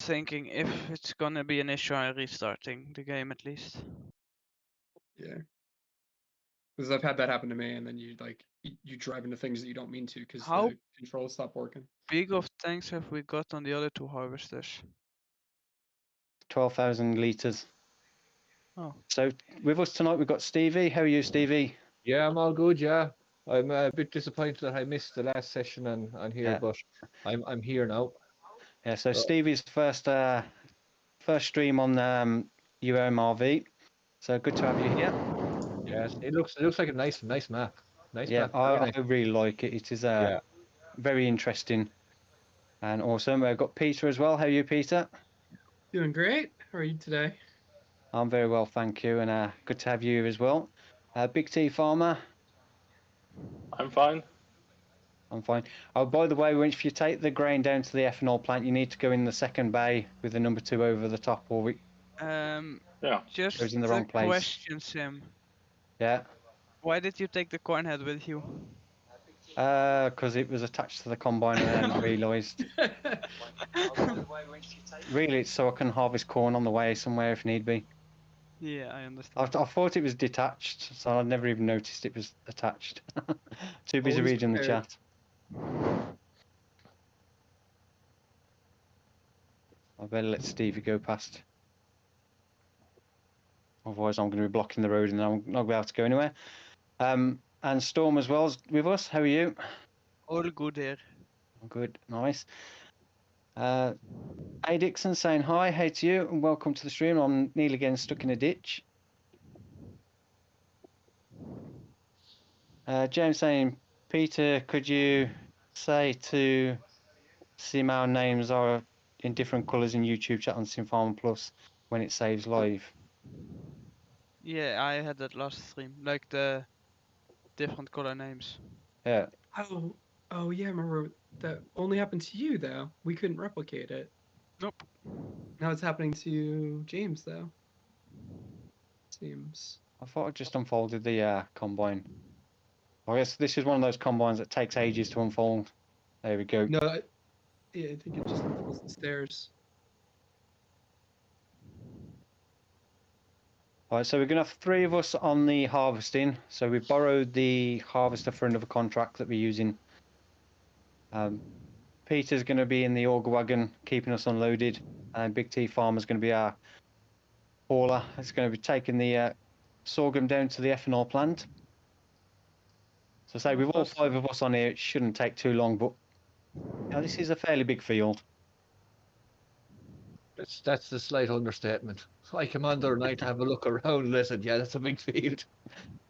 thinking if it's gonna be an issue, I'm restarting the game at least. Yeah. Because I've had that happen to me, and then you drive into things that you don't mean to because How the controls stop working. big of tanks have we got on the other two harvesters? 12,000 litres. Oh. So with us tonight we've got Stevie. How are you, Stevie? Yeah, I'm all good. Yeah, I'm a bit disappointed that I missed the last session on here, Yeah. but I'm here now. Yeah. So Stevie's first stream on UMRV. So good to have you here. Yes, it looks like a nice map. Nice Yeah, map. Very nice. I really like it. It is Yeah. very interesting and awesome. We've got Peter as well. How are you, Peter? Doing great. How are you today? I'm very well, thank you, and good to have you as well. Big T Farmer. I'm fine. I'm fine. Oh, by the way, if you take the grain down to the ethanol plant, you need to go in the second bay with the number 2 over the top, or Yeah. Just goes in the wrong place. question, Sim. Yeah. Why did you take the corn head with you? Because it was attached to the combine and then I realised. Really, it's so I can harvest corn on the way somewhere if need be. Yeah, I understand. I thought it was detached, so I never even noticed it was attached. Too busy Always reading the prepared. chat. I better let Stevie go past. Otherwise I'm going to be blocking the road and I'm not going to be able to go anywhere. And Storm as well is with us. How are you? All good here. Good, nice. A Dixon saying hi, hey to you, and welcome to the stream. I'm nearly getting stuck in a ditch. James saying, Peter, could you say to Sim our names are in different colours in YouTube chat on SimFarmer Plus when it saves live? Yeah, I had that last stream. Like the different color names. Yeah. Oh yeah, I remember that only happened to you though. We couldn't replicate it. Nope. Now it's happening to James though. Seems. I thought I just unfolded the combine. I guess this is one of those combines that takes ages to unfold. There we go. No, I think it just unfolds the stairs. Alright, so we're going to have 3 of us on the harvesting. So we've borrowed the harvester for another contract that we're using. Peter's going to be in the auger wagon, keeping us unloaded. And Big T Farmer's going to be our hauler. It's going to be taking the sorghum down to the ethanol plant. So say with all 5 of us on here, it shouldn't take too long, but this is a fairly big field. That's the slight understatement. I came on the other night to have a look around and I said, yeah, that's a big field.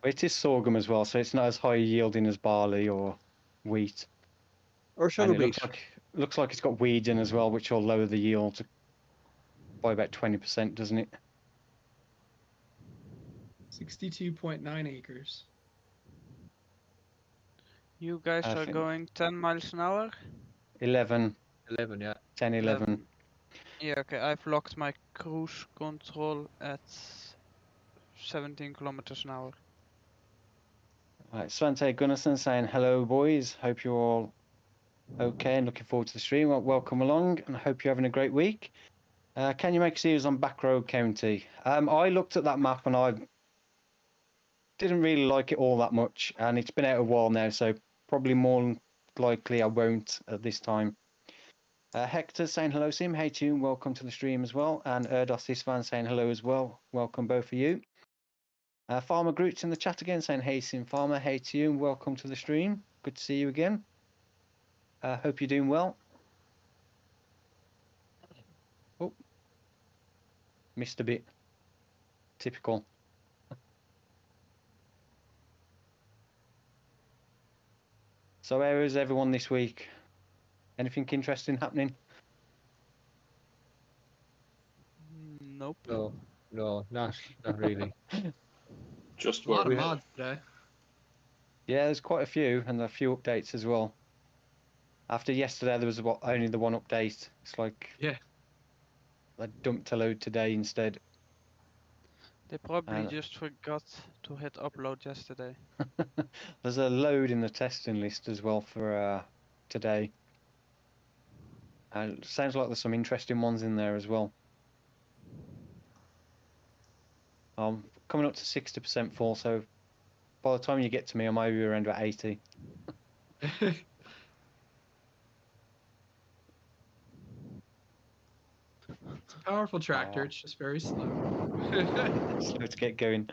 It is sorghum as well, so it's not as high yielding as barley or wheat. Or sugar And it beet. looks like it's got weeds in as well, which will lower the yield by about 20%, doesn't it? 62.9 acres. You guys I are think- going 10 miles an hour? 11, 11, yeah. 10, 11. Yeah, okay. I've locked my cruise control at 17 kilometers an hour. Right, Svante Gunnarsson saying hello boys, hope you're all okay and looking forward to the stream. Well, welcome along and I hope you're having a great week. Can you make series on Backroad County? I looked at that map and I didn't really like it all that much, and it's been out a while now, so probably more likely I won't at this time. Hector saying hello Sim, hey to you, welcome to the stream as well, and Erdos Isvan saying hello as well, welcome both of you. Farmer Groot's in the chat again saying hey Sim Farmer, hey to you and welcome to the stream, good to see you again. Hope you're doing well. Oh, missed a bit, typical. So how is everyone this week? Anything interesting happening? Nope. No, not really. Just A lot work. of mods today. Yeah, there's quite a few, and a few updates as well. After yesterday, there was only the one update. It's like Yeah. I dumped a load today instead. They probably just forgot to hit upload yesterday. There's a load in the testing list as well for today. Sounds like there's some interesting ones in there as well. Coming up to 60% full, so by the time you get to me, I might be around about 80. It's a powerful tractor. Oh. It's just very slow. Slow to get going.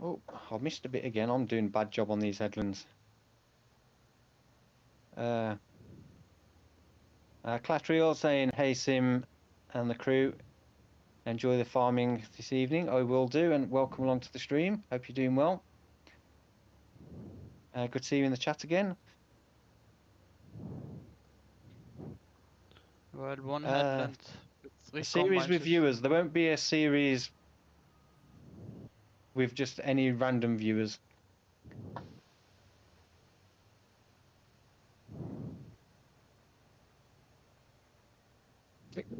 Oh, I missed a bit again. I'm doing a bad job on these headlands. Clatriel saying, hey Sim and the crew, enjoy the farming this evening. I will do, and welcome along to the stream. Hope you're doing well. Good to see you in the chat again. Well, one headland. A series with viewers. There won't be a series with just any random viewers.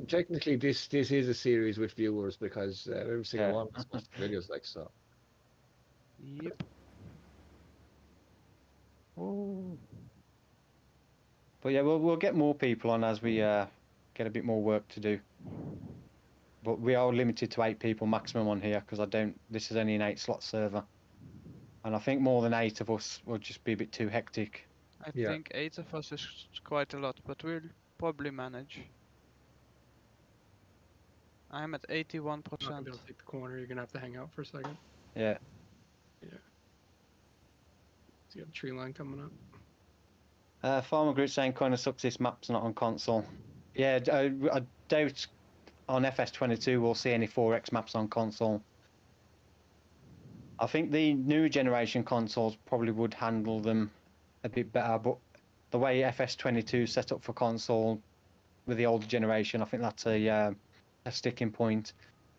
Technically, this is a series with viewers because every single one is supposed to videos like so. Yep. Oh. But yeah, we'll get more people on as we get a bit more work to do. But we are limited to 8 people maximum on here because this is only an 8-slot server. And I think more than 8 of us will just be a bit too hectic. I think 8 of us is quite a lot, but we'll probably manage. I'm at 81%. You're not gonna be able to take the corner. You're gonna have to hang out for a second. Yeah. Yeah. So you got a tree line coming up. Farmer Group saying kind of sucks this map's not on console. Yeah, I doubt on FS22 we'll see any 4X maps on console. I think the new generation consoles probably would handle them a bit better, but the way FS22 is set up for console with the older generation, I think that's a sticking point.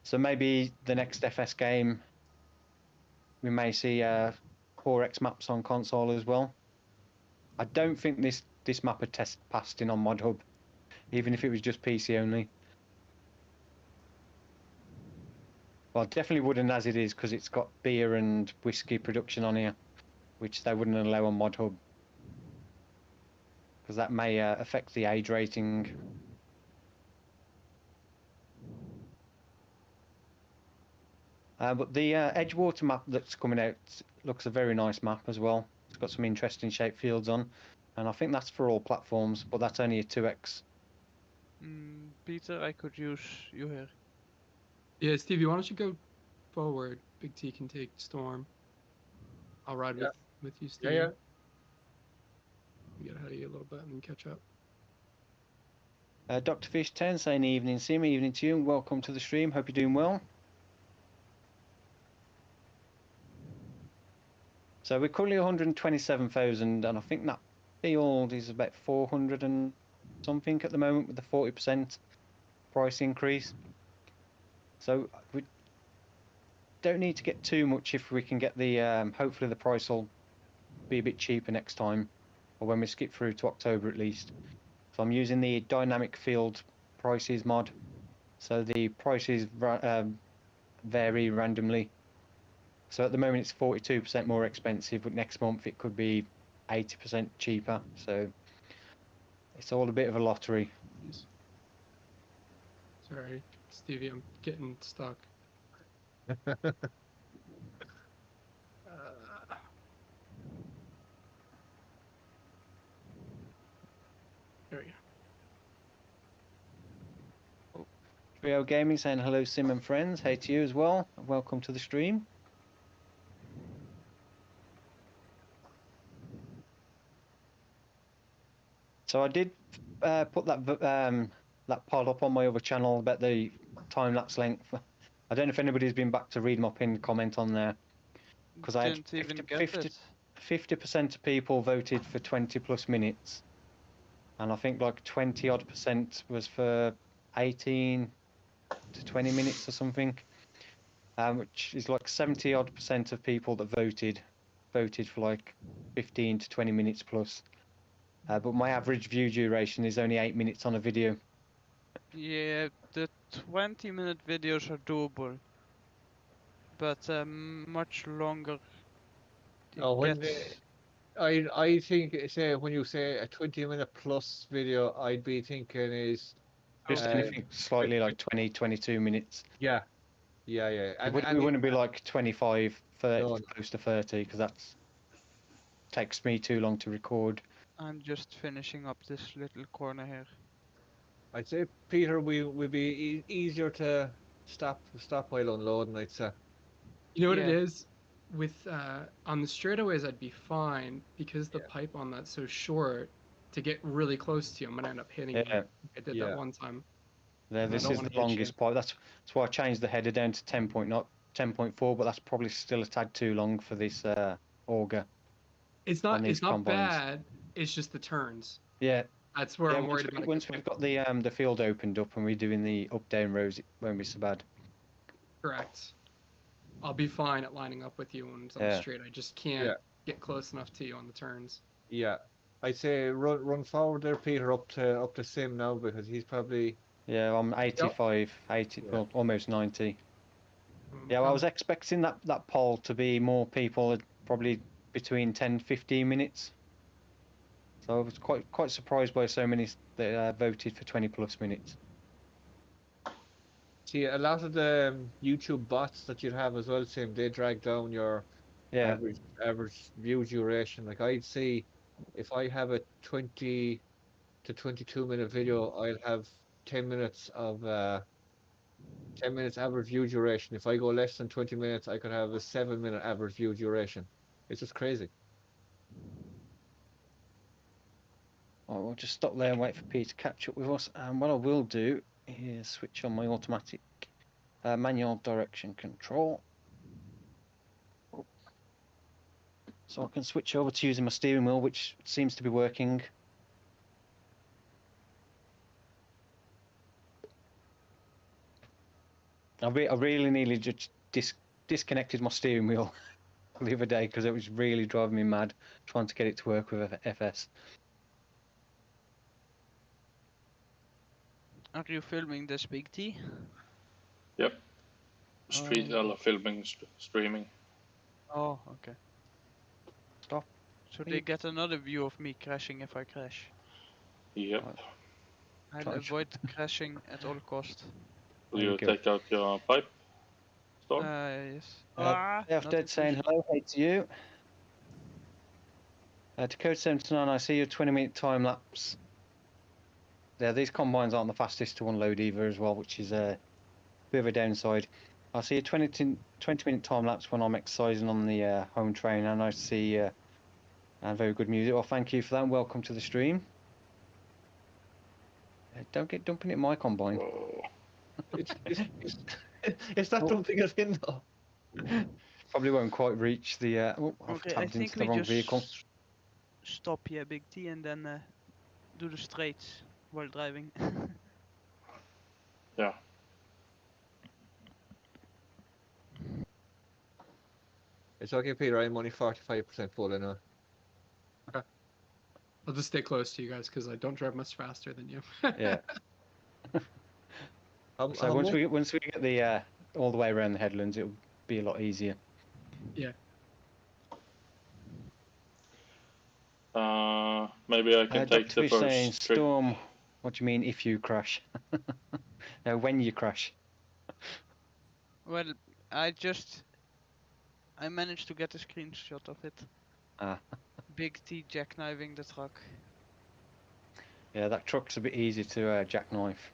So maybe the next FS game we may see 4X maps on console as well. I don't think this map had passed in on Mod Hub, even if it was just PC only. Well, definitely wouldn't as it is because it's got beer and whiskey production on here, which they wouldn't allow on Mod Hub because that may affect the age rating. But the Edgewater map that's coming out looks a very nice map as well. It's got some interesting shaped fields on, and I think that's for all platforms, but that's only a 2X. Peter, I could use you here. Yeah, Stevie, why don't you go forward? Big T can take Storm. I'll ride with you, Stevie. Yeah. Get ahead of you a little bit and then catch up. Dr. Fish 10 saying evening Sim, evening to you, and welcome to the stream. Hope you're doing well. So we're currently 127,000, and I think that field is about 400 and something at the moment with the 40% price increase. So we don't need to get too much if we can get the, hopefully the price will be a bit cheaper next time, or when we skip through to October at least. So I'm using the dynamic field prices mod, so the prices vary randomly. So at the moment it's 42% more expensive, but next month it could be 80% cheaper. So it's all a bit of a lottery. Sorry, Stevie, I'm getting stuck. There we go. Trio Gaming saying hello Sim and friends, hey to you as well, welcome to the stream. So I did put that pod up on my other channel about the time-lapse length. I don't know if anybody's been back to read my pinned comment on there, because I had 50% of people voted for 20+ minutes, and I think like 20% was for 18 to 20 minutes or something, which is like 70% of people that voted for like 15 to 20 minutes plus. But my average view duration is only 8 minutes on a video. Yeah, the 20-minute videos are doable, but much longer. I think say when you say a 20-minute plus video, I'd be thinking is Just anything slightly like 20, 22 minutes. yeah. We wouldn't be like 25, 30, No. close to 30, because that's takes me too long to record. I'm just finishing up this little corner here. I'd say Peter, we'd be easier to stop while unloading. I'd say. You know what it Yeah. is? With on the straightaways, I'd be fine because the pipe on that's so short. To get really close to you, I'm gonna end up hitting you. Yeah. I did Yeah. that one time. There, I this don't is wanna the hit you. longest part. That's why I changed the header down to 10.4, but that's probably still a tad too long for this auger. It's on not. these It's not combines. bad. It's just the turns. Yeah. That's where Yeah, I'm worried about. It once gets we've got the field opened up and we're doing the up down rows, it won't be so bad. correct. I'll be fine at lining up with you when it's on Yeah. straight. I just can't get close enough to you on the turns. Yeah, I'd say run forward there, Peter, up to Sim now because he's probably Yeah, I'm 85, 80, Yeah. well, almost 90. Yeah, well, I Um, was expecting that poll to be more people, probably between 10, 15 minutes. So I was quite surprised by so many that voted for 20 plus minutes. see a lot of the YouTube bots that you'd have as well, Sim. They drag down your Yeah, average view duration. Like I'd see, if I have a 20 to 22-minute video, I'll have 10 minutes of 10 minutes average view duration. If I go less than 20 minutes, I could have a 7-minute average view duration. It's just crazy. well, we'll just stop there and wait for Pete to catch up with us. And what I will do is switch on my automatic manual direction control. So I can switch over to using my steering wheel, which seems to be working. I really nearly just disconnected my steering wheel the other day because it was really driving me mad trying to get it to work with FS. Are you filming this Big T? Yep. Filming, streaming. Oh, okay. Stop. So they get another view of me crashing if I crash. Yep. I'll Gotcha. avoid crashing at all cost. Will There you you go. take out your pipe? Storm? Yes. Dev not Dead saying official. hello, hey to you. To Code 79, I see your 20-minute time lapse. Yeah, these combines aren't the fastest to unload either as well, which is a bit of a downside. I see a 20-minute time lapse when I'm exercising on the home train, and I see very good music. Well, thank you for that. Welcome to the stream. Don't get dumping it in my combine. Whoa. It's not dumping it in though. Probably won't quite reach the. Oh, I've Okay, I tabbed think into the we wrong just vehicle. stop here, Big T, and then do the straights while driving. Yeah. It's okay, Peter. I'm only 45% full now. I'll just stay close to you guys because I don't drive much faster than you. Yeah. So once we get the all the way around the headlands, it'll be a lot easier. Yeah. Maybe I can take Dr. the Fish saying, first trip. Storm, what do you mean if you crash? No, when you crash. Well, I managed to get a screenshot of it. Ah. Big T jackknifing the truck. Yeah, that truck's a bit easy to jackknife.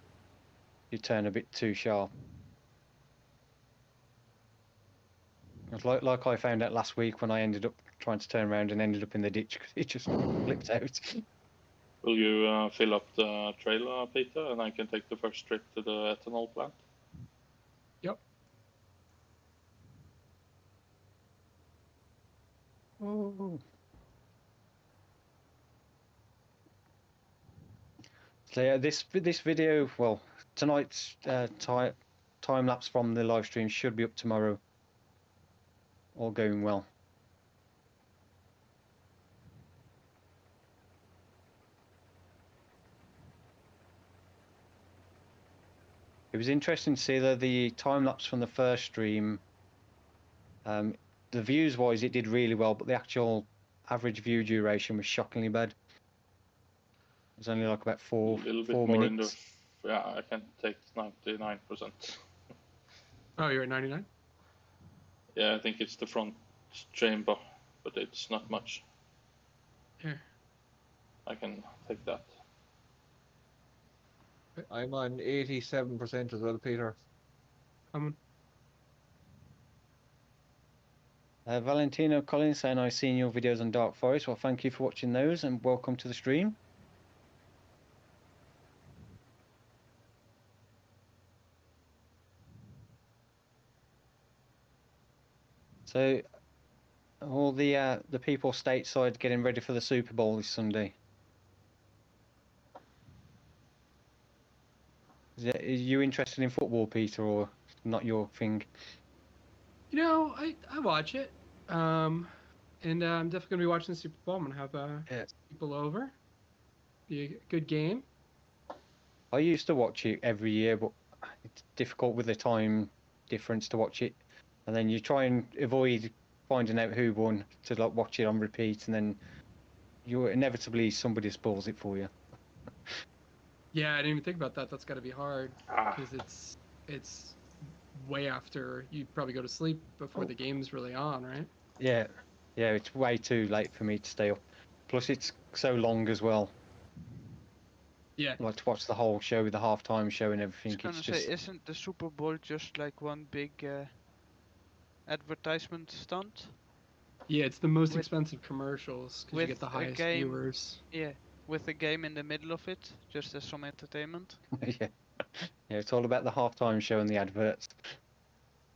You turn a bit too sharp. It's like I found out last week when I ended up trying to turn around and ended up in the ditch because it just flipped out. Will you fill up the trailer, Peter, and I can take the first trip to the ethanol plant? Yep. Oh. So yeah, this video, well, tonight's time lapse from the live stream should be up tomorrow. All going well. It was interesting to see that the time lapse from the first stream, the views wise, it did really well, but the actual average view duration was shockingly bad. It was only like about A four little bit 4 more minutes. yeah, I can take 99%. Oh, you're at 99? Yeah, I think it's the front chamber, but it's not much. Here. I can take that. I'm on 87% as well, Peter. Valentino Collins saying, I've seen your videos on Dark Forest. Well, thank you for watching those and welcome to the stream. So, all the people stateside getting ready for the Super Bowl this Sunday. Are you interested in football, Peter, or not your thing? You know, I watch it. And I'm definitely gonna be watching the Super Bowl. I'm gonna have people over. Be a good game. I used to watch it every year, but it's difficult with the time difference to watch it. And then you try and avoid finding out who won to like watch it on repeat, and then you inevitably somebody spoils it for you. Yeah, I didn't even think about that. That's got to be hard because it's way after you probably go to sleep before the game's really on, right? Yeah, it's way too late for me to stay up. Plus, it's so long as well. Yeah. Like to watch the whole show with the halftime show and everything. I was gonna say, isn't the Super Bowl just like one big advertisement stunt? Yeah, it's the most expensive commercials because you get the highest game, viewers. Yeah, with a game in the middle of it, just as some entertainment. Yeah, it's all about the halftime show and the adverts.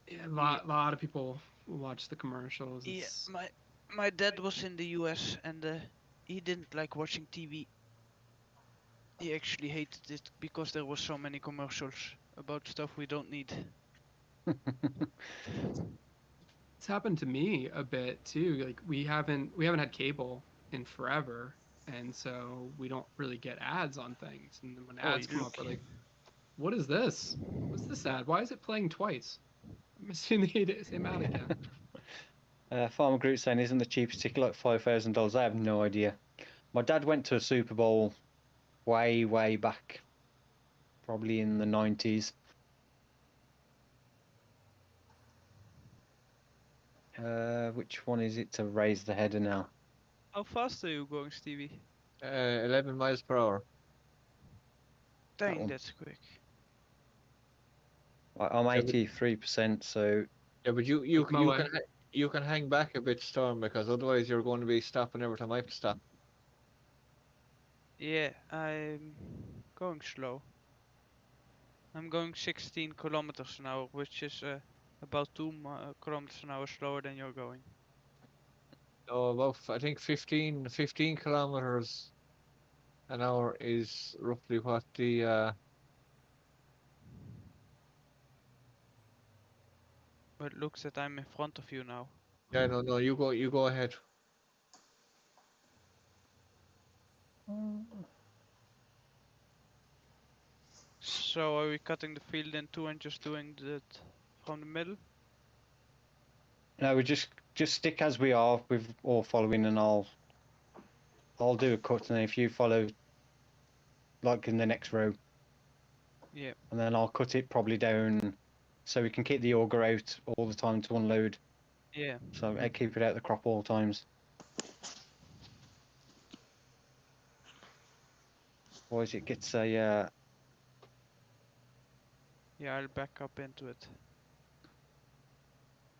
Yeah, a lot of people watch the commercials. Yeah, my dad was in the US and he didn't like watching TV. He actually hated it because there was so many commercials about stuff we don't need. It's happened to me a bit too. Like we haven't had cable in forever, and so we don't really get ads on things. And then when ads come up, we're like, "What is this? What's this ad? Why is it playing twice? I'm missing the same ad again." Farmer Groot saying, isn't the cheapest ticket like $5,000? I have no idea. My dad went to a Super Bowl way back, probably in the 90s. Which one is it to raise the header now? How fast are you going, Stevie? 11 miles per hour. Dang, that's quick. I'm 83%, so... Yeah, but you can hang back a bit, Storm, because otherwise you're going to be stopping every time I have to stop. Yeah, I'm going slow. I'm going 16 kilometers an hour, which is about 2 kilometers an hour slower than you're going. Oh, about I think 15 kilometers an hour is roughly what the But it looks that I'm in front of you now. Yeah, no, you go ahead. So are we cutting the field in two and just doing that from the middle? No, we just stick as we are with all following, and I'll do a cut, and then if you follow like in the next row. Yeah. And then I'll cut it probably down so we can keep the auger out all the time to unload. Yeah. So I keep it out the crop all times. Otherwise it gets a... Yeah, I'll back up into it.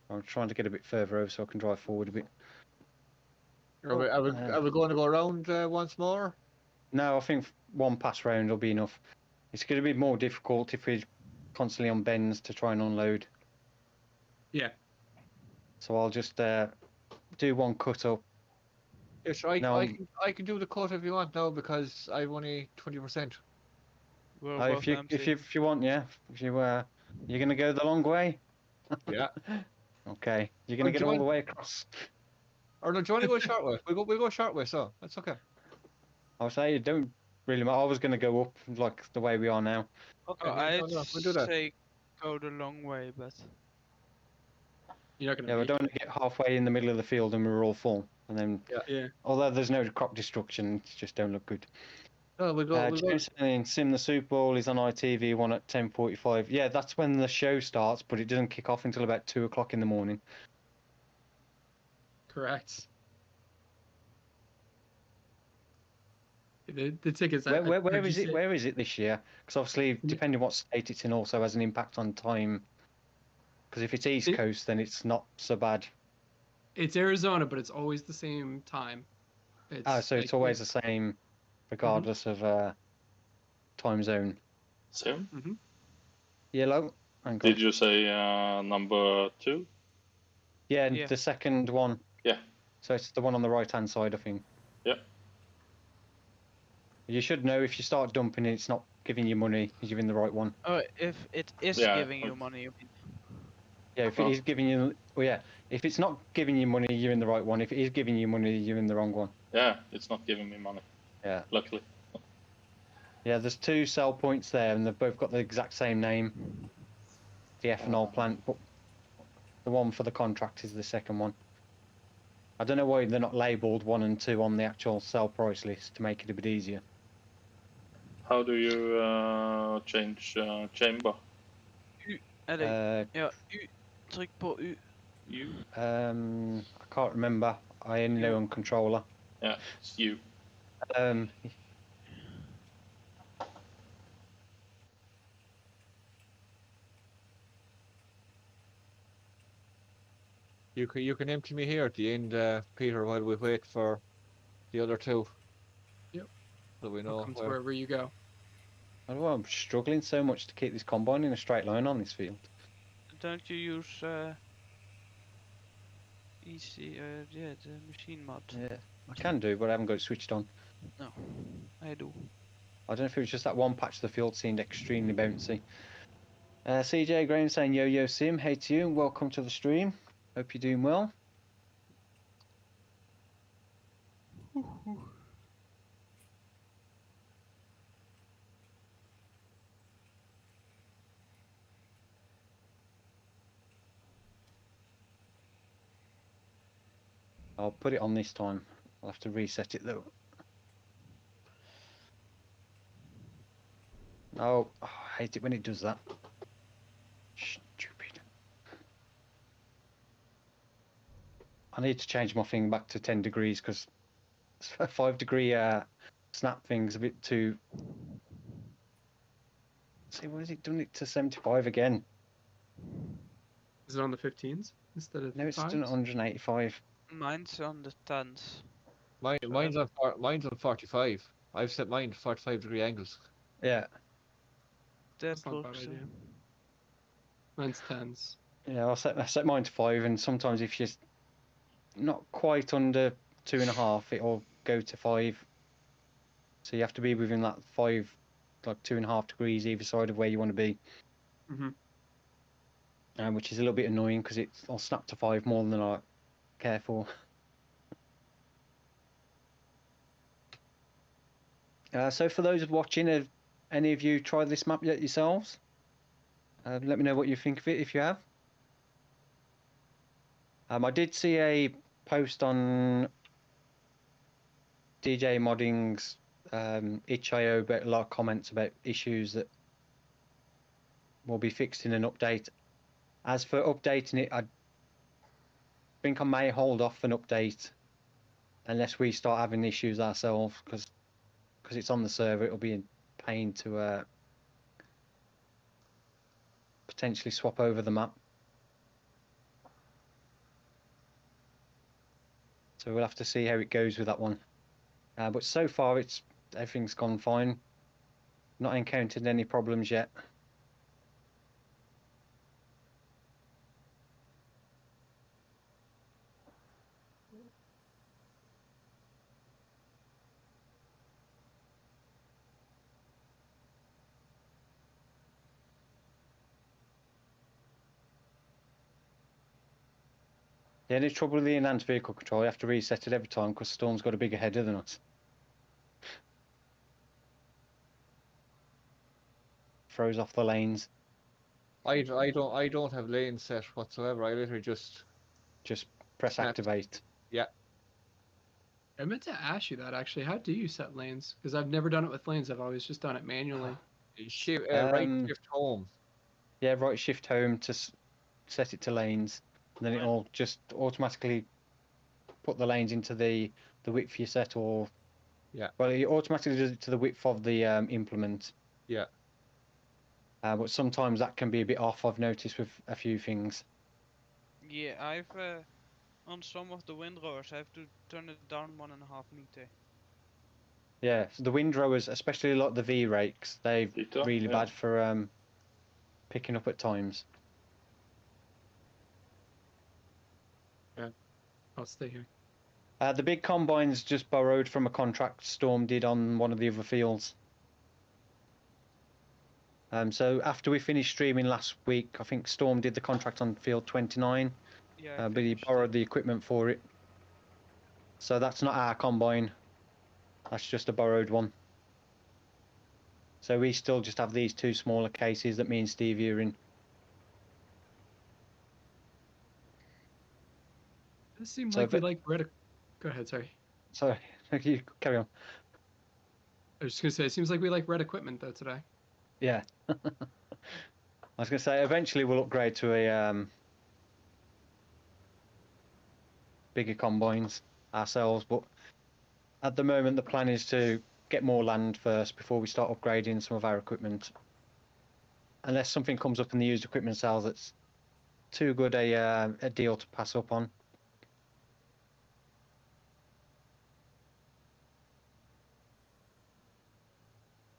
I'm trying to get a bit further over so I can drive forward a bit. Are we going to go around once more? No, I think one pass round will be enough. It's going to be more difficult if we're constantly on bends to try and unload. Yeah. So I'll just do one cut up. Yes, I can do the cut if you want now because I've only 20%. If you want, yeah. If you you're going to go the long way. Yeah. Okay, you're going to get all the way across. Or no, do you want to go short way? We go short way, so that's okay. I would say it don't really matter. I was going to go up like the way we are now. Okay, I'd say go the long way, but... You're not gonna we don't want to get halfway in the middle of the field and we're all full. And then, Yeah. although there's no crop destruction, it just don't look good. No, we go. James saying Sim the Super Bowl is on ITV1 at 10:45. Yeah, that's when the show starts, but it doesn't kick off until about 2 o'clock in the morning. Correct. The tickets. Where is it? Where is it this year? Because obviously, depending what state it's in, also has an impact on time. Because if it's East Coast, then it's not so bad. It's Arizona, but it's always the same time. So it's always the same, regardless of time zone. Sim? Mm-hmm. Yellow. Did you say number 2? Yeah, the second one. Yeah. So it's the one on the right-hand side, I think. Yeah. You should know if you start dumping it, it's not giving you money, you're in the right one. Oh, if it is giving you money, you mean? Yeah, if it is giving you... Well, yeah. If it's not giving you money, you're in the right one. If it is giving you money, you're in the wrong one. Yeah, it's not giving me money. Yeah. Luckily. Yeah, there's 2 sell points there, and they've both got the exact same name. The ethanol plant, but the one for the contract is the second one. I don't know why they're not labelled 1 and 2 on the actual sell price list to make it a bit easier. How do you change chamber? Ja, tryck på U. U? I can't remember. I only know on controller. Yeah, it's U. You can empty me here at the end, Peter, while we wait for the other 2. Yep. So we know Comes wherever you go. I don't know, I'm struggling so much to keep this combine in a straight line on this field. Don't you use easy, the machine mod? Yeah, I can do, but I haven't got it switched on. No, I do. I don't know if it was just that one patch of the field seemed extremely bouncy. CJ Graham saying Yo Sim, hey to you and welcome to the stream. Hope you're doing well. I'll put it on this time. I'll have to reset it though. Oh, I hate it when it does that. Stupid. I need to change my thing back to 10 degrees because 5 degree snap thing's a bit too... See, what is it doing it to 75 again? Is it on the 15s instead of No, it's 5s? doing 185. Mine's on the 10s. mine's on 45. I've set mine to 45-degree angles. Yeah. That That's not a bad works. idea. Mine's 10s. Yeah, I set mine to 5, and sometimes if you're not quite under 2.5, it'll go to 5. So you have to be within that 5, like 2.5 degrees either side of where you want to be. Mm-hmm. Which is a little bit annoying because I'll snap to 5 more than I care for. So for those watching, have any of you tried this map yet yourselves? Let me know what you think of it if you have. I did see a post on DJ Modding's itch.io about a lot of comments about issues that will be fixed in an update. As for updating it, I think I may hold off an update unless we start having issues ourselves, because it's on the server. It'll be a pain to potentially swap over the map. So we'll have to see how it goes with that one. But so far, everything's gone fine. Not encountered any problems yet. The only trouble with the enhanced vehicle control, you have to reset it every time because Storm's got a bigger header than us. Throws off the lanes. I don't have lane set whatsoever. I literally just press activate. Yeah. I meant to ask you that actually. How do you set lanes? Because I've never done it with lanes. I've always just done it manually. Right shift home. Yeah, right shift home to set it to lanes, and then Well- it'll just automatically put the lanes into the width you set, or well, it automatically does it to the width of the implement. Yeah. But sometimes that can be a bit off. I've noticed with a few things. Yeah, I've on some of the windrowers I have to turn it down 1.5 meter. Yeah, so the windrowers, especially like the V rakes, they're really bad for picking up at times. Yeah, I'll stay here. The big combines just borrowed from a contract Storm did on one of the other fields. So after we finished streaming last week, I think Storm did the contract on field 29, Yeah, but he borrowed the equipment for it. So that's not our combine, that's just a borrowed one. So we still just have these two smaller cases that me and Stevie are in. It seems like we like red. Go ahead, sorry. Sorry, you carry on. I was just gonna say, it seems like we like red equipment though today. Yeah. I was gonna say eventually we'll upgrade to a bigger combines ourselves, but at the moment the plan is to get more land first before we start upgrading some of our equipment. Unless something comes up in the used equipment sales that's too good a deal to pass up on.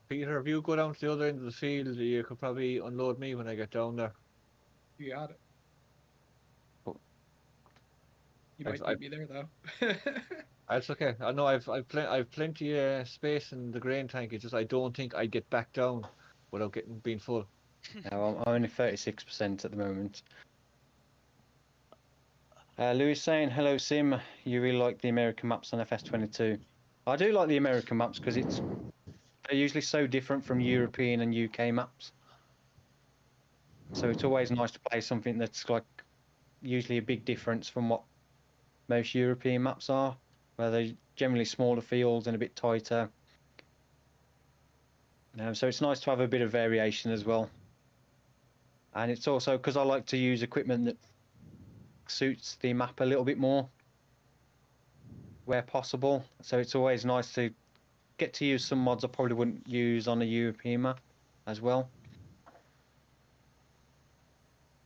Peter, if you go down to the other end of the field, you could probably unload me when I get down there. You got it. You I've- might beat me there though. That's okay. I know I've plenty of space in the grain tank. It's just I don't think I'd get back down without being full. No, I'm only 36% at the moment. Louis saying, hello Sim, you really like the American maps on FS22. I do like the American maps because they're usually so different from European and UK maps. So it's always nice to play something that's like usually a big difference from what most European maps are, where they're generally smaller fields and a bit tighter. So it's nice to have a bit of variation as well. And it's also because I like to use equipment that suits the map a little bit more where possible. So it's always nice to get to use some mods I probably wouldn't use on a European map as well.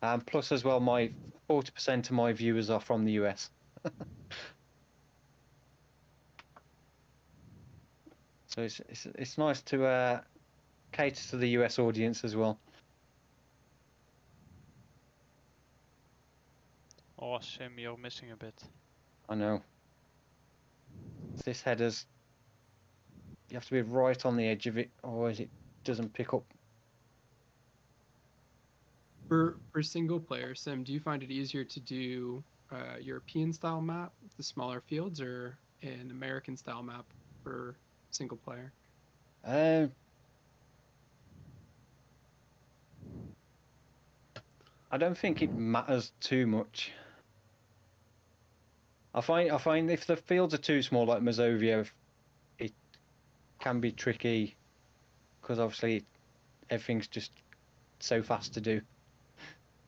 And plus as well, my 40% of my viewers are from the US. So it's nice to cater to the US audience as well. Oh, Sim, you're missing a bit. I know. This header's, you have to be right on the edge of it, otherwise it doesn't pick up. For single player Sim, do you find it easier to do European style map, the smaller fields, or an American style map for single player? I don't think it matters too much. I find if the fields are too small, like Mazovia, it can be tricky because obviously everything's just so fast to do.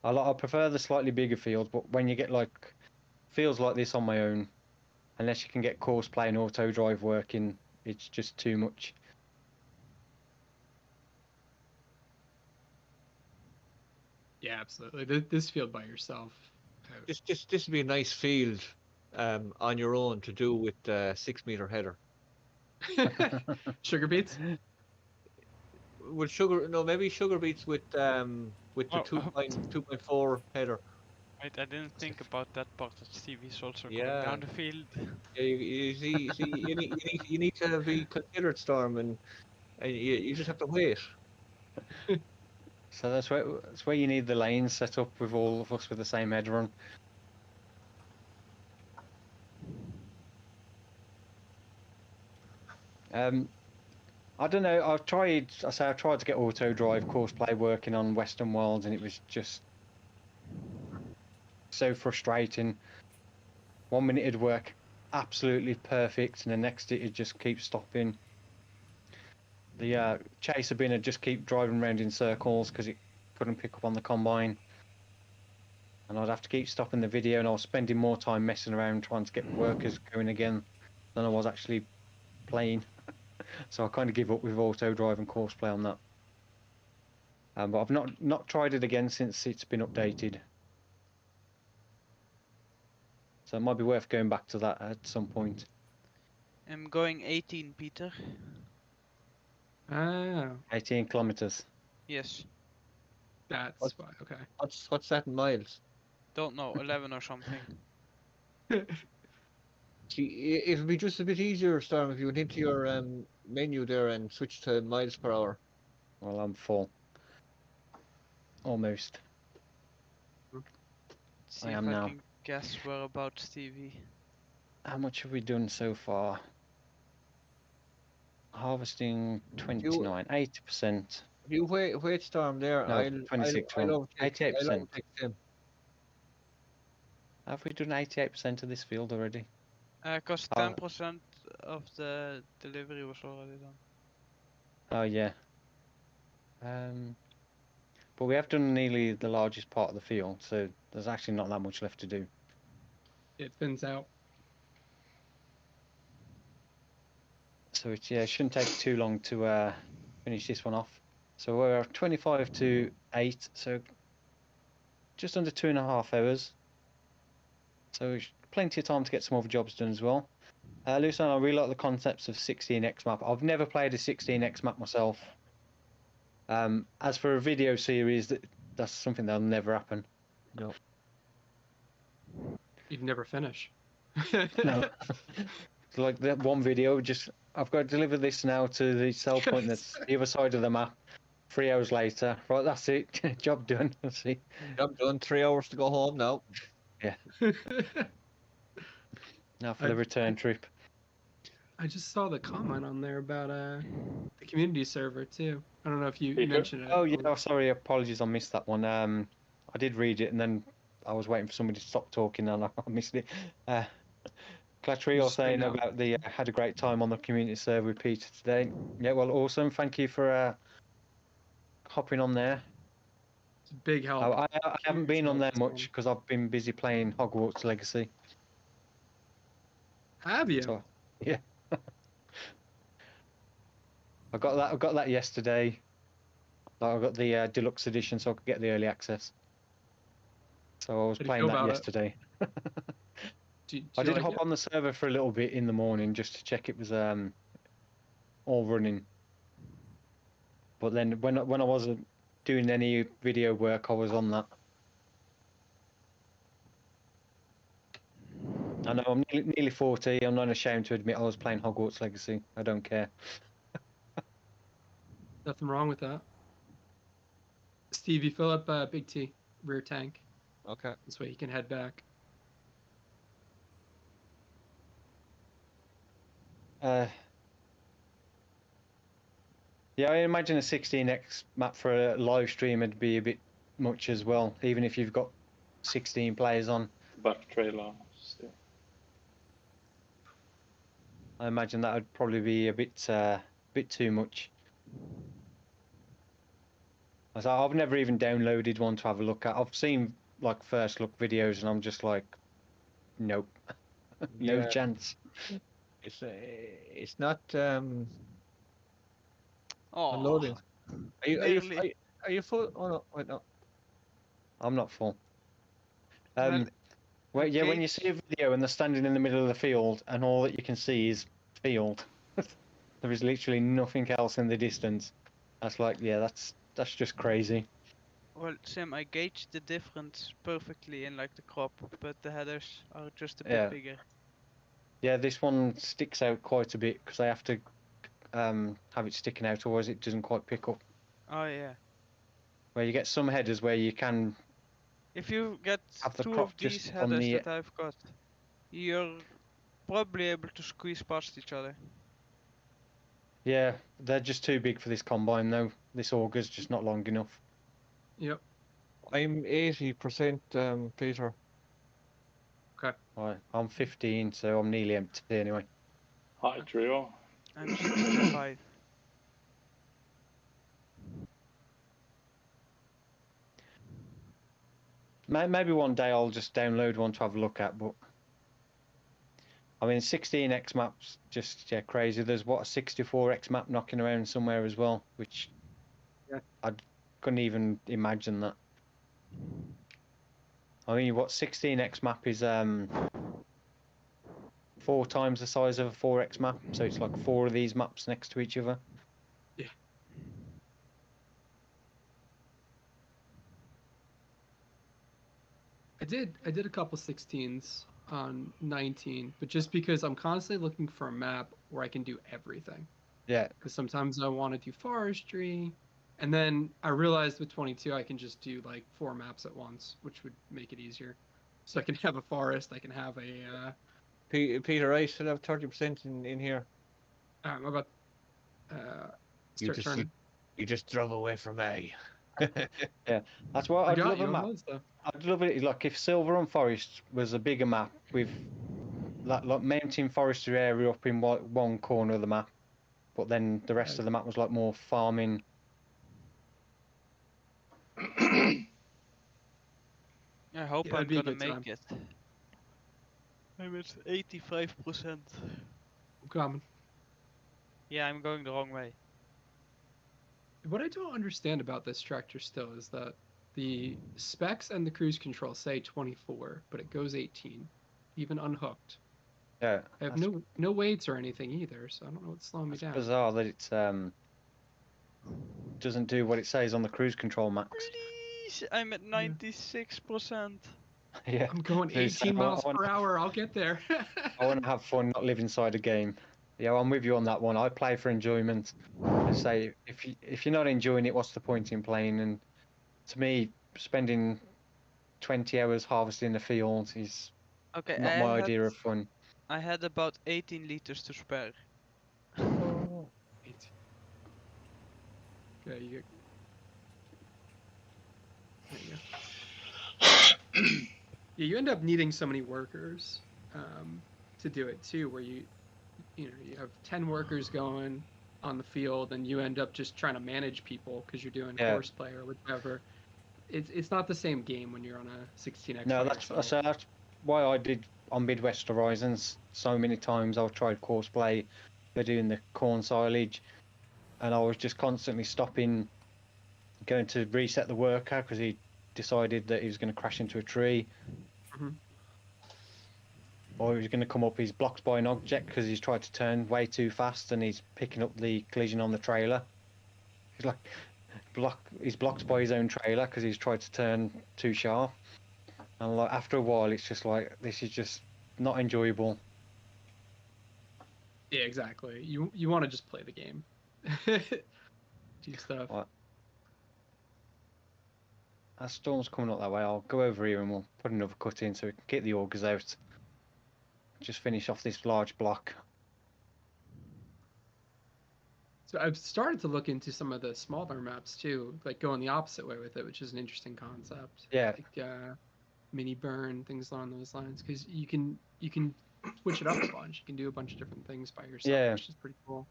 I prefer the slightly bigger fields, but when you get like fields like this on my own, unless you can get course play and auto drive working, it's just too much. Yeah, absolutely. This field by yourself. This would be a nice field on your own to do with 6-meter header. Sugar beets? With maybe sugar beets with the 2.4 header. Wait, I didn't think about that part that Stevie's also going Yeah. down the field. Yeah, you see, you need to be considerate, Storm, and you just have to wait. So that's where you need the lanes set up with all of us with the same header on. I don't know. I tried to get auto drive course play working on Western Worlds, and it was just so frustrating. 1 minute it'd work absolutely perfect, and the next it just keeps stopping. The chaser bin would just keep driving around in circles because it couldn't pick up on the combine. And I'd have to keep stopping the video, and I was spending more time messing around trying to get workers going again than I was actually playing. So I kind of give up with auto drive and course play on that. But I've not tried it again since it's been updated. So it might be worth going back to that at some point. I'm going 18, Peter. Oh, 18 kilometers. Yes. that's why. Okay. What's that in miles? Don't know, 11 or something. See, it would be just a bit easier, Storm, if you went into your menu there and switched to miles per hour. Well, I'm full. Almost. See I if am I now. can guess whereabouts Stevie. How much have we done so far? Harvesting 29, 80%. You wait, Storm there. No, 26. I'll overtake 88%. him. Have we done 88% of this field already? Cause Oh. 10% of the delivery was already done. Oh yeah. But we have done nearly the largest part of the field, so there's actually not that much left to do. It thins out. So it shouldn't take too long to finish this one off. So we're 25 to 8, so just under 2.5 hours. So plenty of time to get some other jobs done as well. Lucian, I really like the concepts of 16x map. I've never played a 16x map myself. As for a video series, that's something that'll never happen. No. You'd never finish. No. It's like that one video, I've got to deliver this now to the sell point that's the other side of the map. 3 hours later, right, that's it. Job done. Let's see. Job done. 3 hours to go home now. Now for the return trip. I just saw the comment on there about the community server too. I don't know if you Peter? mentioned it. Oh yeah, sorry, apologies, I missed that one. I did read it and then I was waiting for somebody to stop talking and I missed it. Clatry Just saying spin out. about the had a great time on the community server with Peter today. Yeah, well, awesome. Thank you for hopping on there. It's a big help. I haven't been on there Huge help. much because I've been busy playing Hogwarts Legacy. Have you? So, yeah. I got that yesterday. I got the deluxe edition, so I could get the early access. So I was How do you playing feel that about it? yesterday. Do I you did like hop it? on the server for a little bit in the morning just to check it was all running. But then when I wasn't doing any video work, I was on that. I know I'm nearly 40. I'm not ashamed to admit I was playing Hogwarts Legacy. I don't care. Nothing wrong with that. Stevie, fill up Big T, rear tank. Okay. This way he can head back. Yeah, I imagine a 16x map for a live stream would be a bit much as well, even if you've got 16 players on. Back trailer still. I imagine that would probably be a bit too much. I've never even downloaded one to have a look at. I've seen like first look videos, and I'm just like, nope, no Yeah. chance. It's not Oh, unloading. Are nearly. you full? Oh no, wait no. I'm not full. Well, Well, yeah, when okay. you see a video and they're standing in the middle of the field and all that you can see is field, there is literally nothing else in the distance. That's like, yeah, that's just crazy. Well, Sim, I gauged the difference perfectly in like the crop, but the headers are just a bit Yeah. bigger. Yeah, this one sticks out quite a bit because I have to have it sticking out, otherwise it doesn't quite pick up. Oh yeah. Where you get some headers where you can, If you get Have the 2 crop of these just on headers the- that I've got, you're probably able to squeeze past each other. yeah, they're just too big for this combine though. This auger's just not long enough. Yep. I'm 80%, Peter. Okay. Right, I'm 15, so I'm nearly empty anyway. Hi, Trio. I'm 65. Maybe one day I'll just download one to have a look at, but I mean 16x maps just crazy. There's what, a 64x map knocking around somewhere as well, which I couldn't even imagine that. I mean, what 16x map is 4 times the size of a 4x map, so it's like 4 of these maps next to each other. Yeah. I did a couple 16s on 19, but just because I'm constantly looking for a map where I can do everything. Yeah. Because sometimes I want to do forestry, and then I realized with 22 I can just do like 4 maps at once, which would make it easier. So I can have a forest, I can have a. Peter, I still have 30% in here. I'm about. Start turning. You just drove away from me. Yeah, that's why I'd love a map. Stuff. I'd love it like if Silver and Forest was a bigger map with that like mountain forestry area up in one corner of the map, but then the rest of the map was like more farming. I hope Yeah, I'm it'd be a gonna good time. make it. I'm at 85%. I'm coming. Yeah, I'm going the wrong way. What I don't understand about this tractor still is that the specs and the cruise control say 24, but it goes 18, even unhooked. Yeah, I have no weights or anything either, so I don't know what's slowing me down. It's bizarre that it doesn't do what it says on the cruise control max. Please, I'm at 96%. Yeah, I'm going 18 miles per hour. I'll get there. I want to have fun, not live inside a game. Yeah, I'm with you on that one. I play for enjoyment. I say if you're not enjoying it, what's the point in playing? And to me, spending 20 hours harvesting the field is Okay, not my idea of fun. I had about 18 liters to spare. Oh. Okay, you get... There you go. Yeah, you end up needing so many workers to do it too, where you have 10 workers going on the field, and you end up just trying to manage people because you're doing horseplay or whatever. It's not the same game when you're on a 16x. No, that's why I did on Midwest Horizons so many times. I've tried courseplay. They're doing the corn silage, and I was just constantly stopping, going to reset the worker because he decided that he was going to crash into a tree. Mm-hmm. Or he was going to come up, he's blocked by an object because he's tried to turn way too fast and he's picking up the collision on the trailer. He's like, he's blocked by his own trailer because he's tried to turn too sharp. And like after a while, it's just like, this is just not enjoyable. Yeah, exactly. You want to just play the game. Do stuff. Right. That storm's coming up that way. I'll go over here and we'll put another cut in so we can get the augers out. Just finish off this large block. So I've started to look into some of the smaller maps too, like going the opposite way with it, which is an interesting concept. Yeah. Like mini burn, things along those lines, because you can switch it up a bunch. You can do a bunch of different things by yourself, which is pretty cool.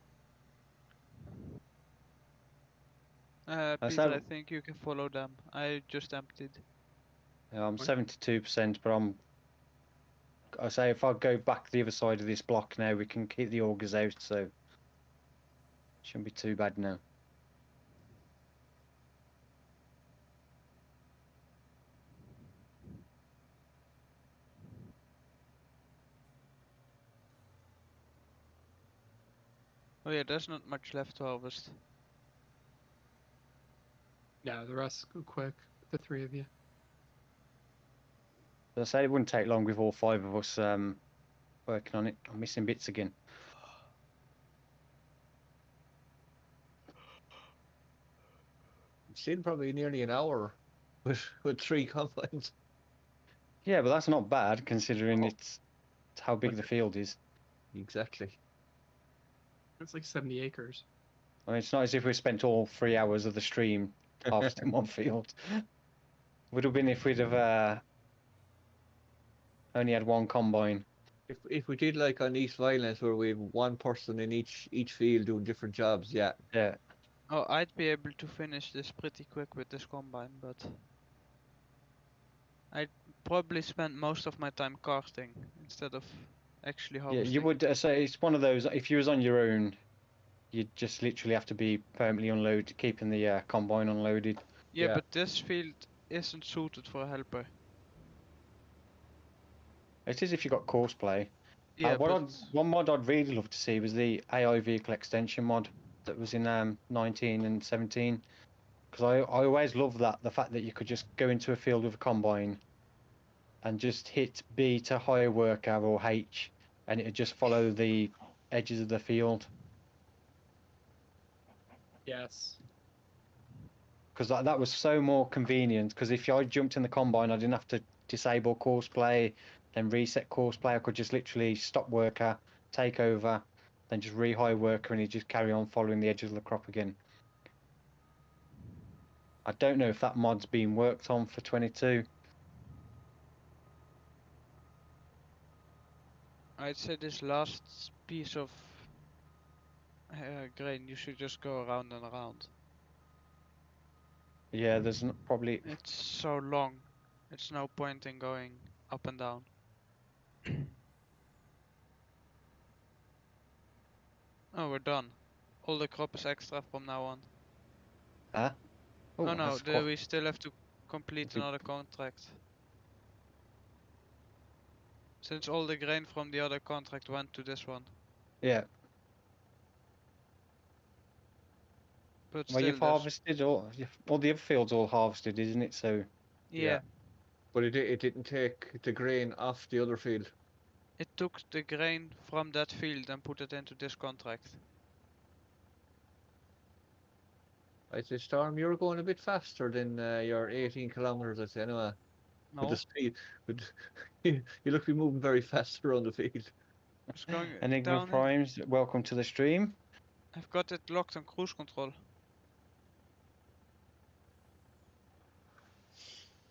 Peter, I think you can follow them. I just emptied. Yeah, I'm 72%, but I say if I go back the other side of this block now, we can keep the augers out, so shouldn't be too bad now. Oh yeah, there's not much left to harvest. Yeah, the rest go quick, the 3 of you. As I say, it wouldn't take long with all 5 of us working on it. I'm missing bits again. It's been probably nearly an hour with 3 combines. Yeah, but that's not bad considering it's how big the field is. Exactly. It's like 70 acres. I mean, it's not as if we spent all 3 hours of the stream harvesting one field. Would have been if we'd have only had one combine. If we did like on East Violence where we have one person in each field doing different jobs, yeah. Yeah. Oh, I'd be able to finish this pretty quick with this combine, but I'd probably spend most of my time carting instead of actually Yeah, harvesting. you would say it's one of those. If you was on your own, you'd just literally have to be permanently unloaded, keeping the combine unloaded. Yeah, Yeah. but this field isn't suited for a helper. It is if you got course play. Yeah, One mod I'd really love to see was the AI vehicle extension mod that was in 19 and 17. Because I always love that, the fact that you could just go into a field with a combine and just hit B to hire worker or H, and it would just follow the edges of the field. Yes. Because that was so more convenient. Because if I jumped in the combine, I didn't have to disable course play, then reset course play. I could just literally stop worker, take over, then just rehire worker, and he'd just carry on following the edges of the crop again. I don't know if that mod's been worked on for 22. I'd say this last piece of grain, you should just go around and around. Yeah, there's probably. It's so long. It's no point in going up and down. Oh, we're done. All the crop is extra from now on. Huh? Oh no, that's quite- we still have to complete Is it- another contract. Since all the grain from the other contract went to this one. Yeah. But Well, still, you've harvested all the other fields all harvested, isn't it? So yeah, But it didn't take the grain off the other field. it took the grain from that field and put it into this contract. I'd say, Storm, you're going a bit faster than your 18 kilometers, I'd say, anyway. With No, the speed, you look to be moving very fast around the field. it's going Enigma down. Primes, welcome to the stream. I've got it locked on cruise control.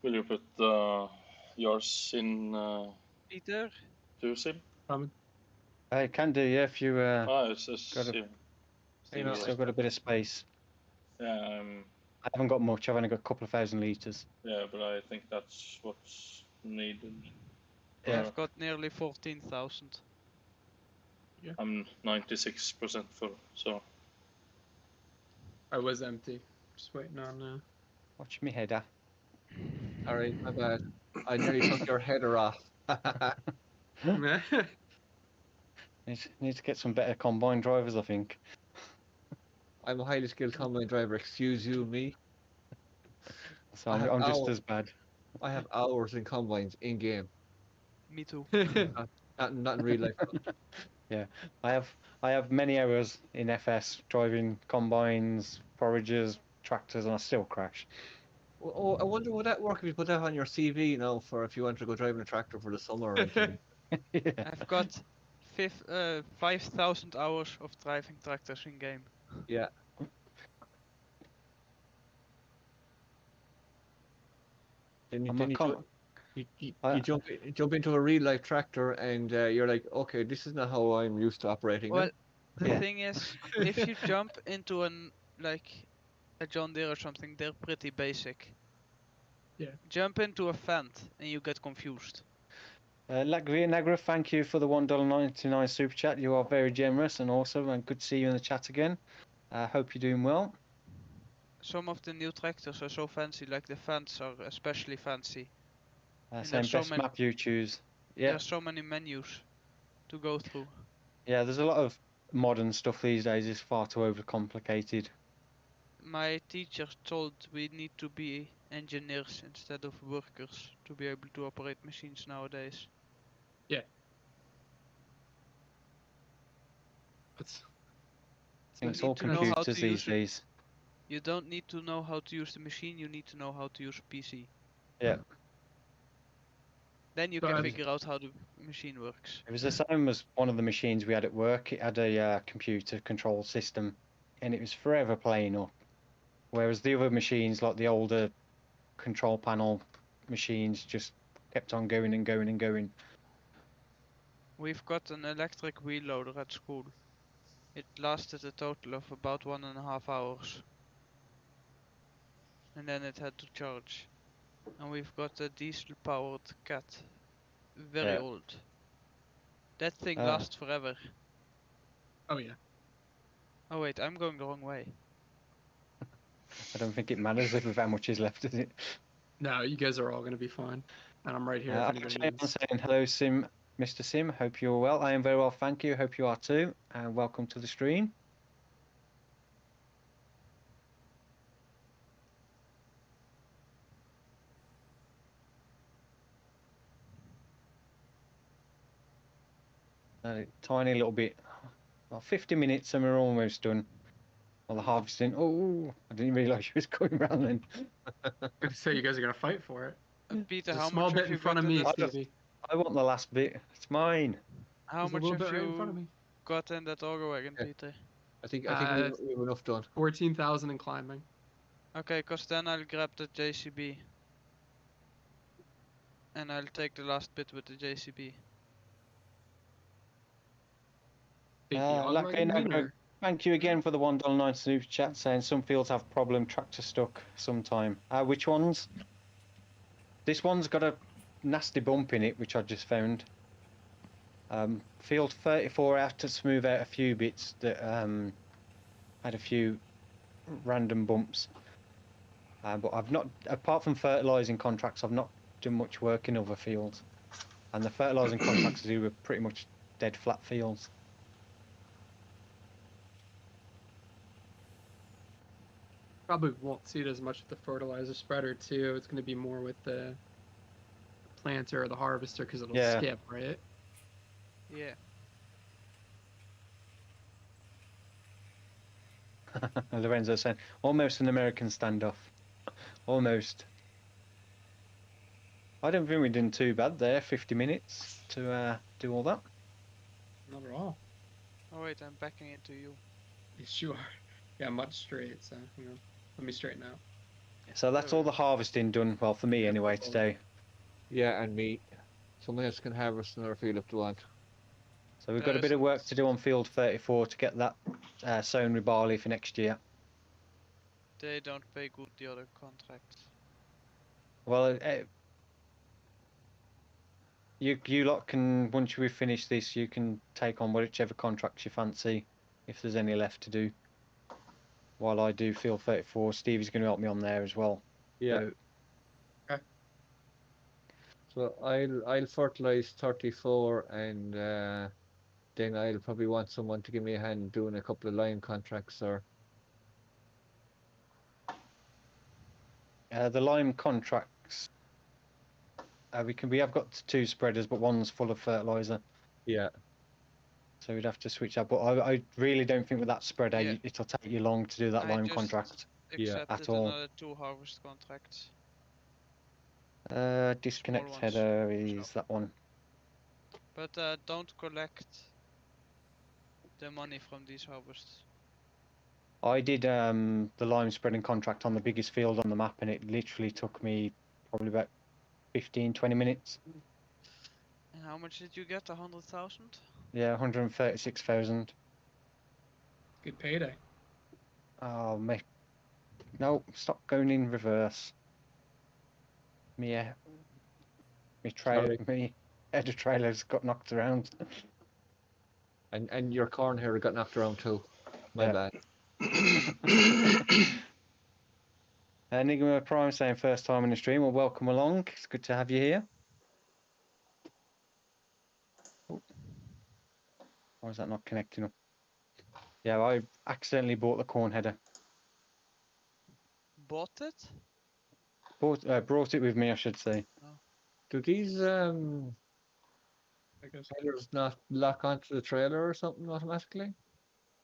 Will you put yours in Peter? to Sim? I can do, yeah, if you It's got a- Sim. You know, still got a bit of space. Yeah, I haven't got much. I've only got a couple of thousand litres. yeah, but I think that's what's needed. Yeah. I've got nearly 14,000. I'm 96% full, so I was empty. Just waiting on. Watch me header. Alright, my bad. I nearly took your header off. Need to get some better combine drivers, I think. I'm a highly skilled combine driver, excuse you, me. So I have I'm just hours. as bad. I have hours in combines in game, Me too. not in real life. I have many hours in FS driving combines, foragers, tractors, and I still crash. Oh, I wonder would that work if you put that on your CV, you know, for if you want to go driving a tractor for the summer or anything. Yeah. I've got 5,000 hours of driving tractors in game. Yeah. Then I'm a you, com- you jump into a real life tractor and you're like, okay, this is not how I'm used to operating. Well, now. the Yeah. thing is, if you jump into a John Deere or something, they're pretty basic. Yeah. Jump into a Fendt and you get confused. Latvia Negra, thank you for the $1.99 super chat. You are very generous and awesome, and good to see you in the chat again. Hope you're doing well. Some of the new tractors are so fancy, like the Fendts are especially fancy. And Same there's so best many- map you choose. Yeah, There's so many menus to go through. yeah. There's a lot of modern stuff these days. It's far too overcomplicated. My teacher told we need to be engineers instead of workers to be able to operate machines nowadays. It's I think it's need all to know how to computers these use it. days. You don't need to know how to use the machine, you need to know how to use a PC. Yeah. Then you But- can figure out how the machine works. It was the same as one of the machines we had at work. It had a computer control system, and it was forever playing up. Whereas the other machines, like the older control panel machines, just kept on going and going and going. We've got an electric wheel loader at school. It lasted a total of about 1.5 hours. And then it had to charge. And we've got a diesel powered cat. Very Yeah. old. That thing Ah. lasts forever. Oh yeah. Oh wait, I'm going the wrong way. I don't think it matters if how much is left, does it? No, you guys are all gonna be fine, and I'm right here if I'm anybody needs. saying hello, Sim, Mr. Sim. Hope you're well. I am very well, thank you. Hope you are too. And welcome to the stream. A tiny little bit. Well, 50 minutes and we're almost done. Well, the harvesting. Oh, I didn't realise you was going round then. So you guys are gonna fight for it. Peter, There's a how small much bit have in you front got of in me, the, Stevie. I want the last bit. It's mine. How There's a much little have bit right in front of you me. got in that auger wagon, Yeah. Peter? I think Uh, we have enough done. 14,000 and climbing. Okay, cause then I'll grab the JCB. And I'll take the last bit with the JCB. Big Lucky, wagon, no, no. or- Thank you again for the $1.9 super chat saying some fields have problem tractor stuck sometime. Which ones? This one's got a nasty bump in it, which I just found. Field 34 I had to smooth out a few bits that had a few random bumps. But I've not, apart from fertilising contracts, I've not done much work in other fields. And the fertilising contracts I do were pretty much dead flat fields. Probably won't see it as much with the fertilizer spreader too. It's going to be more with the planter or the harvester because it'll Yeah. skip, right? Yeah. Lorenzo saying, almost an American standoff. Almost. I don't think we did too bad there, 50 minutes to do all that. Not at all. Oh wait, I'm backing into you. Yes, you are. Yeah, much straight. So hang on. Let me straighten out. So that's all the harvesting done, well, for me anyway, today. Yeah, and me. Someone else can harvest another field if they want. So we've got a bit of work to do on field 34 to get that sown with barley for next year. They don't pay good, the other contracts. Well, you lot can, once we finish this, you can take on whichever contracts you fancy, if there's any left to do. While I do field 34, Stevie's going to help me on there as well. Yeah. So I'll fertilise 34 and then I'll probably want someone to give me a hand doing a couple of line contracts or. The lime contracts, we have got 2 spreaders, but one's full of fertiliser. Yeah. So we'd have to switch up. But I really don't think with that spreader, Yeah. it'll take you long to do that I lime just contract. accepted at all. another 2 harvest contracts. Disconnect ones, header is that one. But don't collect the money from these harvests. I did the lime spreading contract on the biggest field on the map, and it literally took me probably about 15-20 minutes. And how much did you get? 100,000? Yeah, 136,000. Good payday. Oh, mate. No, stop going in reverse. Me header trailer's got knocked around. And your corn here got knocked around too. My Yeah. bad. Enigma Prime saying first time in the stream. Well, welcome along. It's good to have you here. Oh. Why is that not connecting up? Yeah, I accidentally bought the corn header. Bought it? Brought it with me, I should say. Do these I guess. headers not lock onto the trailer or something automatically?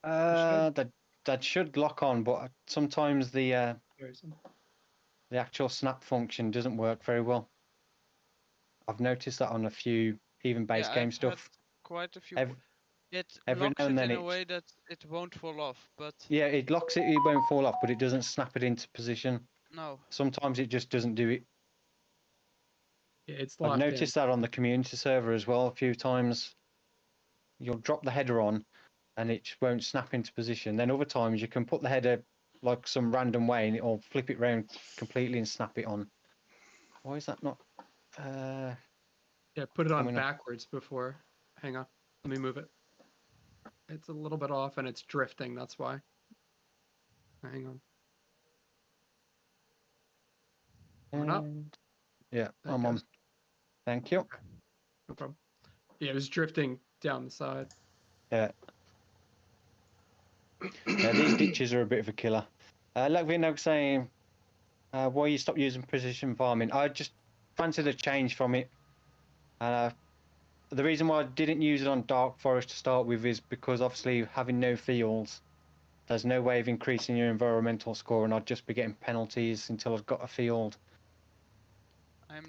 That should lock on, but sometimes the There's some. actual snap function doesn't work very well. I've noticed that on a few even base Yeah, game I've stuff. had quite a few. Ev- It every locks now and it then in a it- way that it won't fall off, but Yeah, it locks it, it won't fall off, but it doesn't snap it into position. no. Sometimes it just doesn't do it. Yeah, it's I've locked noticed that on the community server as well a few times. you'll drop the header on, and it just won't snap into position. Then other times you can put the header like some random way, and it'll flip it round completely and snap it on. Why is that not? Yeah, put it on backwards before. Hang on, let me move it. It's a little bit off and it's drifting. That's why. Hang on. Coming up. Yeah, I'm on. Thank you. No problem. Yeah, it was drifting down the side. Yeah. Yeah, these ditches are a bit of a killer. Like Vino saying, why you stop using precision farming? I just fancied a change from it. The reason why I didn't use it on Dark Forest to start with is because obviously having no fields, there's no way of increasing your environmental score, and I'd just be getting penalties until I've got a field.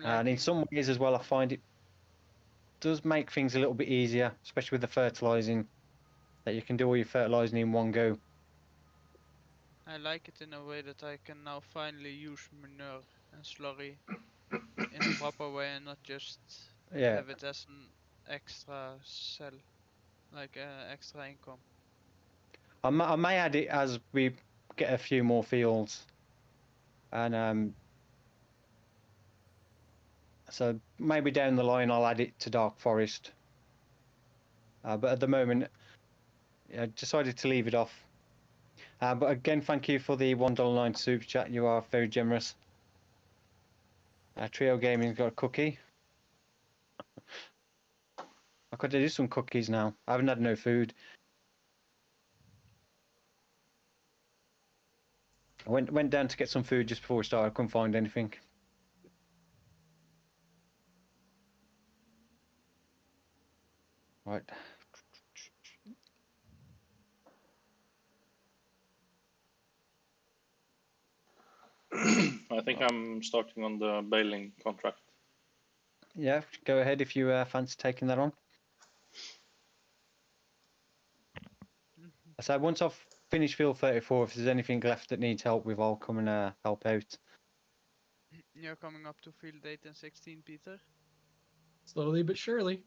And in some ways as well, I find it does make things a little bit easier, especially with the fertilising, that you can do all your fertilising in one go. I like it in a way that I can now finally use manure and slurry in a proper way and not just have it as an extra sell, like extra income. I may add it as we get a few more fields, and so maybe down the line I'll add it to Dark Forest. But at the moment, I decided to leave it off. But again, thank you for the $1.09 super chat. You are very generous. Trio Gaming's got a cookie. I could do some cookies now. I haven't had no food. I went down to get some food just before we started. I couldn't find anything. Right. I think I'm starting on the baling contract. Yeah, go ahead if you fancy taking that on. So once I've finished field 34, if there's anything left that needs help with, I'll come and help out. You're coming up to field 8 and 16, Peter? Slowly but surely.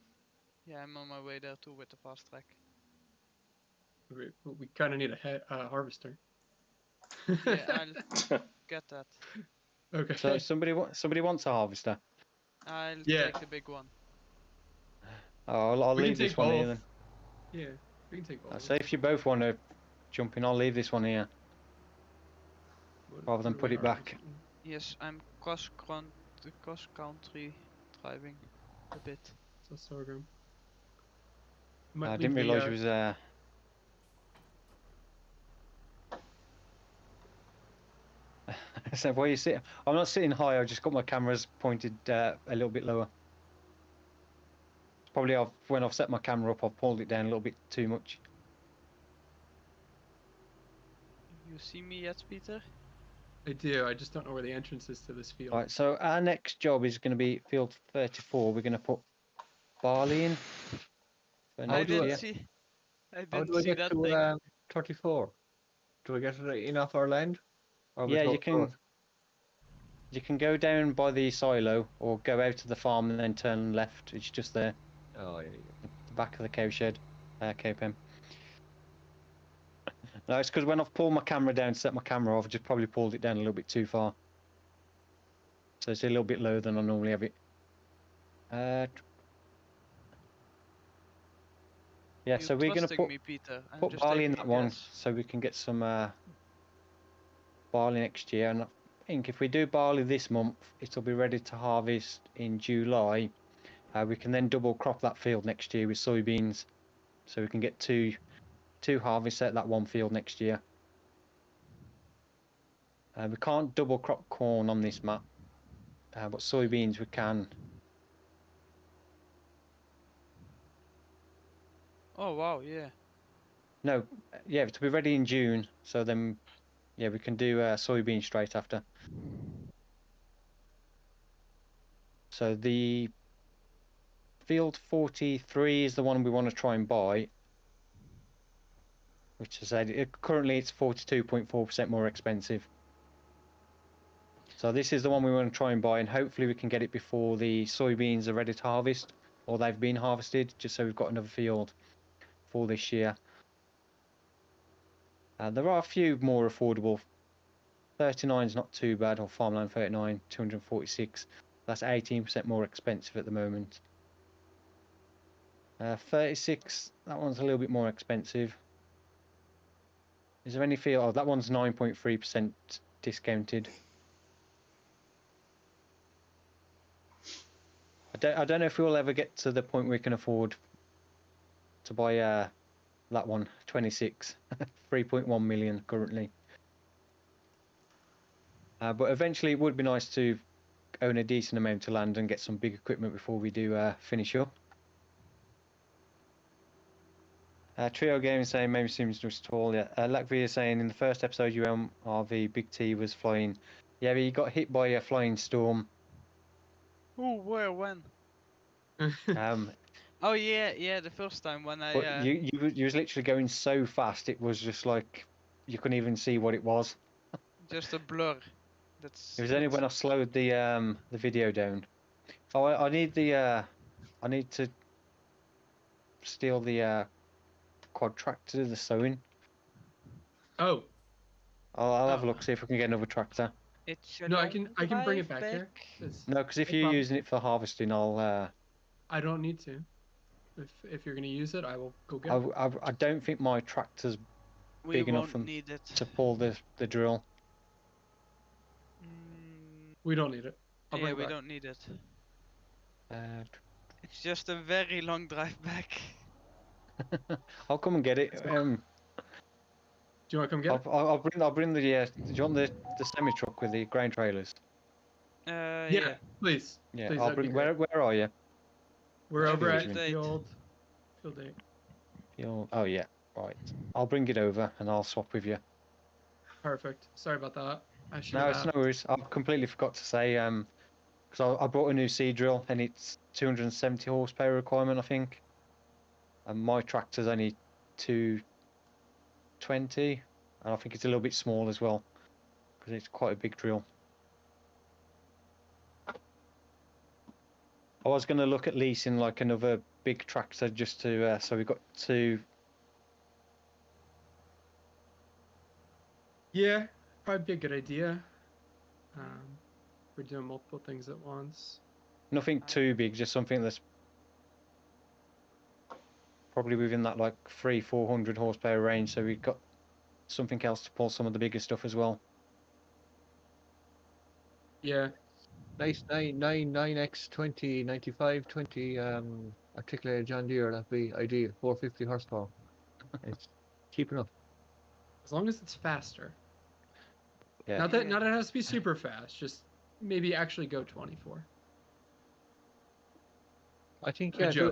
Yeah, I'm on my way there too with the fast track. We kind of need a harvester. Yeah, I'll get that. Okay. So somebody wants a harvester. I'll take the big one. Oh, I'll leave this one here then. Yeah, we can take both. So if you both want to jump in, I'll leave this one here. Rather than put it back. Yes, I'm cross country driving a bit. So sorghum. I didn't realise you was So where you sit? I'm not sitting high. I just got my cameras pointed a little bit lower. Probably when I've set my camera up, I've pulled it down a little bit too much. You see me yet, Peter? I do. I just don't know where the entrance is to this field. Right. So our next job is going to be field 34. We're going to put barley in. I didn't see. How do I get that to thing. 34? Do I get it in off our land? Yeah, you can. You can go down by the silo or go out to the farm and then turn left. It's just there. Oh, yeah. The back of the cow shed, cow pen. No, it's because when I've pulled my camera down to set my camera off, I just probably pulled it down a little bit too far. So it's a little bit lower than I normally have it. Yeah, so we're going to put barley in that one so we can get some barley next year. And I think if we do barley this month, it'll be ready to harvest in July. We can then double crop that field next year with soybeans, so we can get two harvests at that one field next year. We can't double crop corn on this map, but soybeans we can. Oh wow, yeah. No, yeah, to be ready in June, so then, yeah, we can do soybeans straight after. So the field 43 is the one we want to try and buy, which I said currently it's 42.4% more expensive. So this is the one we want to try and buy, and hopefully we can get it before the soybeans are ready to harvest, or they've been harvested, just so we've got another field. for this year. There are a few more affordable. 39 is not too bad, or Farmland 39, 246. That's 18% more expensive at the moment. 36, that one's a little bit more expensive. Is there any feel? Oh, that one's 9.3% discounted. I don't know if we'll ever get to the point where we can afford to buy that one, 26, 3.1 million currently. But eventually it would be nice to own a decent amount of land and get some big equipment before we do finish up. Trio Gaming saying maybe seems to install. Yeah. Latvia saying in the first episode you own RV, Big T was flying. Yeah, but he got hit by a flying storm. Ooh, where, when? Oh yeah, the first time when I. But you was literally going so fast, it was just like you couldn't even see what it was. Just a blur. It was only when I slowed the video down. Oh, I need the I need to steal the quad tractor, the sowing. Oh. I'll have a look, see if we can get another tractor. No, I can bring it back here. No, because if you're using it for harvesting, I'll. I don't need to. If you're gonna use it, I will go get it. I don't think my tractor's big enough to pull the drill. We don't need it. Yeah, we don't need it. It's just a very long drive back. I'll come and get it. Do you want to come get it? I'll bring the. Do you want the semi truck with the grain trailers? Yeah, please. Yeah, please, I'll bring. Where are you? We're over at Field 8. Oh yeah, right. I'll bring it over and I'll swap with you. Perfect. Sorry about that. No, it's no worries. I completely forgot to say, because I bought a new seed drill and it's 270 horsepower requirement, I think. And my tractor's only 220, and I think it's a little bit small as well, because it's quite a big drill. I was going to look at leasing like another big tractor just to, so we got two. Yeah, probably be a good idea. We're doing multiple things at once. Nothing too big, just something that's probably within that like 300-400 horsepower range, so we've got something else to pull some of the bigger stuff as well. Yeah. Nice 9X 20 95 20 articulated John Deere, that'd be ideal. 450 horsepower. It's cheap enough. As long as it's faster. Yeah. Not that it has to be super fast, just maybe actually go 24. I think I do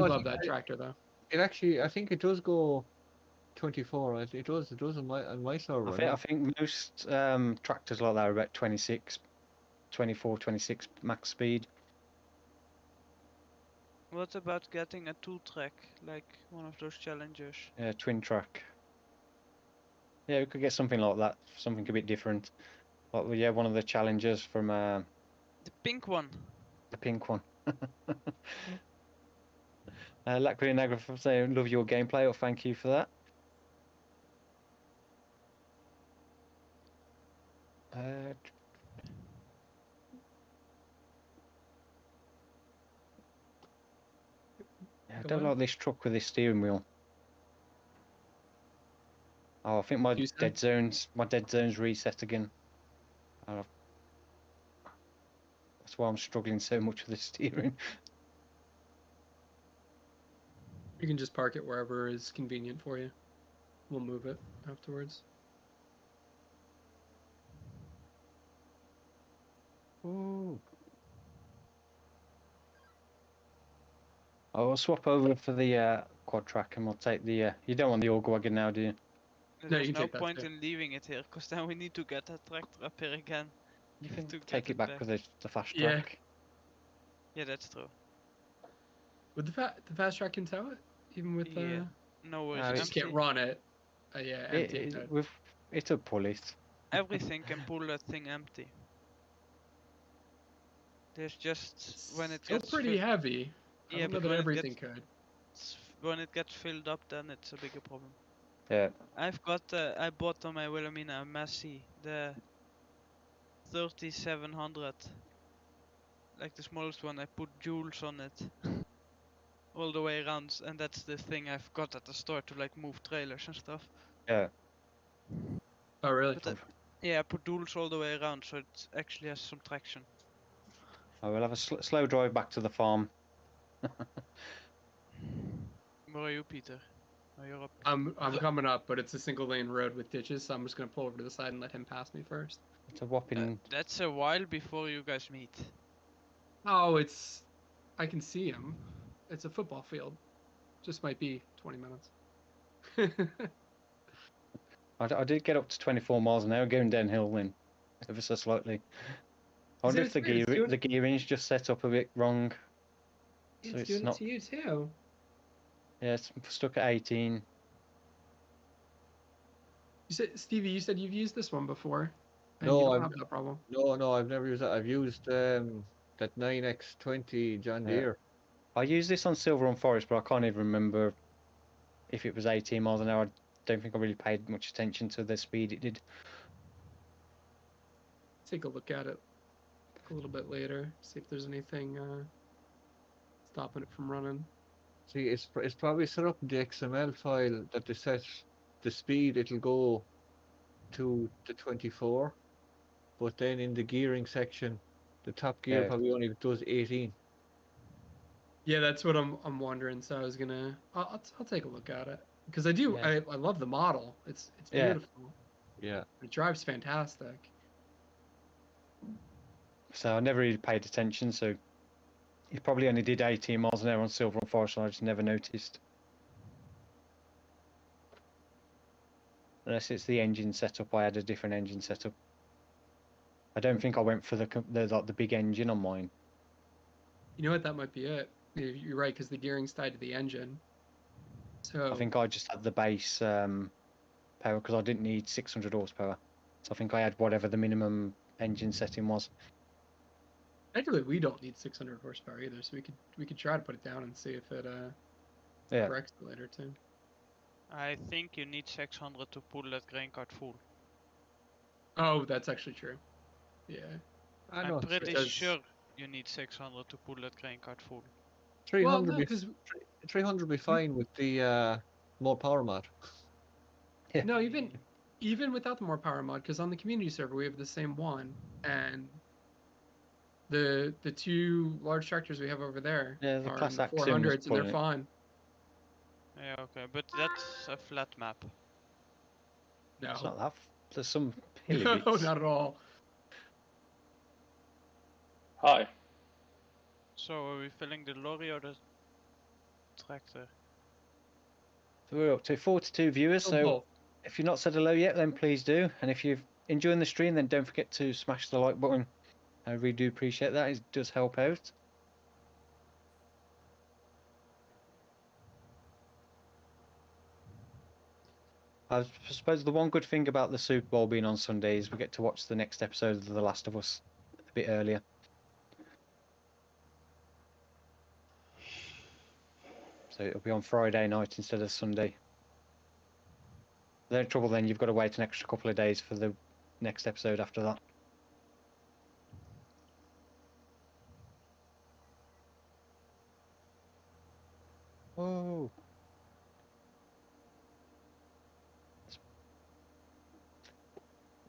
love that tractor though. It actually, I think it does go 24. It does on my server. I think most tractors like that are about 26, 24, 26 max speed. What about getting a tool track, like one of those challengers? Yeah, twin track. Yeah, we could get something like that, something a bit different. Like, yeah, one of the challengers from the pink one. The pink one. Latvia Nagra saying, love your gameplay, or thank you for that. Yeah, I don't like this truck with this steering wheel. Oh, I think my dead zone's reset again. That's why I'm struggling so much with the steering. You can just park it wherever is convenient for you. We'll move it afterwards. Ooh. I'll swap over for the quad track and we'll take the... you don't want the auger wagon now, do you? There's no point in leaving it here, because then we need to get that tractor up here again. You can take it back with the fast track. Yeah, that's true. Would the fast track can tow it? Even with no worries. You just can't run it. Empty. It'll pull it. Everything can pull that thing empty. There's just when it gets pretty heavy. I don't know that everything could. when it gets filled up, then it's a bigger problem. Yeah. I bought on my Wilhelmina a Massey, the 3700, like the smallest one. I put jewels on it all the way around, and that's the thing I've got at the store to like move trailers and stuff. Yeah. Oh, really? But yeah, I put jewels all the way around, so it actually has some traction. I will have a slow drive back to the farm. Where are you, Peter? Oh, you're up. I'm coming up, but it's a single lane road with ditches, so I'm just gonna pull over to the side and let him pass me first. It's a whopping. That's a while before you guys meet. Oh, I can see him. It's a football field. Just might be 20 minutes. I did get up to 24 miles an hour going downhill then, ever so slightly. I wonder if the gearing's just set up a bit wrong. So it's doing not... it to you too. Yeah, it's stuck at 18. Stevie, you said you've used this one before. And no, you don't have that problem. No, I've never used that. I've used that 9X20 John Deere. I used this on Silver and Forest, but I can't even remember if it was 18 miles an hour. I don't think I really paid much attention to the speed it did. Take a look at it a little bit later. See if there's anything stopping it from running. See, it's probably set up in the XML file that they set the speed it'll go to the 24, but then in the gearing section, the top gear probably only does 18. Yeah, that's what I'm wondering. So I was gonna, I'll take a look at it because I do. I love the model. It's beautiful. Yeah. It drives fantastic. So I never really paid attention. So it probably only did 18 miles an hour on Silver and Forest, and I just never noticed. Unless it's the engine setup, I had a different engine setup. I don't think I went for the big engine on mine. You know what? That might be it. You're right, because the gearing's tied to the engine. So I think I just had the base power because I didn't need 600 horsepower. So I think I had whatever the minimum engine setting was. Actually, we don't need 600 horsepower either, so we could try to put it down and see if it corrects it later too. I think you need 600 to pull that grain cart full. Oh, that's actually true. Yeah. I'm pretty sure you need 600 to pull that grain cart full. 300 well, no, 300 be fine with the more power mod. Yeah. No, even without the more power mod, because on the community server we have the same one, and the two large tractors we have over there are in the 400s and they're fine. Yeah, okay, but that's a flat map. No, it's not that. There's some hilly no, bits. not at all. Hi. So are we filling the lorry or the tractor? So we're up to 42 viewers, so if you've not said hello yet, then please do. And if you're enjoying the stream, then don't forget to smash the like button. I really do appreciate that. It does help out. I suppose the one good thing about the Super Bowl being on Sunday is we get to watch the next episode of The Last of Us a bit earlier. So it'll be on Friday night instead of Sunday. The only trouble then, you've got to wait an extra couple of days for the next episode after that. Whoa.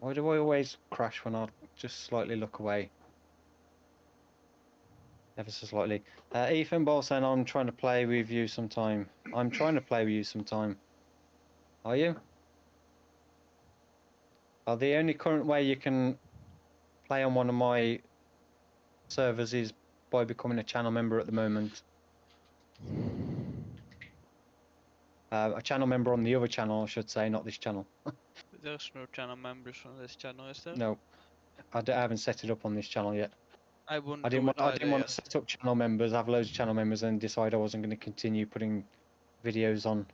Why do I always crash when I just slightly look away? Ever so slightly. Ethan Ball saying, I'm trying to play with you sometime. I'm trying to play with you sometime. Are you? The only current way you can play on one of my servers is by becoming a channel member at the moment. A channel member on the other channel, I should say, not this channel. There's no channel members on this channel, is there? No, I haven't set it up on this channel yet. I wouldn't. I didn't want to set up channel members, have loads of channel members, and decide I wasn't going to continue putting videos on.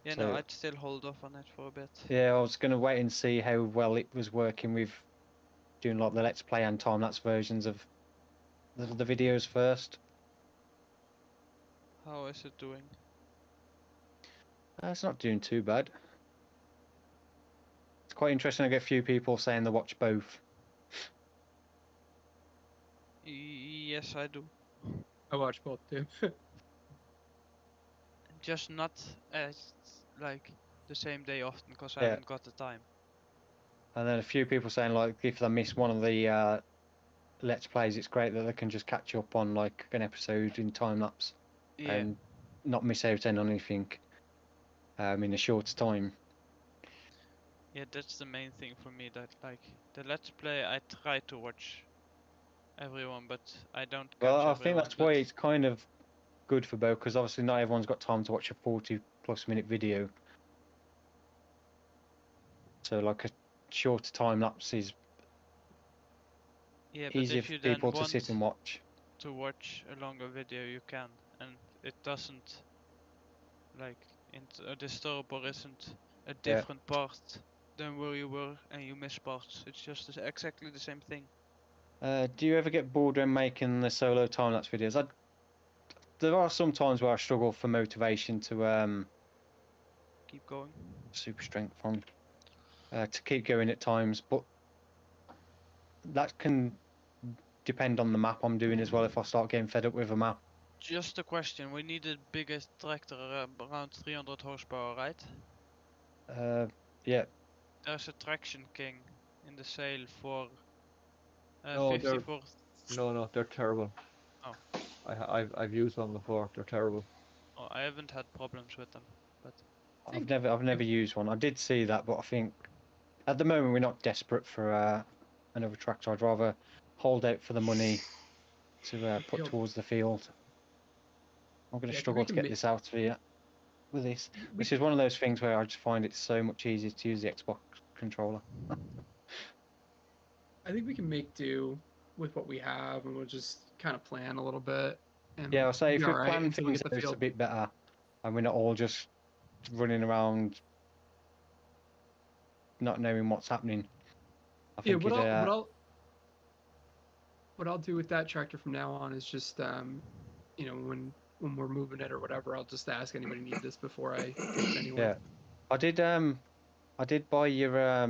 Yeah, so, no, I'd still hold off on it for a bit. Yeah, I was going to wait and see how well it was working with doing like the Let's Play and time-lapse versions of the videos first. How is it doing? It's not doing too bad. It's quite interesting. I get a few people saying they watch both. Yes, I do. I watch both too. Just not like the same day often, because I Yeah. haven't got the time. And then a few people saying like if they miss one of the Let's Plays, it's great that they can just catch up on like an episode in time lapse and not miss out on anything in a short time. Yeah, that's the main thing for me. That like the Let's Play, I try to watch everyone, but I don't catch Well, I everyone. think that's why it's kind of good for both, because obviously not everyone's got time to watch a 40+ minute video. So like a shorter time lapse is easier for people to sit and watch. To watch a longer video, you can, and it doesn't like disturb or isn't a different part than where you were and you miss parts. It's just exactly the same thing. Do you ever get bored when making the solo time-lapse videos? There are some times where I struggle for motivation to keep going. Super strength on to keep going at times, but that can depend on the map I'm doing as well. If I start getting fed up with a map. Just a question. We need the biggest tractor around 300 horsepower, right? Yeah. There's a Traction King in the sale for No, 54. No, they're terrible. Oh. I've used them before. They're terrible. Oh, I haven't had problems with them, but I've never used one. I did see that, but I think at the moment we're not desperate for another tractor. I'd rather hold out for the money to put towards the field. I'm going to struggle to get this out of here with this. This is one of those things where I just find it so much easier to use the Xbox controller. I think we can make do with what we have, and we'll just kind of plan a little bit. And yeah, I'll say if we right plan things out a bit better, and we're not all just running around not knowing what's happening. I think what I'll do with that tractor from now on is just you know, when we're moving it or whatever, I'll just ask anybody need this before I take it anywhere. Yeah, I did buy your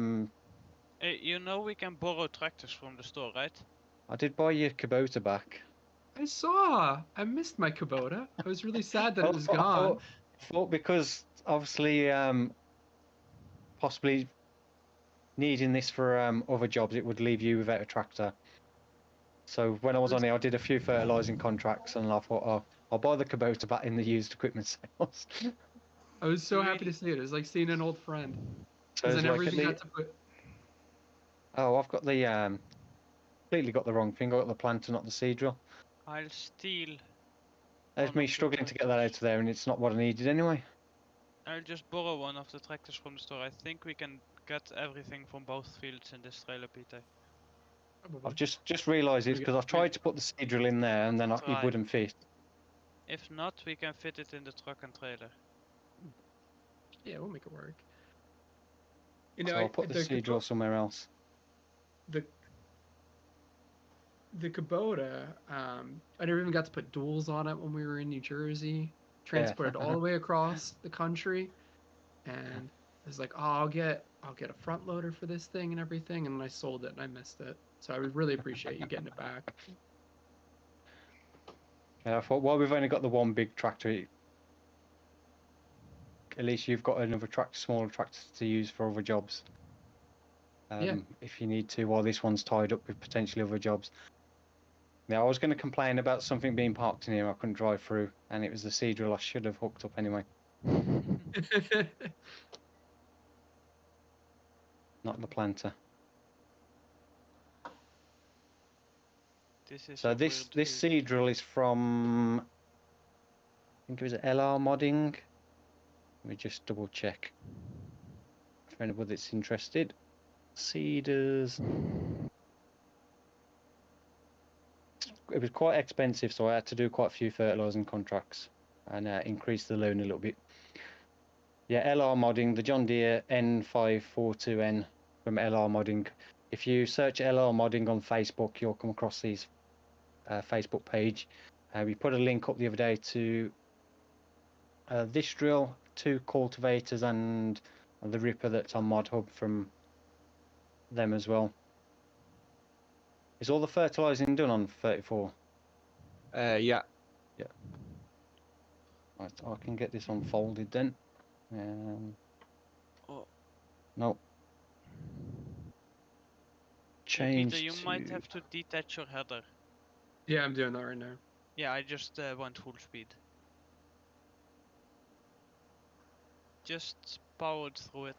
Hey, you know we can borrow tractors from the store, right? I did buy your Kubota back. I saw. I missed my Kubota. I was really sad that it was gone. I thought because obviously possibly needing this for other jobs, it would leave you without a tractor. So when I was on here, I did a few fertilising contracts, and I thought, oh, I'll buy the Kubota back in the used equipment sales. I was so happy to see it. It was like seeing an old friend. So I never even got to put... Oh, I've got the completely got the wrong thing. I got the planter, not the seed drill. I'll steal. There's me struggling to get that out of there, and it's not what I needed anyway. I'll just borrow one of the tractors from the store. I think we can get everything from both fields in this trailer, Peter. I've just realised this because I've tried to put the seed drill in there, and then it wouldn't fit. If not, we can fit it in the truck and trailer. Yeah, we'll make it work. You know, so I'll put the seed drill somewhere else. The Kubota, I never even got to put duals on it when we were in New Jersey. Transported all the way across the country, and I was like, oh, I'll get a front loader for this thing and everything, and I sold it and I missed it. So I would really appreciate you getting it back. Yeah, I thought, well, we've only got the one big tractor. At least you've got another tractor, smaller tractor to use for other jobs. If you need to, while this one's tied up with potentially other jobs. Yeah, I was going to complain about something being parked in here I couldn't drive through, and it was the seed drill I should have hooked up anyway. Not the planter. This seed drill is from, I think it was LR Modding. Let me just double check for anybody that's interested. Seeders. It was quite expensive, so I had to do quite a few fertilising contracts and increase the loan a little bit. Yeah, LR Modding, the John Deere N542N from LR Modding. If you search LR Modding on Facebook, you'll come across these Facebook page. We put a link up the other day to this drill, 2 cultivators, and the ripper that's on Mod Hub from them as well. Is all the fertilising done on 34? Yeah. Yeah. Right, I can get this unfolded then. Oh. No. Hey, Peter, Change you might have to detach your header. Yeah, I'm doing that right now. Yeah, I just went full speed. Just powered through it.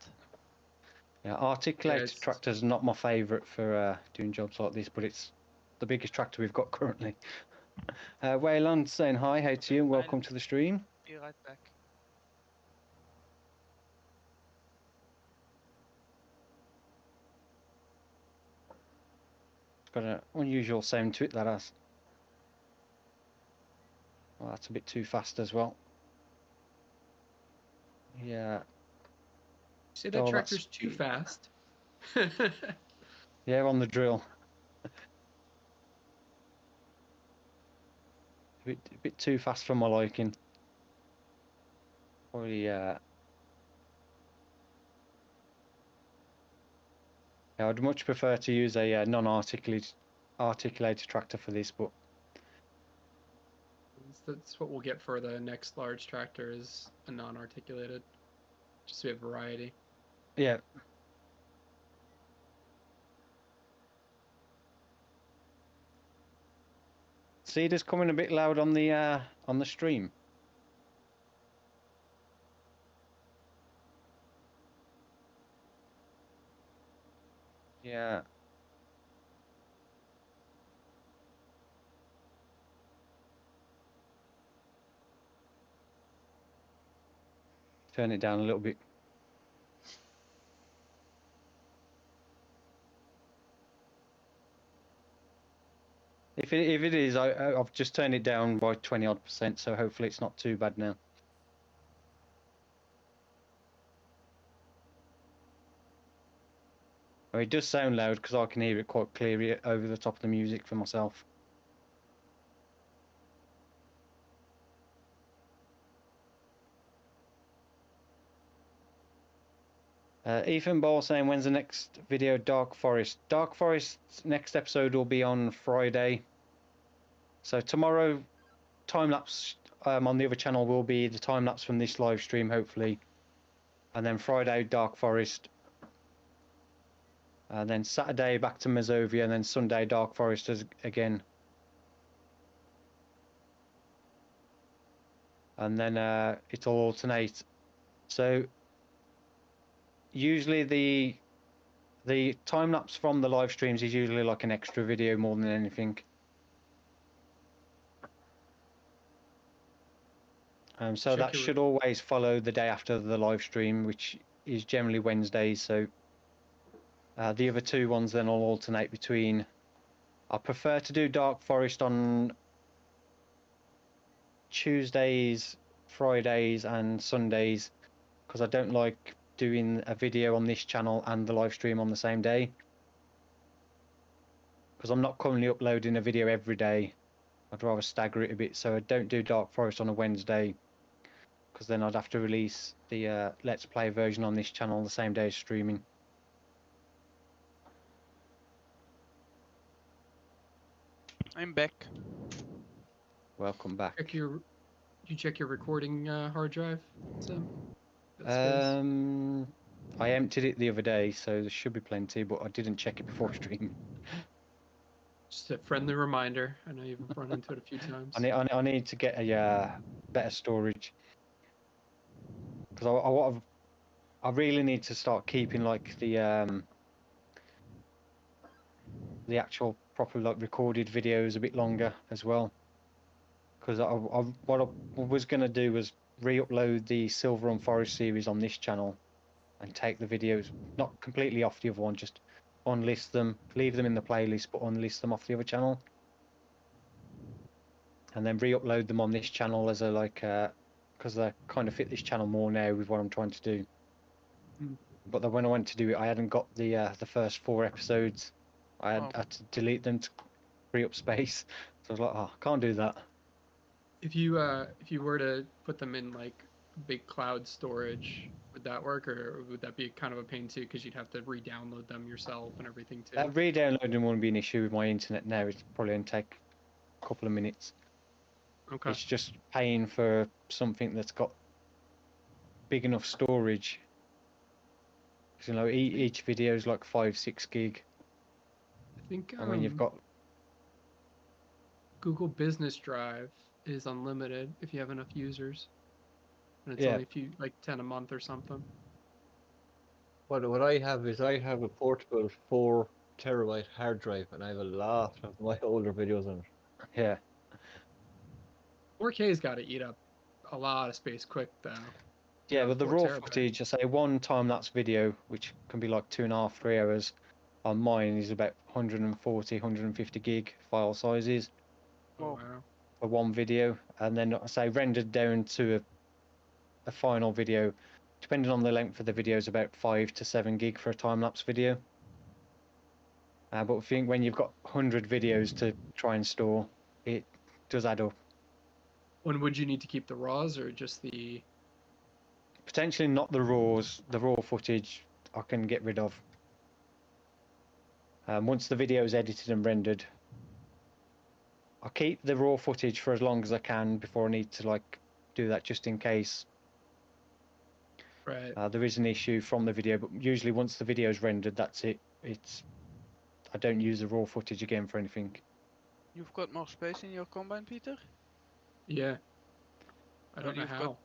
Yeah, articulated tractor's not my favourite for doing jobs like this, but it's the biggest tractor we've got currently. Wayland saying hi, hey to you, welcome to the stream. Be right back. It's got an unusual sound to it, that has. Well, that's a bit too fast as well. Yeah. Say that tractor's too fast. Yeah, on the drill. A bit too fast for my liking. Probably, yeah, I'd much prefer to use a non-articulated tractor for this, but that's what we'll get for the next large tractor, is a non-articulated, just so we have variety. Yeah. Cedar's coming a bit loud on the stream. Yeah. Turn it down a little bit. If it is, I've just turned it down by 20-odd%, so hopefully it's not too bad now. Oh, it does sound loud because I can hear it quite clearly over the top of the music for myself. Ethan Ball saying, when's the next video? Dark Forest. Dark Forest's next episode will be on Friday. So tomorrow, time-lapse on the other channel will be the time-lapse from this live stream, hopefully. And then Friday, Dark Forest. And then Saturday, back to Mazovia, and then Sunday, Dark Forest again. And then it'll alternate. So usually the time lapse from the live streams is usually like an extra video more than anything. So that should always follow the day after the live stream, which is generally Wednesdays. So the other 2 ones then will alternate between. I prefer to do Dark Forest on Tuesdays, Fridays, and Sundays, because I don't like doing a video on this channel and the live stream on the same day, because I'm not currently uploading a video every day. I'd rather stagger it a bit, so I don't do Dark Forest on a Wednesday, because then I'd have to release the Let's Play version on this channel the same day as streaming. I'm back. Welcome back. Did you check your recording hard drive? I emptied it the other day, so there should be plenty, but I didn't check it before streaming. Just a friendly reminder. I know you've run into it a few times. I need to get a better storage, because I really need to start keeping like the actual proper like recorded videos a bit longer as well. Because what I was going to do was re-upload the Silver and Forest series on this channel and take the videos not completely off the other one, just unlist them, leave them in the playlist, but unlist them off the other channel, and then re-upload them on this channel as a like because they kind of fit this channel more now with what I'm trying to do. But then when I went to do it, I hadn't got the first 4 episodes. I had to delete them to free up space. So I was like, oh, I can't do that. If you were to put them in like big cloud storage, would that work, or would that be kind of a pain too? Because you'd have to re-download them yourself and everything too. Re-downloading won't be an issue with my internet now. It's probably going to take a couple of minutes. Okay. It's just paying for something that's got big enough storage. You know, each video is like 5-6 gig. I think And when you've got Google Business Drive is unlimited if you have enough users, and it's Yeah. only a few, like 10 a month or something. What I have is I have a portable 4 terabyte hard drive, and I have a lot of my older videos on it. yeah. 4K's got to eat up a lot of space quick though. Yeah, know, but the 4 raw terabytes. footage, I say one time-lapse video, which can be like 2.5-3 hours, on mine is about 140, 150 gig file sizes Oh, wow. for one video, and then I say rendered down to a final video, depending on the length of the video, is about 5 to 7 gig for a time-lapse video. But I think when you've got 100 videos to try and store, it does add up. When would you need to keep the RAWs or just the? Potentially not the raws. The raw footage I can get rid of. Once the video is edited and rendered, I'll keep the raw footage for as long as I can before I need to like do that, just in case Right. there is an issue from the video. But usually once the video is rendered, that's it. I don't use the raw footage again for anything. You've got more space in your combine, Peter? Yeah. I don't know you've got- how.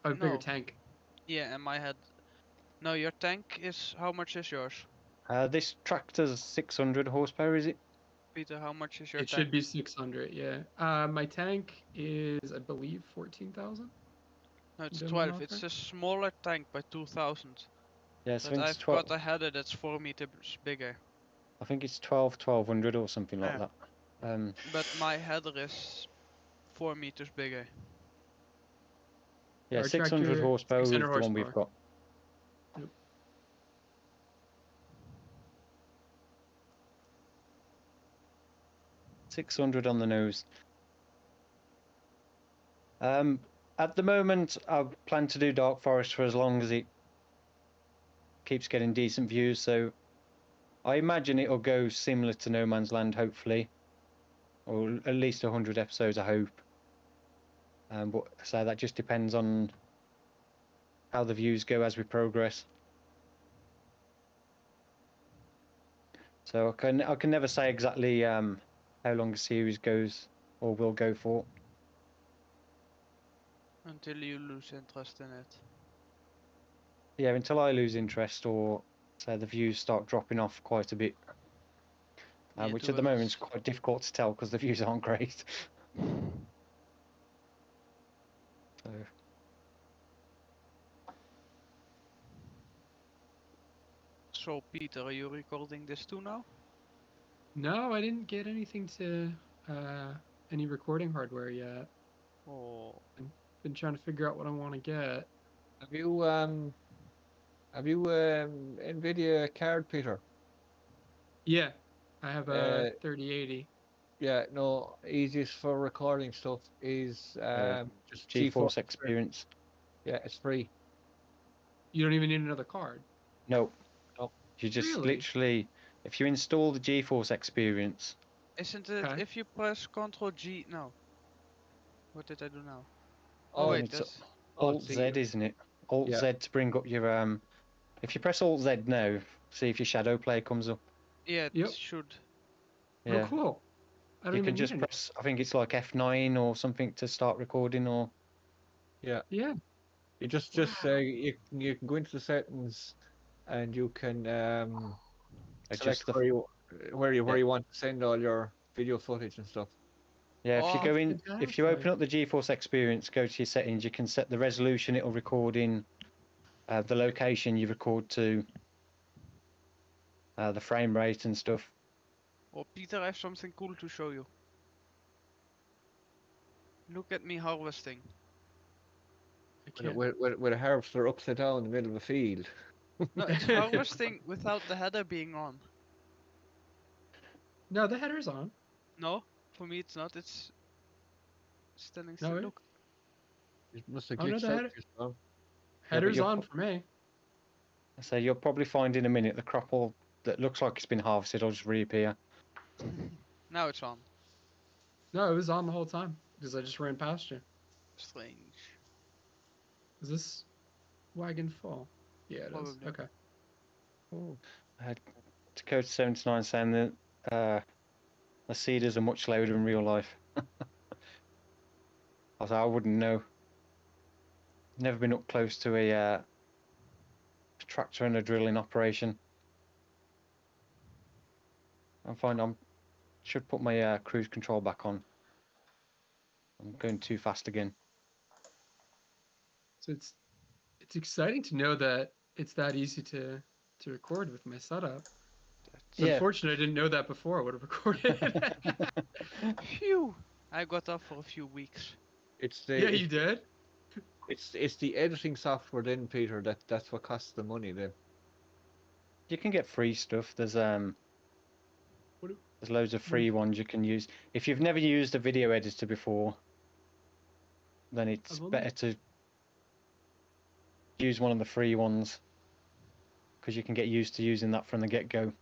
I have a bigger No. tank. Yeah, and my head. No, your tank is. How much is yours? This tractor's 600 horsepower, is it? Peter, how much is your It tank? should be 600. Yeah. My tank is, I believe, 14,000. No, it's Don't 12. know, It's okay. a smaller tank by 2,000. Yeah, so I But think it's I've 12. got a header that's 4 meters bigger. I think it's 1200 or something like Yeah. that. But my header is 4 meters bigger. Yeah, Our 600 tractor, horsepower is 600 the one we've horsepower. got. Yep. $600 on the nose. At the moment, I plan to do Dark Forest for as long as it keeps getting decent views. So I imagine it'll go similar to No Man's Land, hopefully, or at least 100 episodes, I hope. But so that just depends on how the views go as we progress. So I can never say exactly how long a series goes or will go for. Until you lose interest in it. Yeah, until I lose interest or say the views start dropping off quite a bit. Yeah, Which to at the us. moment is quite difficult to tell because the views aren't great. So. So, Peter, are you recording this too now? No, I didn't get anything to any recording hardware yet. Oh. Been trying to figure out what I want to get. Have you Nvidia card, Peter? Yeah, I have a Uh, 3080. Yeah, no, easiest for recording stuff is just GeForce Experience. Yeah, it's free. You don't even need another card. No. No. You just Really? literally, if you install the GeForce Experience, Isn't it Okay. if you press Ctrl G? No. What did I do now? Oh, Oh, wait, it's that's. Alt Z, isn't it? Alt Yeah. Z to bring up your if you press Alt Z now, see if your shadow play comes up. Yeah, it Yep. should. Yeah. Oh, cool. I don't You even can need just any. press, I think it's like F9 or something to start recording, or Yeah. You just you can go into the settings, and you can adjust select the. where Yeah. you want to send all your video footage and stuff. Yeah, if you Oh, go in, if you open fantastic. up the GeForce Experience, go to your settings, you can set the resolution it'll record in, the location you record to, the frame rate and stuff. Oh, Peter, I have something cool to show you. Look at me harvesting. I can't. With a harvester upside down in the middle of a field. No, it's harvesting without the header being on. No, the header's on. No, for me it's not. It's standing No still. way. Look. It must have Oh, no, glitched the out header- just now. Header's you're on for me. So you'll probably find in a minute the crop that looks like it's been harvested will just reappear. Now it's on. No, it was on the whole time because I just ran past you. Strange. Is this wagon full? Yeah, it is. Probably. Okay. Oh. Dakota 79 saying that the seeders are much louder in real life. I wouldn't know. Never been up close to a tractor and a drilling operation. I should put my cruise control back on. I'm going too fast again. So it's exciting to know that it's that easy to record with my setup. It's unfortunate I didn't know that before. I would have recorded. Phew! I got off for a few weeks. It's the Yeah, you did. it's the editing software then, Peter. That's what costs the money then. You can get free stuff. There's loads of free ones you can use. If you've never used a video editor before, then it's better to use one of the free ones because you can get used to using that from the get-go.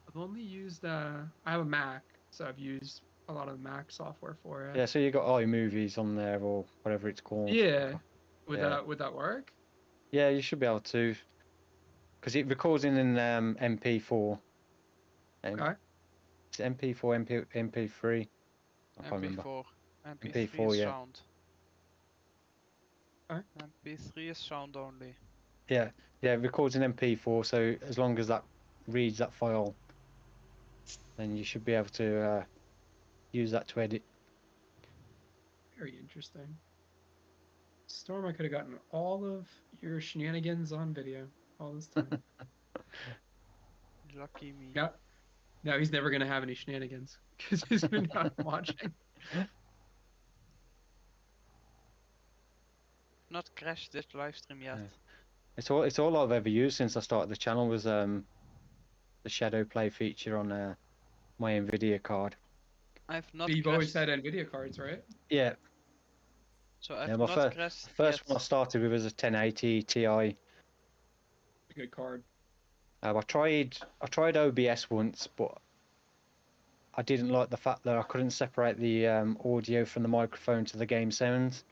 I've only used I have a Mac, so I've used a lot of Mac software for it. Yeah, so you got iMovies on there or whatever it's called. Yeah. Would that work? Yeah, you should be able to, because it records in an MP4. Okay. It's MP4, MP3. I can't remember. MP3 MP4, is yeah. sound. Okay. MP3 is sound only. Yeah, it records in MP4, so as long as that reads that file, then you should be able to use that to edit. Very interesting. Storm, I could have gotten all of your shenanigans on video all this time. Lucky me. Yeah. Now he's never going to have any shenanigans because he's been not watching. Not crashed this live stream yet. Yeah. It's all I've ever used since I started the channel was the shadow play feature on my NVIDIA card. I've not. But you've always had NVIDIA cards, right? Yeah. So I've my not first yet. one I started with was a 1080 Ti. A good card. I tried OBS once, but I didn't like the fact that I couldn't separate the audio from the microphone to the game sounds.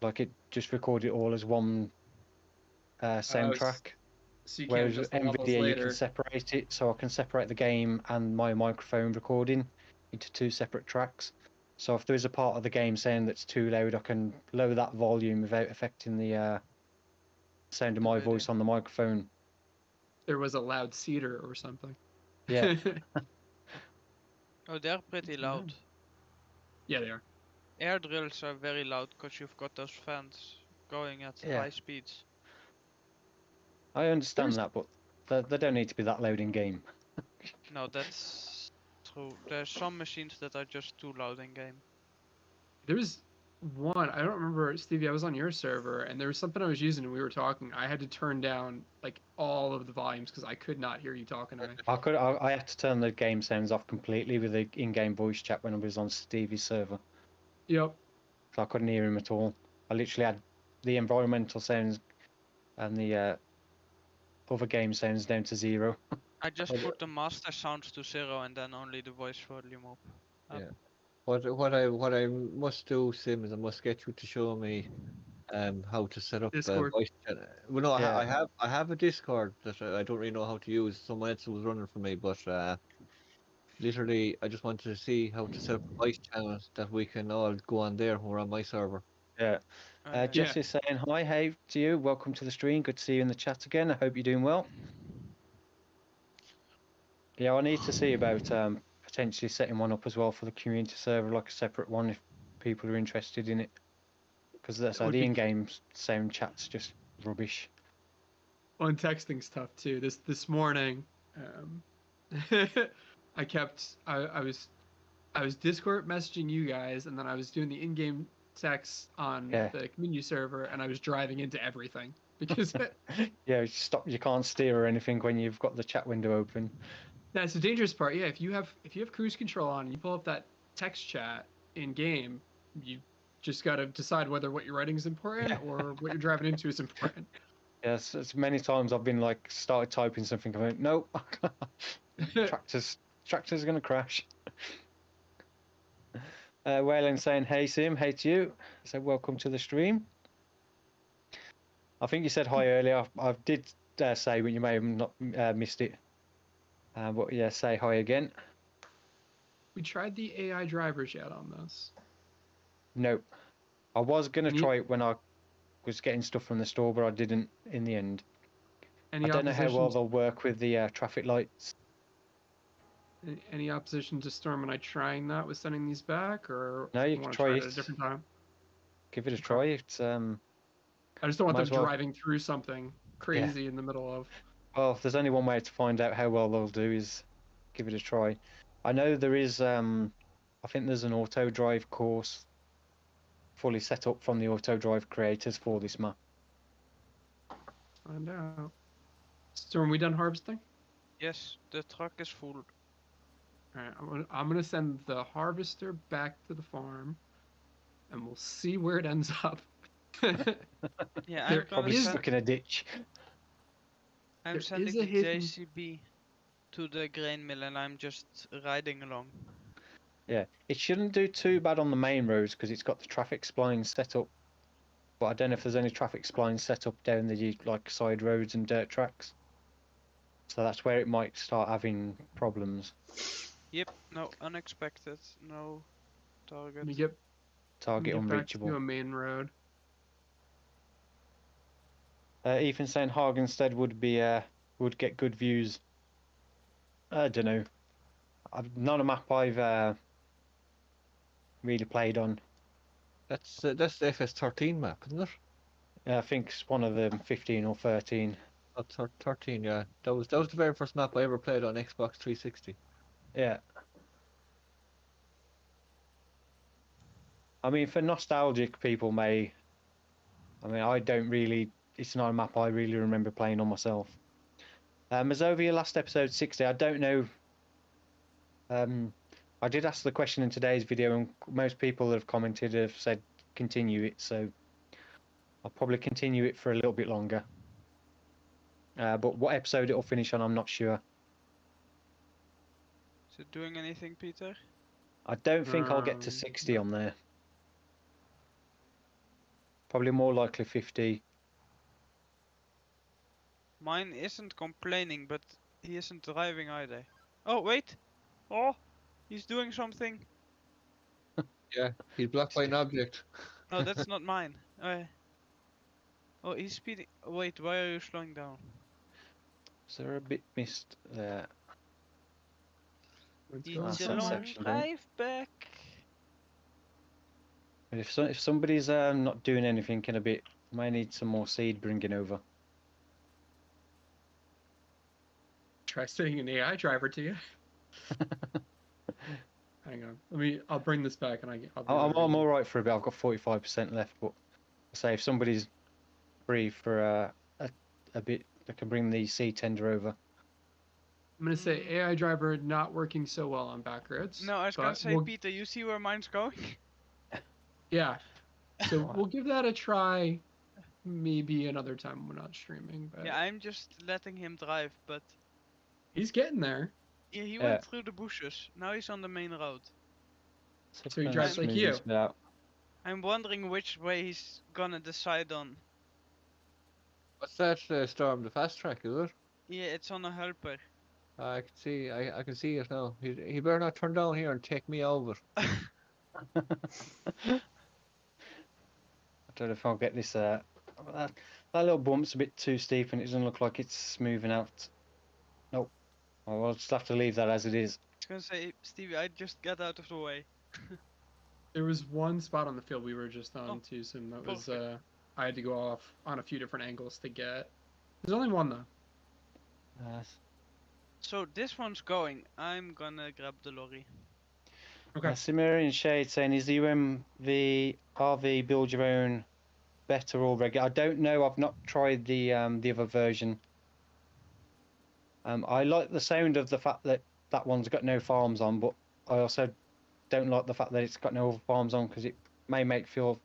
Like it just recorded it all as one soundtrack. So you can't Whereas adjust with the levels NVIDIA, you later. can separate it, so I can separate the game and my microphone recording into two separate tracks. So if there is a part of the game sound that's too loud, I can lower that volume without affecting the sound of my voice on the microphone. There was a loud cedar or something. Yeah. Oh, they're pretty loud. Yeah, they are. Air drills are very loud because you've got those fans going at high speeds. I understand that, but they don't need to be that loud in game. No, that's true. There's some machines that are just too loud in game. There was one, I don't remember, Stevie, I was on your server, and there was something I was using and we were talking. I had to turn down, like, all of the volumes because I could not hear you talking to me. I had to turn the game sounds off completely with the in-game voice chat when I was on Stevie's server. Yep. So I couldn't hear him at all. I literally had the environmental sounds and the other game sounds down to 0. I just put the master sounds to 0 and then only the voice volume up. Yeah. What I must do, Sim, is I must get you to show me how to set up Discord. voice chat. Well, no, Yeah. I have a Discord that I don't really know how to use. Someone else was running for me, but literally I just wanted to see how to set up a voice channel that we can all go on there. We're on my server. Yeah. Jess is saying hi, hey to you. Welcome to the stream. Good to see you in the chat again. I hope you're doing well. Yeah, I need to see about potentially setting one up as well for the community server, like a separate one if people are interested in it. Because that's how the in-game sound chat's just rubbish. Well, and texting's tough too. This morning, I was Discord messaging you guys, and then I was doing the in-game text on the community server, and I was driving into everything because yeah, you can't steer or anything when you've got the chat window open. That's the dangerous part. Yeah, if you have cruise control on and you pull up that text chat in game, just got to decide whether what you're writing is important or what you're driving into is important. Yes, as many times I've been like started typing something, I went, nope, tractor's going to crash. Waylon saying, hey Sim, hey to you. So welcome to the stream. I think you said hi earlier. I did say, but you may have not missed it. But yeah, say hi again. We tried the AI drivers yet on this? Nope. I was going to try it when I was getting stuff from the store, but I didn't in the end. I don't know how well they'll work with the traffic lights. Any opposition to Storm and I trying that with sending these back, or no? You can try it at a different time. Give it a try. It's I just don't want them driving through something crazy in the middle of. Well, if there's only one way to find out how well they'll do is give it a try. I know there is. I think there's an auto drive course fully set up from the auto drive creators for this map. Find out. Storm, we done harvesting? Yes, the truck is full. Alright, I'm gonna send the harvester back to the farm, and we'll see where it ends up. Yeah, I'm probably stuck in a ditch. I'm sending the JCB to the grain mill, and I'm just riding along. Yeah, it shouldn't do too bad on the main roads because it's got the traffic splines set up. But I don't know if there's any traffic splines set up down the like side roads and dirt tracks. So that's where it might start having problems. Yep, no unexpected, no target. We get unreachable. Back to a main road. Ethan saying Hagenstead would get good views. I don't know. Not a map I've really played on. That's the FS13 map, isn't it? Yeah, I think it's one of them, 15 or 13. Oh, 13, yeah. That was the very first map I ever played on Xbox 360. Yeah. I mean, for nostalgic people I don't really, it's not a map I really remember playing on myself. Mazovia, last episode 60, I don't know. I did ask the question in today's video, and most people that have commented have said continue it, so I'll probably continue it for a little bit longer. But what episode it'll finish on, I'm not sure. Is it doing anything, Peter? I don't think I'll get to 60 on there. Probably more likely 50. Mine isn't complaining, but he isn't driving either. Oh, wait! Oh! He's doing something! Yeah, he's blocked by an object. No, that's not mine. Oh, he's speeding. Wait, why are you slowing down? Is there a bit missed there? It's a long drive back. If somebody's not doing anything in a bit, might need some more seed bringing over. Try saying an AI driver to you. Hang on, I'll bring this back and I'm all right for a bit. I've got 45% left, but say if somebody's free for a bit, they can bring the seed tender over. I'm gonna say AI driver not working so well on back roads. No, I was gonna say, Peter, you see where mine's going? Yeah. So we'll give that a try maybe another time when we're not streaming. But... Yeah, I'm just letting him drive, but... He's getting there. Yeah, he went through the bushes. Now he's on the main road. So he drives like you. I'm wondering which way he's gonna decide on. What's that, Storm? The fast track, is it? Yeah, it's on a helper. I can see. I can see it now. He better not turn down here and take me over. I don't know if I'll get this. That little bump's a bit too steep, and it doesn't look like it's smoothing out. Nope. Well, I'll just have to leave that as it is. I was gonna say, Stevie, I just got out of the way. There was one spot on the field we were just on too, so that was I had to go off on a few different angles to get. There's only one though. So this one's going. I'm gonna grab the lorry. Okay. Cimmerian Shade saying, is the UMV RV build your own better or regular? I don't know. I've not tried the other version. I like the sound of the fact that that one's got no farms on, but I also don't like the fact that it's got no other farms on because it may make feel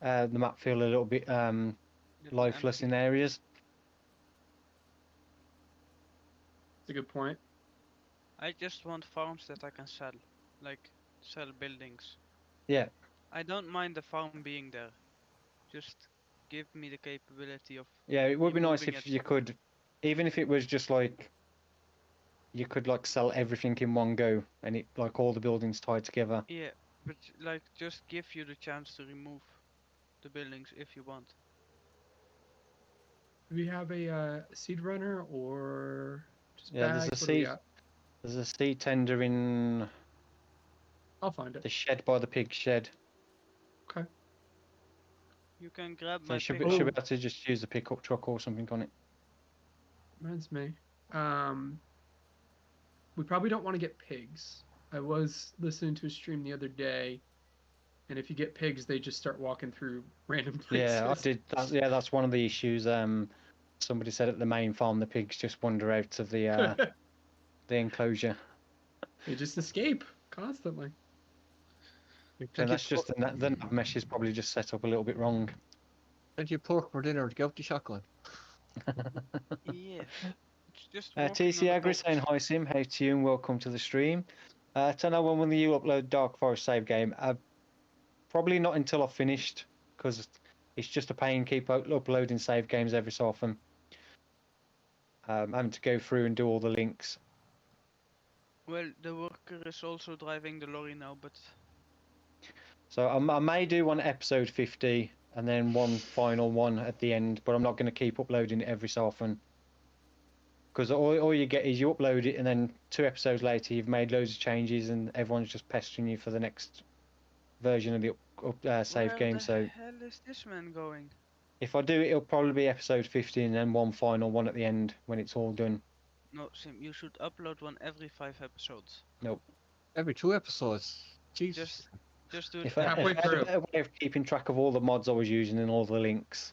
the map feel a little bit lifeless in areas. That's a good point. I just want farms that I can sell, like sell buildings. Yeah. I don't mind the farm being there. Just give me the capability of. Yeah, it would be nice moving if it. you could, even if it was just like, you could like sell everything in one go, and it like all the buildings tied together. Yeah, but like just give you the chance to remove the buildings if you want. Do we have a seed runner or just Yeah, bags? there's a What do we seed. got? There's a seed tender in I'll find it. the shed by the pig shed. Okay. You can grab So my you should pig. be able to just use the pickup truck or something on it. Reminds me. We probably don't want to get pigs. I was listening to a stream the other day, and if you get pigs, they just start walking through random places. Yeah, I did. That's one of the issues. Somebody said at the main farm, the pigs just wander out of the the enclosure. They just escape constantly. And that's just the nav mesh is probably just set up a little bit wrong. Thank you, pork for dinner. Get out the shotgun. Yeah. It's just walking on TC the Agri box. saying hi Sim, hey to you and welcome to the stream. To know when will you upload Dark Forest save game? Probably not until I've finished, because it's just a pain keep uploading save games every so often. Having to go through and do all the links. Well, the worker is also driving the lorry now, but So I may do one episode 50 and then one final one at the end, but I'm not going to keep uploading it every so often. Because all you get is you upload it and then 2 episodes later you've made loads of changes and everyone's just pestering you for the next version of the save game. Where So the hell is this man going? if I do it, it'll probably be episode 50 and then one final one at the end when it's all done. No, Sim, you should upload one every 5 episodes. Nope. Every 2 episodes. Jesus. Just do it. If I Halfway had through. a better way of keeping track of all the mods I was using and all the links,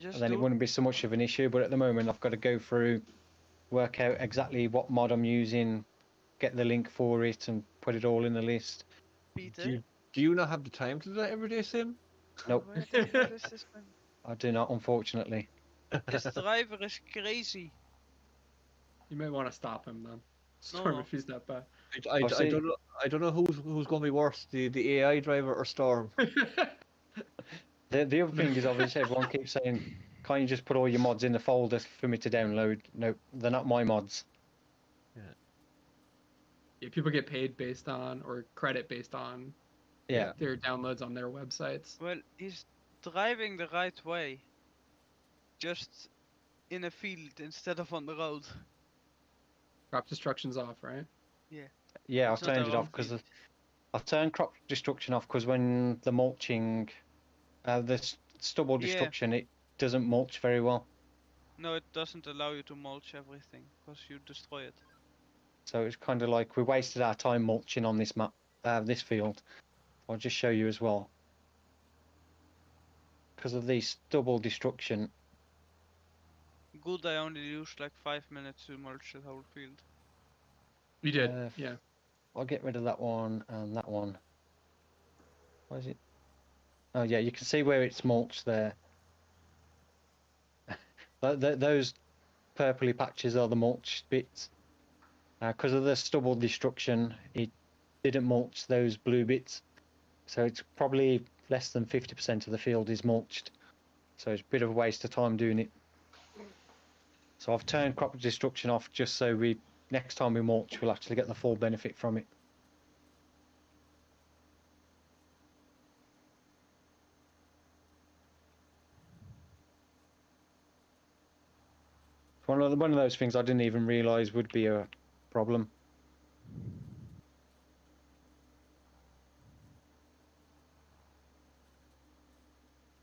Just then it do. wouldn't be so much of an issue. But at the moment, I've got to go through, work out exactly what mod I'm using, get the link for it, and put it all in the list. Peter. Do you not have the time to do that every day, Sim? Nope, Where the hell is this man? I do not, unfortunately. This driver is crazy. You may want to stop him then. No, Storm no. if he's that bad. I see. don't know. I don't know who's going to be worse, the AI driver or Storm. The other thing is obviously everyone keeps saying, can't you just put all your mods in the folder for me to download? No, they're not my mods. Yeah, people get paid based on or credit based on Yeah. their downloads on their websites. Well, he's driving the right way. Just in a field instead of on the road. Crop destruction's off, right? Yeah, It's I've not turned their it own off because field. I've turned crop destruction off because when the mulching, the stubble Yeah. destruction, it doesn't mulch very well. No, it doesn't allow you to mulch everything because you destroy it. So it's kind of like we wasted our time mulching on this map, this field. I'll just show you as well. Because of the stubble destruction. Good, I only used like 5 minutes to mulch the whole field. You did, Uh, yeah. I'll get rid of that one and that one. What is it? Oh yeah, you can see where it's mulched there. Those purpley patches are the mulched bits. Because of the stubble destruction, it didn't mulch those blue bits. So it's probably less than 50% of the field is mulched. So it's a bit of a waste of time doing it. So I've turned crop destruction off just so next time we mulch, we'll actually get the full benefit from it. One of those things I didn't even realise would be a problem.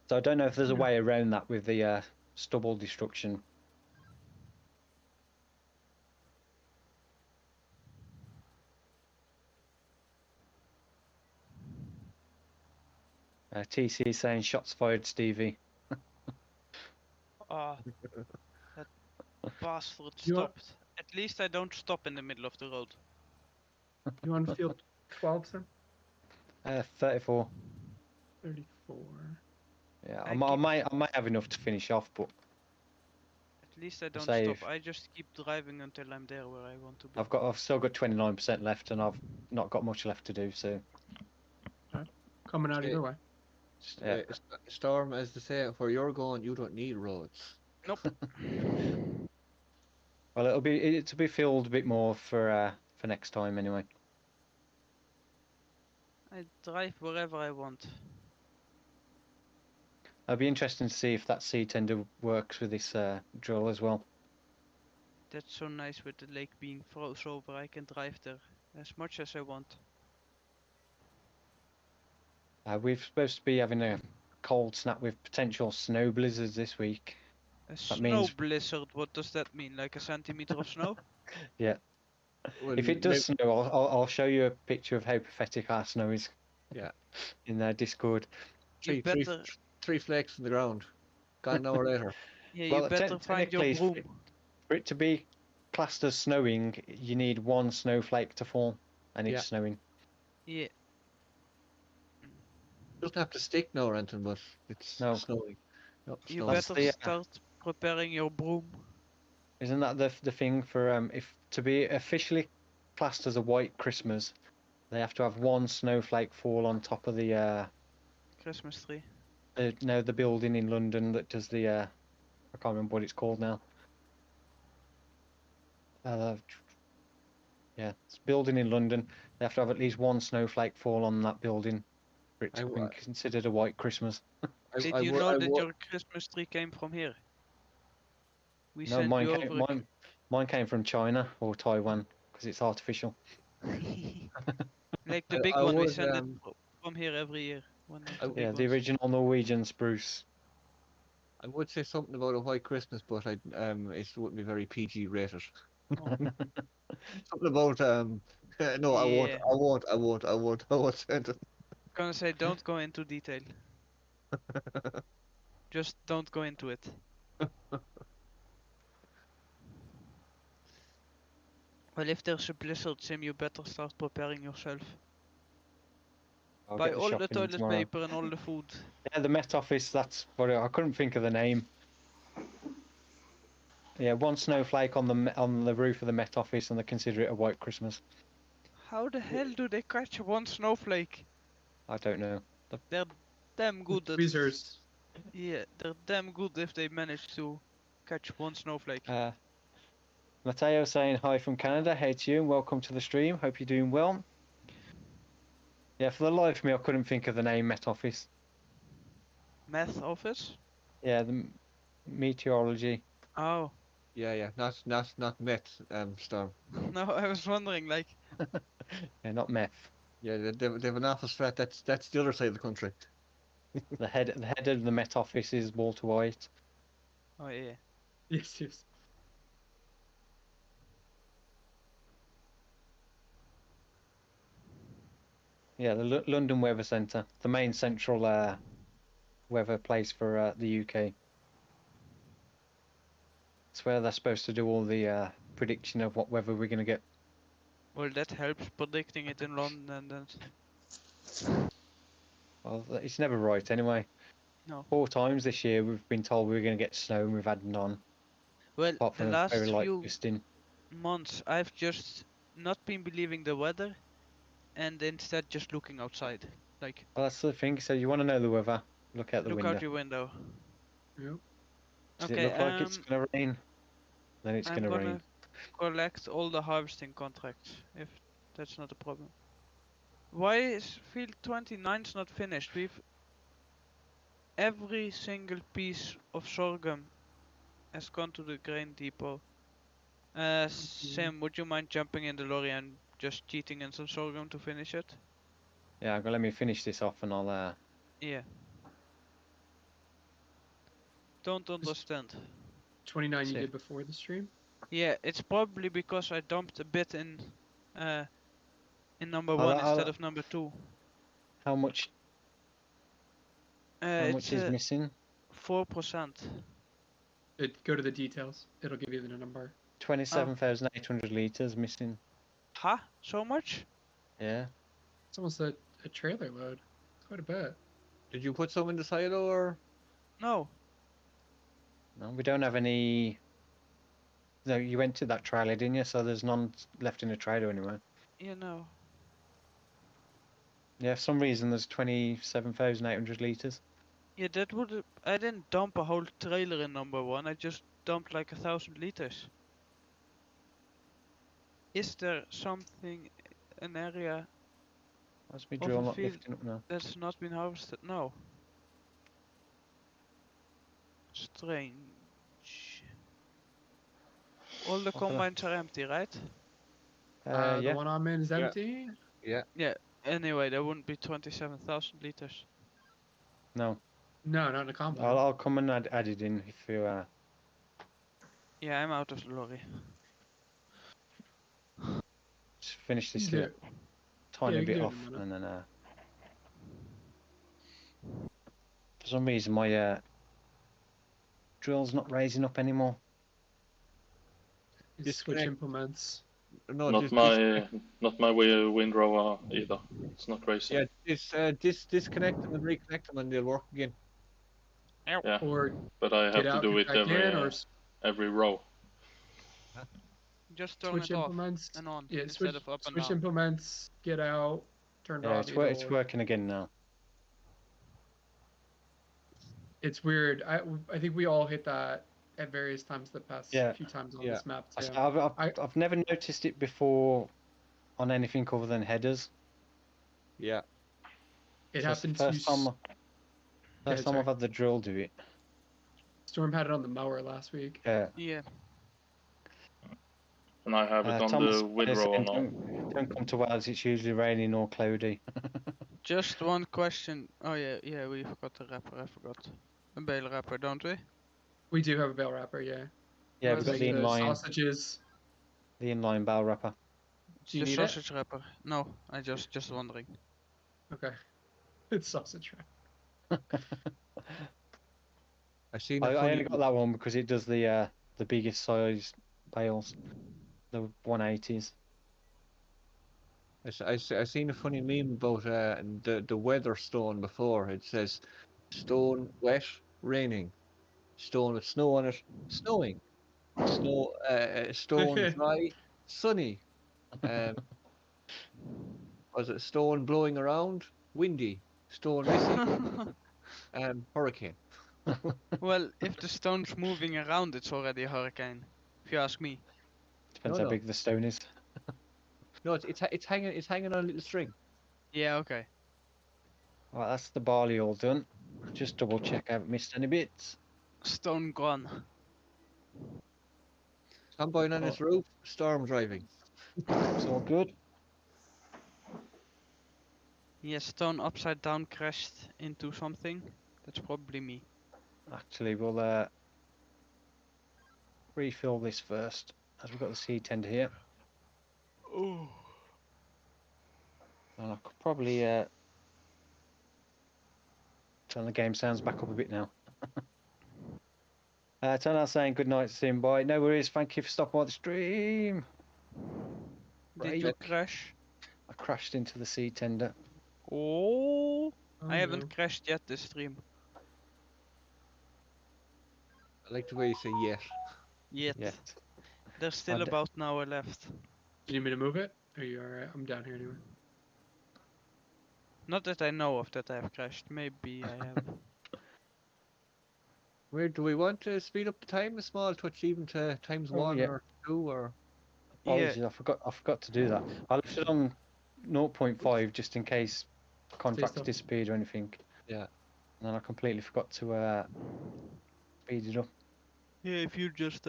So I don't know if there's a way around that with the stubble destruction. TC is saying shots fired, Stevie. Ah, that bastard You want- stopped. At least I don't stop in the middle of the road. You on field 12, Sam? 34. 34. Yeah, I I might have enough to finish off, but At least I don't save. stop. I just keep driving until I'm there where I want to be. I've still got 29% left, and I've not got much left to do. So Coming out either way. yeah. Storm, as they say, where you're going, you don't need roads. Nope. Well, it'll be filled a bit more for next time anyway. I drive wherever I want. It'll be interesting to see if that C-tender works with this drill as well. That's so nice with the lake being froze over. I can drive there as much as I want. We're supposed to be having a cold snap with potential snow blizzards this week. A snow blizzard, what does that mean? Like a centimeter of snow? Yeah. Well, If it does snow, I'll show you a picture of how pathetic our snow is. Yeah. In their Discord. Three flakes on the ground. Gone an hour later. Yeah, well, you better find your broom. For it to be classed as snowing, you need one snowflake to fall, and it's snowing. Yeah. It doesn't have to stick now or anything, but it's snowing. Nope, you better start preparing your broom. Isn't that the thing for if to be officially classed as a white Christmas, they have to have one snowflake fall on top of the Christmas tree. No, the building in London that does the I can't remember what it's called now. Yeah, it's a building in London. They have to have at least one snowflake fall on that building for it to be considered a white Christmas. Did you know that your Christmas tree came from here? No, mine came from China or Taiwan because it's artificial. Like the big one, we send it from here every year. Yeah, the original Norwegian spruce. I would say something about a white Christmas, but it wouldn't be very PG rated. Oh. Something about no, yeah. I won't say it. I'm gonna say don't go into detail. Just don't go into it. Well, if there's a blizzard, Sim, you better start preparing yourself. Buy all the toilet paper and all the food. Yeah, the Met Office, that's what I couldn't think of the name. Yeah, one snowflake on the roof of the Met Office and they consider it a white Christmas. How the hell do they catch one snowflake? I don't know. They're damn good at... Tweezers. Yeah, they're damn good if they manage to catch one snowflake. Matteo saying hi from Canada. Hey to you and welcome to the stream. Hope you're doing well. Yeah, for the life of me, I couldn't think of the name Met Office. Met Office? Yeah, the meteorology. Oh. Yeah, not Met, Storm. No, I was wondering, like. Yeah, not meth. Yeah, they have an office for that. That's the other side of the country. The head of the Met Office is Walter White. Oh yeah. Yes. Yeah, the London Weather Centre, the main central weather place for the UK. It's where they're supposed to do all the prediction of what weather we're going to get. Well, that helps predicting it in London and then... Well, it's never right anyway. No. 4 times this year we've been told we're going to get snow and we've had none. Well, the last few months I've just not been believing the weather and instead just looking outside. Like. Well, that's the thing. So you want to know the weather? Look out the window. Look out your window. Yep. Does it look like it's going to rain? Then it's going to rain. I'm collect all the harvesting contracts, if that's not a problem. Why is field 29's not finished? Every single piece of sorghum has gone to the grain depot. Sam, would you mind jumping in the lorry and just cheating in some sorghum to finish it? Yeah, I'm gonna let me finish this off and I'll Yeah. Don't understand. 29 you did before the stream? Yeah, it's probably because I dumped a bit in number 1 instead of number 2. How much? How much is missing? 4%. Go to the details. It'll give you the number. 27,800 litres missing. Huh? So much? Yeah. It's almost at a trailer load. Quite a bit. Did you put some in the silo or? No. No, we don't have any. No, you went to that trailer, didn't you? So there's none left in the trailer anyway. Yeah, no. Yeah, for some reason there's 27,800 litres. Yeah, that would. I didn't dump a whole trailer in number 1. I just dumped like 1,000 liters. Is there something, an area Why's my of drill a not field lifting up now? that's not been harvested? No. Strange. All the What the- combines are empty, right? The Yeah. one I'm in is Yeah. empty. Yeah. Yeah. Anyway, there wouldn't be 27,000 liters. No. No, not in a combine. I'll come and add it in if you. Yeah, I'm out of the lorry. Just finish this Do little it. tiny Yeah, you bit can do it off, in a and then for some reason my drill's not raising up anymore. Switch Disconnect. implements. No, Not my windrower either. It's not racing. Yeah, disconnect them and reconnect them and they'll work again. Yeah, Or but I have get to out, do get it back in, or every row. Just turn switch it off implements. and on Yeah, instead switch, of up and switch down. implements. Get out. Turn it Yeah, off. it's working again now. It's weird. I think we all hit that at various times the past few times on this map too. I've never noticed it before on anything other than headers. Yeah. It So happened it's the first time, sorry. I've had the drill do it. Storm had it on the mower last week. Yeah. And I have it on Thomas the windrower now. don't come to Wales, it's usually raining or cloudy. Just one question. Oh yeah, we forgot the wrapper. I forgot. A bale wrapper, don't we? We do have a bale wrapper, yeah. Yeah, Was we've got it the The inline, sausages. bale wrapper. Do you The need sausage wrapper. No, I just wondering. it? Okay. It's sausage wrap. I only got that one because it does the biggest size bales, the 180s. I seen a funny meme about the weather stone before. It says stone wet, raining. Stone with snow on it, snowing. Snow stone dry, sunny. Was it stone blowing around, windy. Stone missing, hurricane. Well, if the stone's moving around, it's already a hurricane. If you ask me. Depends No, how no. big the stone is. No, it's hanging on a little string. Yeah, okay. Right, that's the barley all done. Just double check I haven't missed any bits. Stone gone. Combine on its roof, storm driving. It's all good. Yeah, stone upside down crashed into something. That's probably me. Actually, we'll refill this first, as we've got the seed tender here. Oh. And I could probably turn the game sounds back up a bit now. Turn saying good night, Sim. Bye. No worries. Thank you for stopping by the stream. Did Right. you crash? I crashed into the seed tender. Oh. Oh, I haven't no. crashed yet this stream. I like the way you say yet. Yet. Yet. There's still about an hour left. Do you need me to move it? Are you alright? I'm down here anyway. Not that I know of that I have crashed. Maybe I have. Where do we want to speed up the time a small touch, even to times 1 yeah. or 2 or? Apologies, I forgot to do that. I left it on 0.5 just in case contracts disappeared or anything. Yeah. And then I completely forgot to speed it up. Yeah, if you just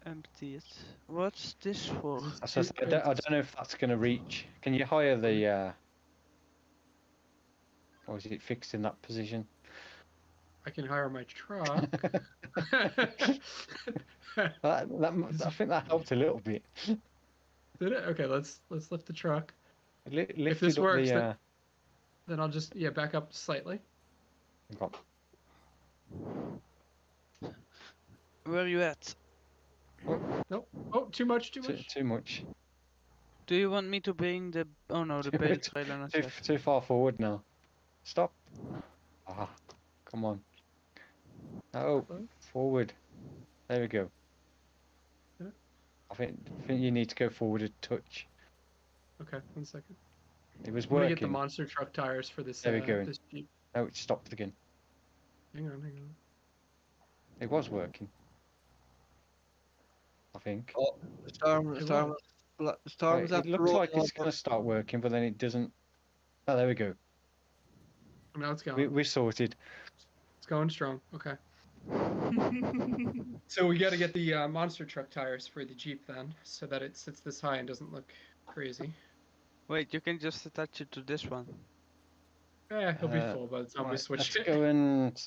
empty it. What's this for? So I don't know if that's going to reach. Can you hire the... or is it fixed in that position? I can hire my truck. I think that helped a little bit. Did it? Okay, let's lift the truck. If this works, then I'll just back up slightly. Where are you at? Nope. Oh, too much. Too much. Do you want me to bring the... Oh no, the bale trailer not yet. Too far forward now. Stop. Ah, come on. Oh, forward. There we go. Yeah. I think you need to go forward a touch. Okay, 1 second. It was I'm gonna working. get the monster truck tires for this. There we go. This Jeep. Oh, it stopped again. Hang on. It was working. I think. Oh, the storm is It after looks like rolling it's going to start working, but then it doesn't. Oh, there we go. Now it's going. We're sorted. It's going strong. Okay. So we got to get the monster truck tires for the Jeep then, so that it sits this high and doesn't look crazy. Wait, you can just attach it to this one. Yeah, he'll be full by the time we switch Let's it. go and.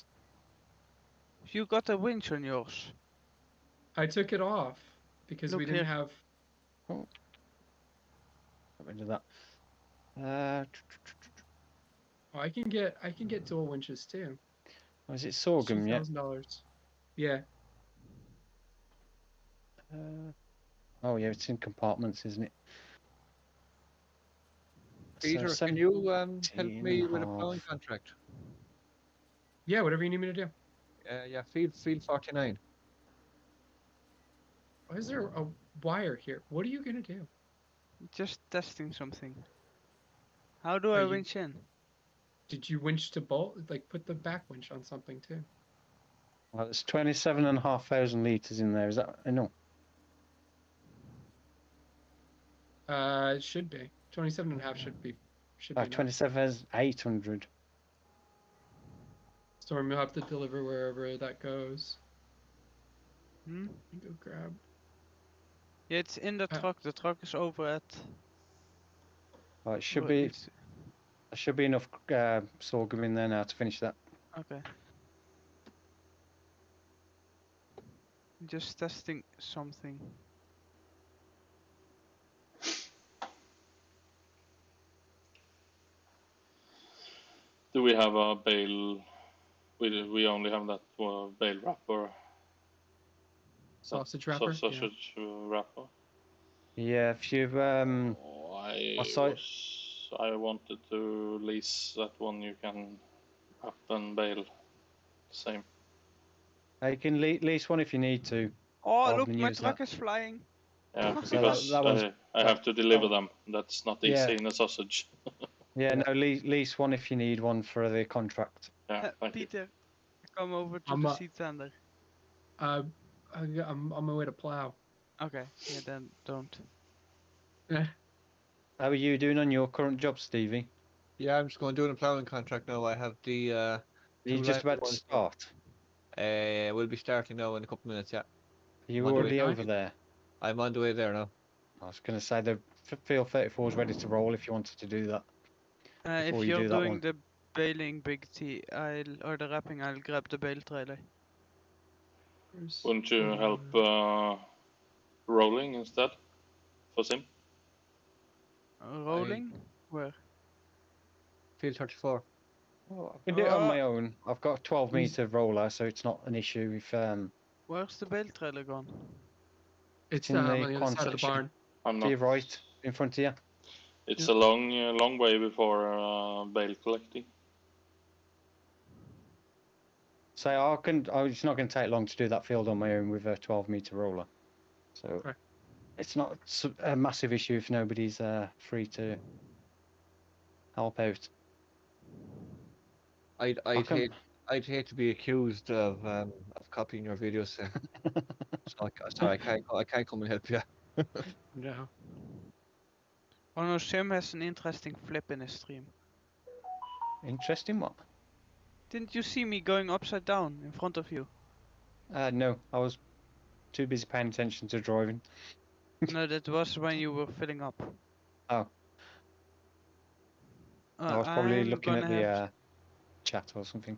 You got a winch on yours. I took it off because Look we didn't here. have. Oh. Get rid of that. Oh, I can get dual winches too. Was it sorghum yet? $2,000. Yeah. Oh yeah, it's in compartments, isn't it? Peter, So can you help me with a 17.5. plowing contract? Yeah, whatever you need me to do. Yeah, field 49. Why is there a wire here? What are you gonna do? Just testing something. How do I you- winch in? Did you winch to bolt? Like put the back winch on something too. Well, there's 27,500 litres in there. Is that enough? It should be. 27.5 should be. Should be enough. 27,800. Storm, you'll have to deliver wherever that goes. Hmm? Go grab. Yeah, it's in the Uh, truck. The truck is over at... Well, it should Oh, be. it's- There should be enough sorghum in there now to finish that. Okay. Just testing something. Do we have a bale? We only have that bale wrapper. Sausage wrapper. Yeah. Sausage wrapper. Yeah, if you Oh, I I wanted to lease that one. You can wrap and bale. Same. you can lease one if you need to. Oh, Rather look, than my use truck that. is flying. Yeah, So because that one's- I have to deliver them. That's not easy Yeah. in a sausage. Yeah, no, lease one if you need one for the contract. Yeah, thank you. Peter, come over to I'm, the seat tender. I'm on my way to plow. Okay, yeah, then don't. How are you doing on your current job, Stevie? Yeah, I'm just going to do a plowing contract now. I have the. Are you Two just line about to ones. start? We'll be starting now in a couple of minutes. Yeah, Are you On the way already back? over there? I'm on the way there now. I was going to say the Field 34 is ready to roll if you wanted to do that. If Before you you're do that doing one. the baling big T, or the wrapping, I'll grab the bale trailer. Wouldn't you help rolling instead for Sim? Rolling? Where? Field 34. Oh, I can do it on my own. I've got a 12-meter roller, so it's not an issue if Where's the bale trailer gone? It's in on the the other side of the concept barn. I'm to your not. right, in front of you. It's a long way before bale collecting. So it's not going to take long to do that field on my own with a 12-meter roller. So Okay. it's not a massive issue if nobody's free to help out. I'd come- hate to be accused of copying your videos, Sim. so I can't come and help you. No. Oh no, Sim has an interesting flip in his stream. Interesting what? Didn't you see me going upside down in front of you? No, I was too busy paying attention to driving. No, that was when you were filling up. Oh. I was probably I'm looking at gonna the have chat or something.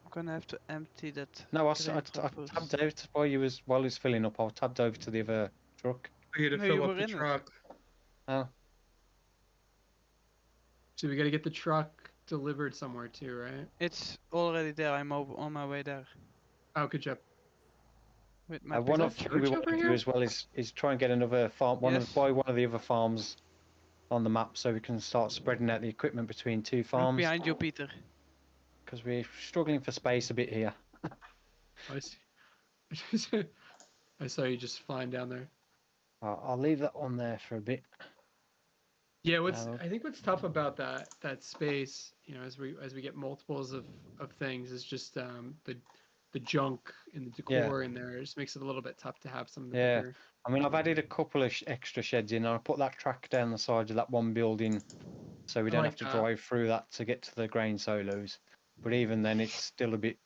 I'm gonna have to empty that. No, I crate tabbed first. out while he was filling up. I tabbed over to the other truck. We gotta No, you fill were up the in it. truck. Oh, So we gotta get the truck delivered somewhere too, right? It's already there. I'm on my way there Oh, good job. with my one that of pickup. we church want over to do here? as well is try and get another farm. Yes. Buy one of the other farms on the map so we can start spreading out the equipment between 2 Look farms. behind you, Peter. Because we're struggling for space a bit here. I see. I saw you just flying down there. I'll leave that on there for a bit. Yeah, I think what's tough about that space, you know, as we get multiples of things, is just the junk and the decor in there. It just makes it a little bit tough to have some of the bigger. I mean, I've added a couple of extra sheds in, and I put that track down the side of that one building, so we don't have to drive through that to get to the grain silos. But even then, it's still a bit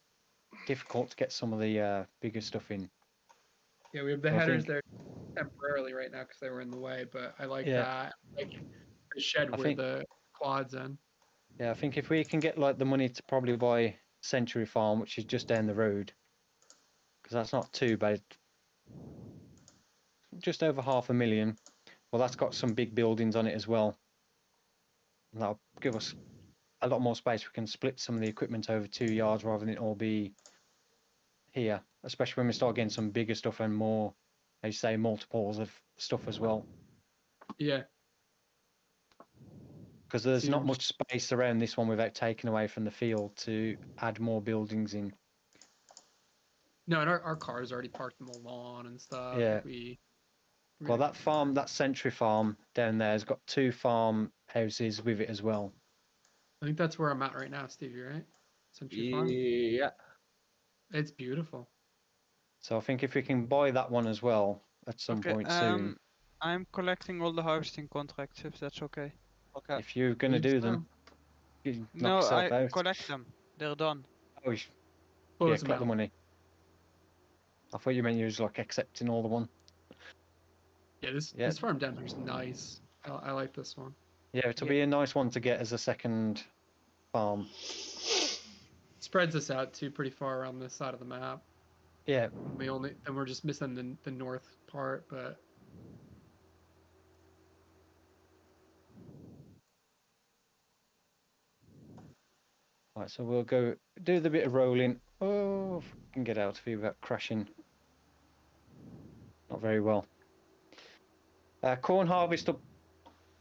difficult to get some of the bigger stuff in. Yeah, we have the headers there temporarily right now because they were in the way, but I like that. Like the shed where the quads in. Yeah, I think if we can get like the money to probably buy Century Farm, which is just down the road, because that's not too bad. Just over $500,000. Well, that's got some big buildings on it as well. And that'll give us a lot more space. We can split some of the equipment over 2 yards rather than it all be here, especially when we start getting some bigger stuff and more, as you say, multiples of stuff as well. Yeah. Because there's not much space around this one without taking away from the field to add more buildings in. No, and our car's already parked on the lawn and stuff. Yeah. Well, that farm, that Century Farm down there has got 2 farm houses with it as well. I think that's where I'm at right now, Stevie, right? Century Farm? Yeah. It's beautiful. So I think if we can buy that one as well at some point soon. I'm collecting all the harvesting contracts, if that's okay. Okay. If you're going to do them, you knock yourself out. Collect them. They're done. Oh, yeah, collect the money. I thought you meant you was like accepting all the one. Yeah, this farm down here is nice. I like this one. Yeah, it'll be a nice one to get as a second farm. Spreads us out too pretty far around this side of the map. Yeah. We're just missing the north part, but Right, so we'll go do the bit of rolling. Oh, if we can get out of here without crashing. Not very well. Corn harvest up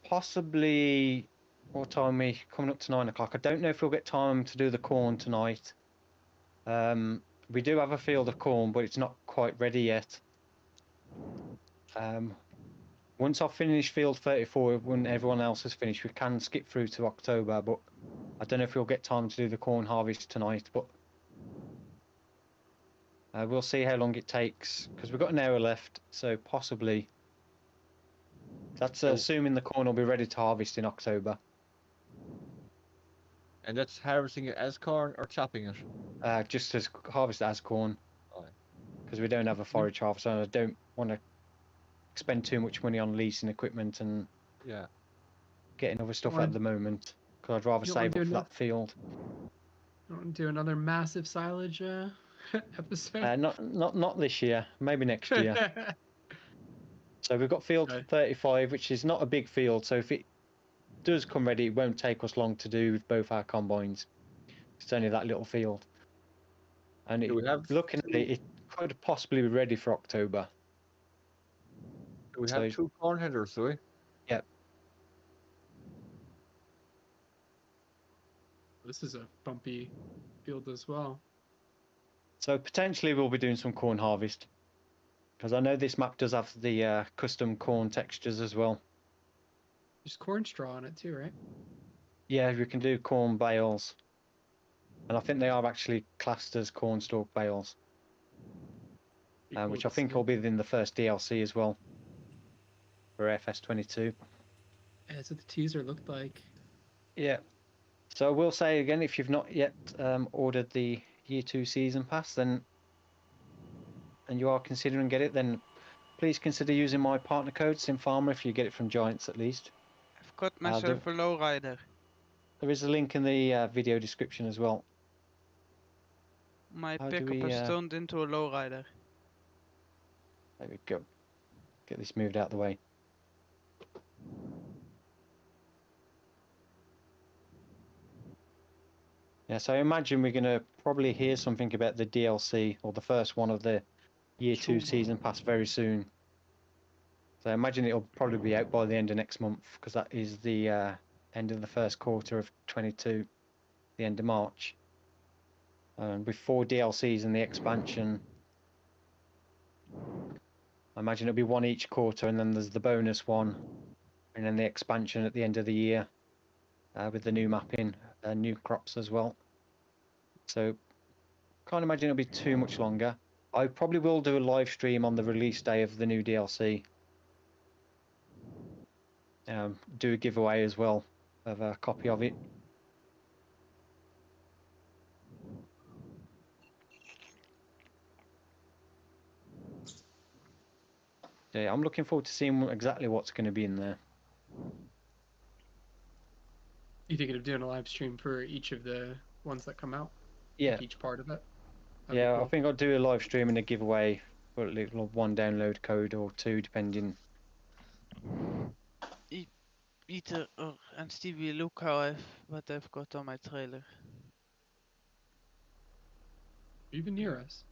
possibly, what time are we coming up to 9 o'clock? I don't know if we'll get time to do the corn tonight. We do have a field of corn, but it's not quite ready yet. Once I've finished field 34, when everyone else has finished, we can skip through to October, but I don't know if we'll get time to do the corn harvest tonight, but we'll see how long it takes, because we've got an hour left, so possibly. That's assuming the corn will be ready to harvest in October. And that's harvesting it as corn or chopping it? Just as harvest it as corn. Because we don't have a forage harvester, and I don't want to spend too much money on leasing equipment and getting other stuff at the moment. Because I'd rather save up for that field. You want to do another massive silage episode? Not this year. Maybe next year. So we've got field 35, which is not a big field. So if it does come ready, it won't take us long to do with both our combines. It's only that little field. And looking at it, it could possibly be ready for October. Do we have 2 corn headers, do we? Yep. This is a bumpy field as well. So potentially we'll be doing some corn harvest. Because I know this map does have the custom corn textures as well. There's corn straw on it too, right? Yeah, we can do corn bales. And I think they are actually classed as corn stalk bales. Which I think will be in the first DLC as well. For FS22. Yeah, that's what the teaser looked like. Yeah. So I will say again, if you've not yet ordered the Year 2 Season Pass, then and you are considering get it, then please consider using my partner code SimFarmer if you get it from Giants at least. I've got myself a lowrider. There is a link in the video description as well. My pickup has turned into a lowrider. There we go. Get this moved out of the way. Yeah, so I imagine we're going to probably hear something about the DLC or the first one of the Year 2 Season Pass very soon. So I imagine it'll probably be out by the end of next month, because that is the end of the first quarter of 22, the end of March. With 4 DLCs and the expansion, I imagine it'll be one each quarter, and then there's the bonus one, and then the expansion at the end of the year with the new mapping and new crops as well. So can't imagine it'll be too much longer. I probably will do a live stream on the release day of the new DLC. Do a giveaway as well of a copy of it. Yeah, I'm looking forward to seeing exactly what's going to be in there. You thinking of doing a live stream for each of the ones that come out? Yeah. Like each part of it? Yeah, cool. I think I'll do a live stream and a giveaway for a little 1 download code or 2, depending. Peter and Stevie, look what I've got on my trailer. Even near us.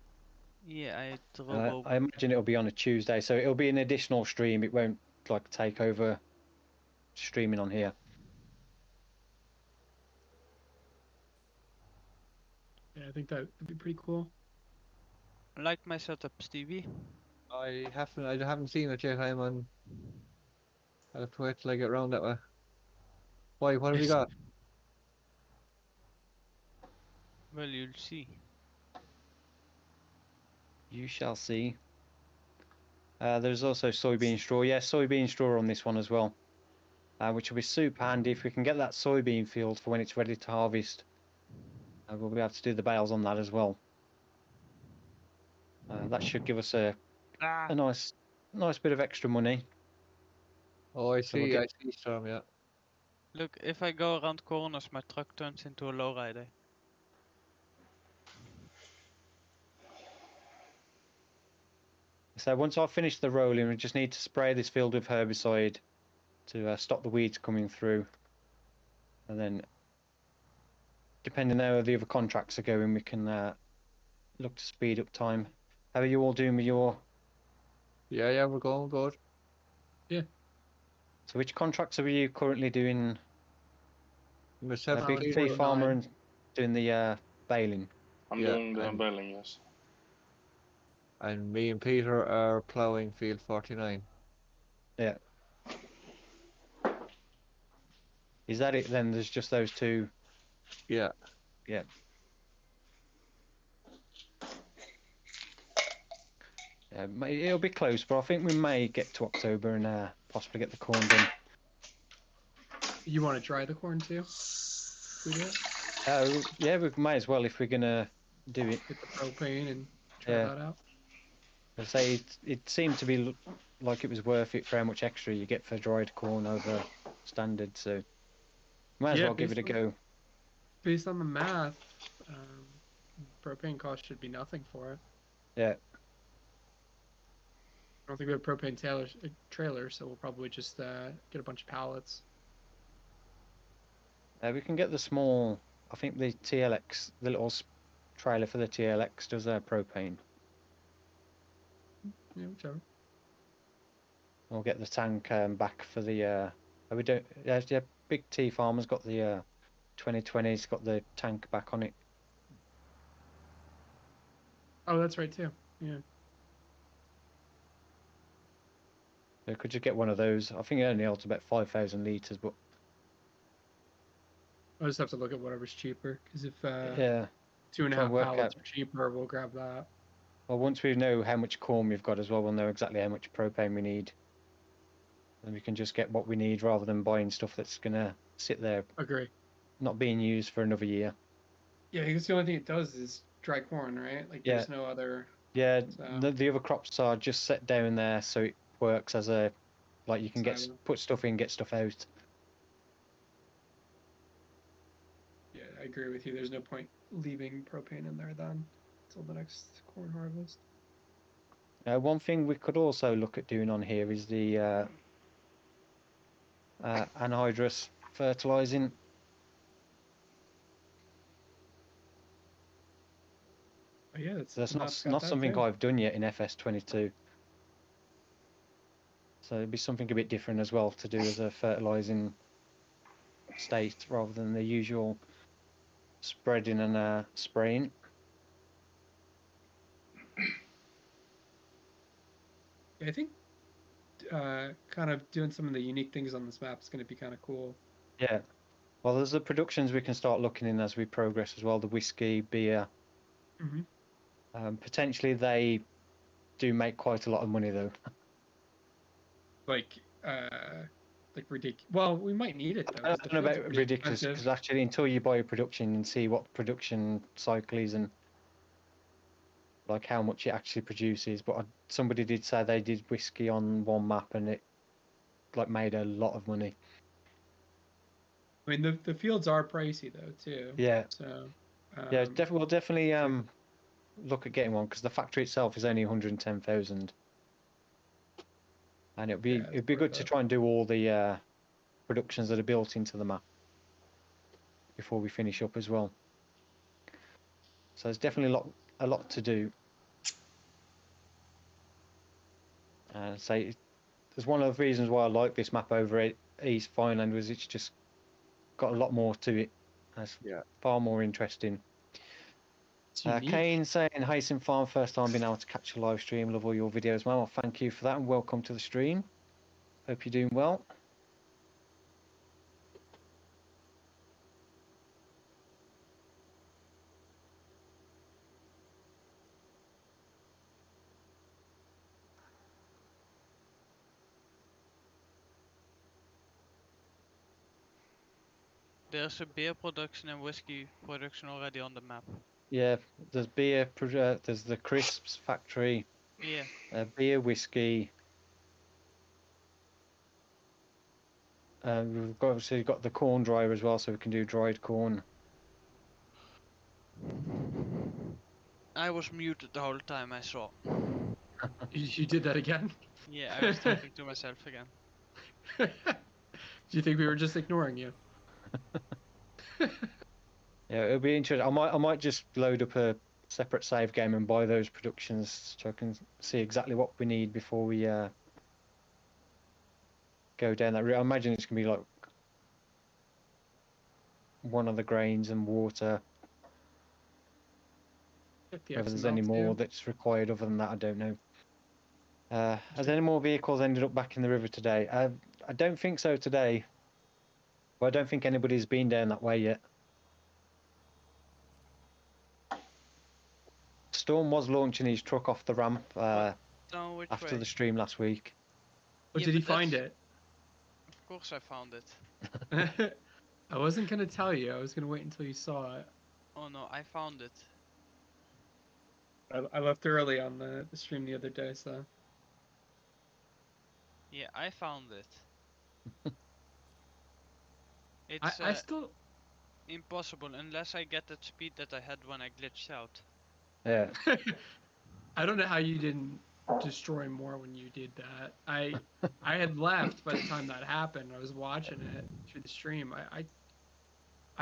Yeah, I drove I imagine it'll be on a Tuesday, so it'll be an additional stream. It won't like take over streaming on here. Yeah, I think that would be pretty cool. I like my setup, Stevie. I haven't seen it yet. I'll have to wait till I get around that way. Why? What have you got? Well, you'll see. You shall see. There's also soybean straw. Yeah, soybean straw on this one as well, which will be super handy if we can get that soybean field for when it's ready to harvest. We'll be able to do the bales on that as well. That should give us a nice bit of extra money. Oh, I see. I see, Storm. Yeah. Look, if I go around corners, my truck turns into a lowrider. So once I've finished the rolling, we just need to spray this field with herbicide to stop the weeds coming through. And then, depending on how the other contracts are going, we can look to speed up time. How are you all doing with your... Yeah, we're going good. Yeah. So which contracts are you currently doing? Big farmer and doing the baling? I'm doing the baling, yes. And me and Peter are ploughing field 49. Yeah. Is that it then? There's just those 2? Yeah. Yeah. It'll be close, but I think we may get to October and possibly get the corn done. You want to dry the corn too? We do it? Yeah, we might as well if we're gonna do it. Get the propane and try that out. I say it seemed to be like it was worth it for how much extra you get for dried corn over standard, so might as well give it a go. Based on the math, propane cost should be nothing for it. Yeah. I don't think we have propane trailer, so we'll probably just get a bunch of pallets. We can get the small, I think the TLX, the little trailer for the TLX does propane. Yeah, whichever. We'll get the tank back for the, we don't, yeah, Big T Farmer's got the 2020's got the tank back on it. Oh, that's right too, yeah. So could you get one of those? I think it only holds about 5,000 litres, but... I'll just have to look at whatever's cheaper, because if 2.5 pallets are cheaper, we'll grab that. Well, once we know how much corn we've got as well, we'll know exactly how much propane we need. And we can just get what we need rather than buying stuff that's going to sit there. Agree. Not being used for another year. Yeah, because the only thing it does is dry corn, right? Like, there's no other... Yeah, the other crops are just set down there, so it works as a... Like, you can put stuff in, get stuff out. Yeah, I agree with you. There's no point leaving propane in there then until the next corn harvest. One thing we could also look at doing on here is the anhydrous fertilising. Oh, yeah, that's not something I've done yet in FS22. So it'd be something a bit different as well to do as a fertilising state rather than the usual spreading and spraying. I think kind of doing some of the unique things on this map is going to be kind of cool. Yeah. Well, there's the productions we can start looking in as we progress as well. The whiskey, beer. Potentially they do make quite a lot of money though. Like ridiculous. Well, we might need it though. I don't know about ridiculous because actually until you buy a production and see what the production cycle is and like how much it actually produces, but somebody did say they did whiskey on one map and it like made a lot of money. I mean, the fields are pricey though too. Yeah. So. Yeah, we'll definitely look at getting one because the factory itself is only 110,000, and it'd be good to try and do all the productions that are built into the map before we finish up as well. So there's definitely a lot to do. Say there's one of the reasons why I like this map over East Vineland was it's just got a lot more to it. It's far more interesting. Kane saying, "Hi SimFarm, first time being able to catch a live stream. Love all your videos, man. Well, thank you for that and welcome to the stream. Hope you're doing well." There's a beer production and whiskey production already on the map. Yeah, there's beer, there's the crisps factory. Yeah. Beer, whiskey. We've obviously got the corn dryer as well, so we can do dried corn. I was muted the whole time I saw. You did that again? Yeah, I was talking to myself again. Do you think we were just ignoring you? Yeah, it'll be interesting. I might just load up a separate save game and buy those productions so I can see exactly what we need before we go down that route. I imagine it's gonna be like one of the grains and water. Whether there's any more that's required other than that, I don't know. Has any more vehicles ended up back in the river today? I don't think so today. Well, I don't think anybody's been down that way yet. Storm was launching his truck off the ramp after the stream last week. But did he find it? Of course I found it. I wasn't going to tell you. I was going to wait until you saw it. Oh no, I found it. I left early on the stream the other day, so... Yeah, I found it. It's I still... impossible unless I get that speed that I had when I glitched out. Yeah. I don't know how you didn't destroy more when you did that. I had left by the time that happened. I was watching it through the stream. I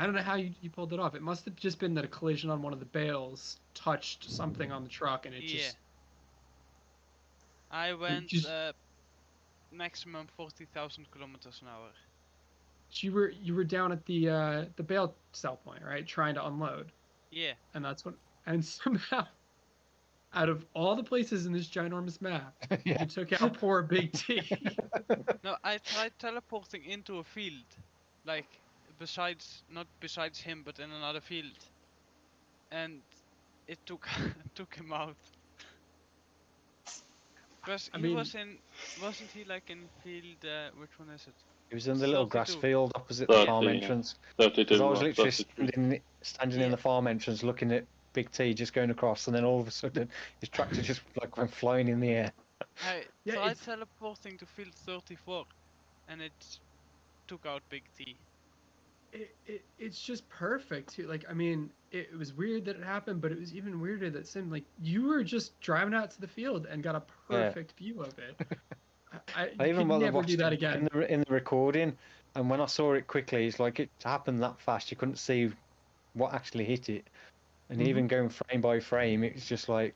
don't know how you pulled it off. It must have just been that a collision on one of the bales touched something on the truck and it just... I went maximum 40,000 kilometers an hour. You were down at the bale sell point, right? Trying to unload. Yeah. And that's what... And somehow, out of all the places in this ginormous map, you took out poor Big T. No, I tried teleporting into a field. Like, not besides him, but in another field. And it took him out. Because wasn't he like in field, which one is it? He was in the little 32. grass field opposite the farm entrance. 32. I was literally standing in the farm entrance looking at Big T just going across, and then all of a sudden his tractor just like went flying in the air. I tried teleporting to field 34, and it took out Big T. It's just perfect too. Like, I mean, it was weird that it happened, but it was even weirder that you were just driving out to the field and got a perfect view of it. I even never do that again. In the recording, and when I saw it quickly, it's like it happened that fast. You couldn't see what actually hit it, and even going frame by frame, it was just like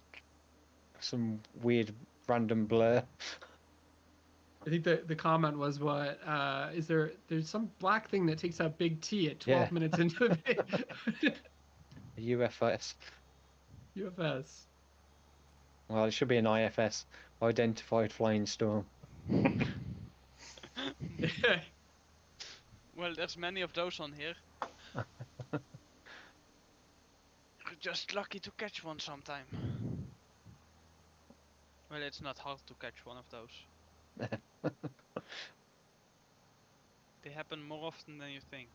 some weird random blur. I think the comment was what is there's some black thing that takes out big T at 12 minutes into the UFS. UFS. Well, it should be an IFS, Identified Flying Storm. Well, there's many of those on here. You're just lucky to catch one sometime. Well, it's not hard to catch one of those. They happen more often than you think.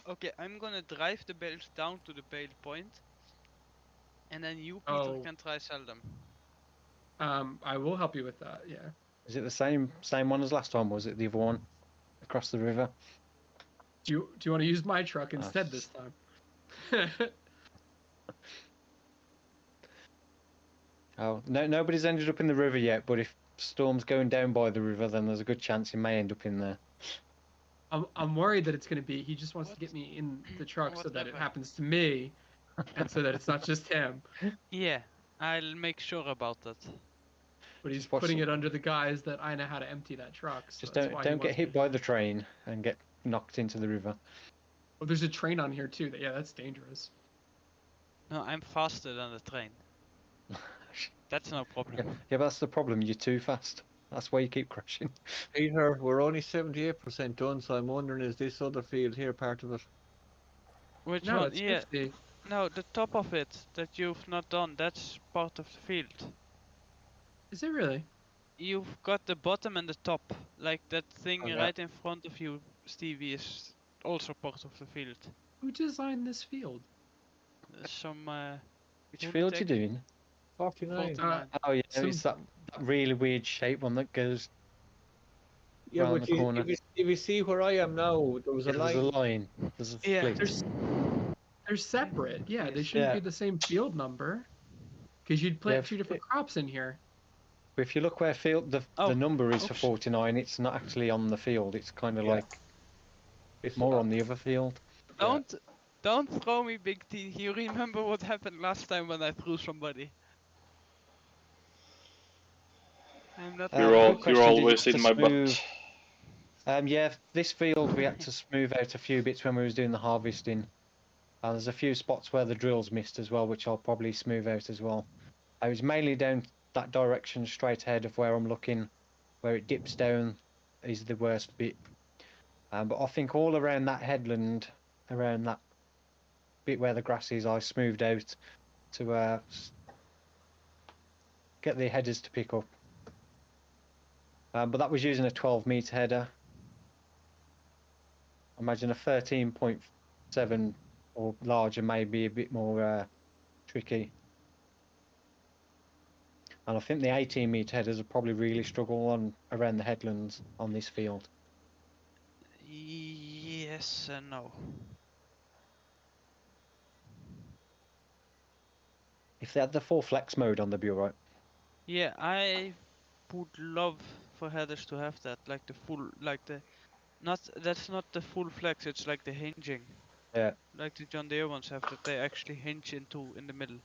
Okay, I'm gonna drive the bales down to the bale point, and then you, Peter, can try sell them. I will help you with that. Yeah. Is it the same one as last time? Or was it the other one across the river? Do you want to use my truck instead this time? Oh, no, nobody's ended up in the river yet, but if Storm's going down by the river, then there's a good chance he may end up in there. I'm worried that it's going to be, he just wants to get me in the truck so that it happens to me, and so that it's not just him. Yeah, I'll make sure about that. But he's putting it under the guise that I know how to empty that truck. So just don't get hit by the train and get knocked into the river. Well, there's a train on here too. Yeah, that's dangerous. No, I'm faster than the train. That's no problem. Yeah, but that's the problem. You're too fast. That's why you keep crashing. Peter, we're only 78% done, so I'm wondering, is this other field here part of it? Which no, one? it's Yeah. 50. No, the top of it that you've not done, that's part of the field. Is it really? You've got the bottom and the top. Like that thing right in front of you, Stevie, is also part of the field. Who designed this field? Some Which field you doing? 49. Oh yeah, it's that really weird shape one that goes around the corner. If you see where I am now, there was a line. There's a line. There's a split. They're separate. Yeah, they shouldn't be the same field number. Because you'd plant two different crops in here. But if you look where the number is for 49, it's not actually on the field. It's kind of like it's more on the other field. Don't throw me, Big T. You remember what happened last time when I threw somebody? I'm not. You're always in my butt. Yeah, this field we had to smooth out a few bits when we was doing the harvesting. There's a few spots where the drills missed as well, which I'll probably smooth out as well. I was mainly down that direction straight ahead of where I'm looking, where it dips down is the worst bit. But I think all around that headland, around that bit where the grass is, I smoothed out to get the headers to pick up. But that was using a 12-meter header. Imagine a 13.7 or larger may be a bit more tricky. And I think the 18-meter headers will probably really struggle around the headlands on this field. Yes and no. If they had the full flex mode on, they'd be alright. Yeah, I would love for headers to have that, like the full, like the, that's not the full flex, it's like the hinging. Yeah. Like the John Deere ones have, that they actually hinge into in the middle.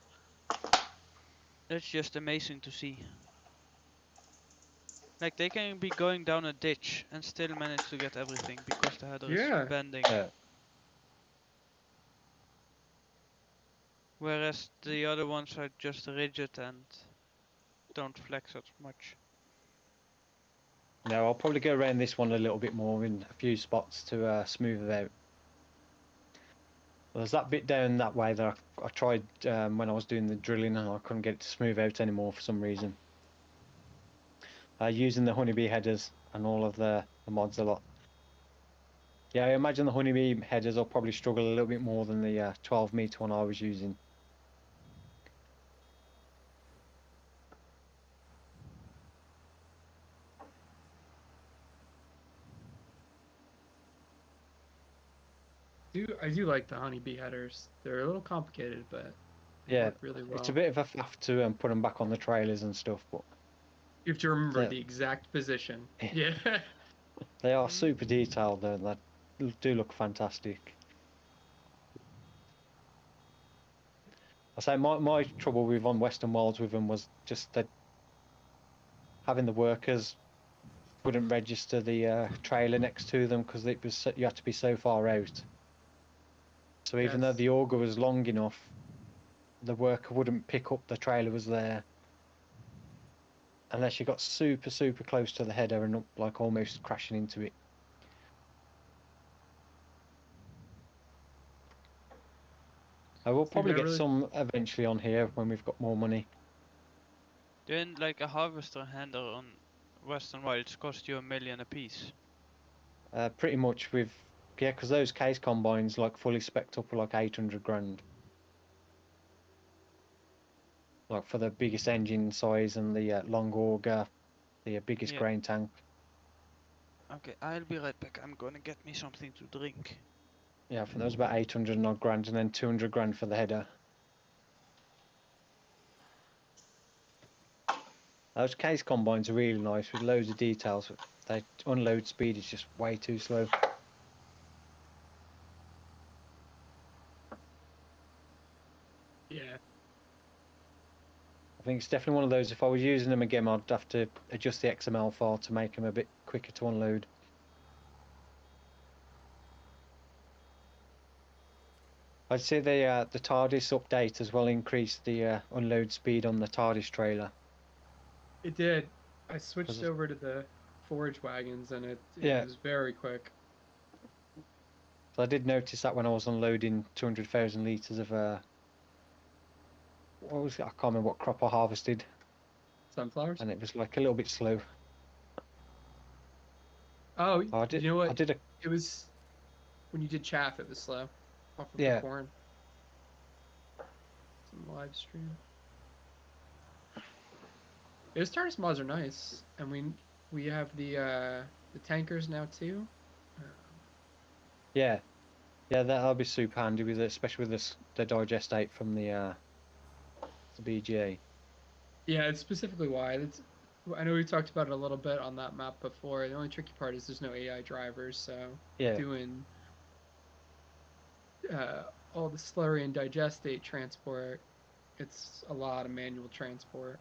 That's just amazing to see. Like they can be going down a ditch and still manage to get everything because the header is bending. Yeah. Whereas the other ones are just rigid and don't flex as much. No, I'll probably go around this one a little bit more in a few spots to smooth it out. Well, there's that bit down that way that I tried when I was doing the drilling and I couldn't get it to smooth out anymore for some reason. Using the honeybee headers and all of the mods a lot. Yeah, I imagine the honeybee headers will probably struggle a little bit more than the 12-meter one I was using. I do like the honeybee headers. They're a little complicated, but they work really well. It's a bit of a faff to put them back on the trailers and stuff, but you have to remember the exact position. Yeah. They are super detailed though. They do look fantastic. I say my trouble with on Western Wilds with them was just that having the workers wouldn't register the trailer next to them because it was you had to be so far out. So even though the auger was long enough, the worker wouldn't pick up the trailer was there unless you got super close to the header and up, like almost crashing into it. I will probably get some eventually on here when we've got more money. Didn't like a harvester handler on Western Wilds cost you $1 million a piece? Pretty much with, yeah, because those case combines like fully spec'd up are like 800 grand. Like for the biggest engine size and the long auger, the biggest grain tank. Okay, I'll be right back. I'm gonna get me something to drink. Yeah, I think that was about 800 odd grand and then 200 grand for the header. Those case combines are really nice with loads of details. Their unload speed is just way too slow. Yeah. I think it's definitely one of those, if I was using them again, I'd have to adjust the XML file to make them a bit quicker to unload. I'd say the TARDIS update as well increased the unload speed on the TARDIS trailer. It did. I switched over to the forage wagons and it was very quick. So I did notice that when I was unloading 200,000 litres of what was it? I can't remember what crop I harvested. Sunflowers? And it was like a little bit slow. Oh, you know what? It was when you did chaff, it was slow. Off of the corn. Some live stream. Those TARDIS mods are nice, and we have the tankers now too. Yeah, that'll be super handy with it, especially with the digestate from the BGA. Yeah, it's specifically why. I know we talked about it a little bit on that map before. The only tricky part is there's no AI drivers, so doing all the slurry and digestate transport, it's a lot of manual transport.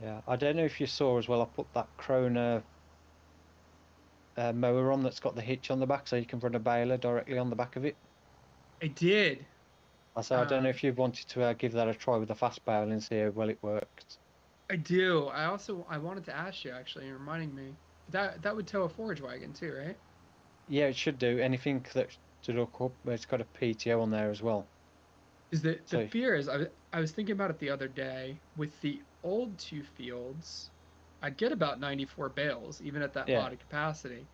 Yeah, I don't know if you saw as well, I put that Krona mower on that's got the hitch on the back so you can run a baler directly on the back of it. I did. I don't know if you wanted to give that a try with the fast baler and see how well it worked. I do. I wanted to ask you actually, you're reminding me. That would tow a forage wagon too, right? Yeah, it should do. Anything that to look up, it's got a PTO on there as well. Is the fear is I was thinking about it the other day with the old 2 fields, I'd get about 94 bales even at that lot of capacity.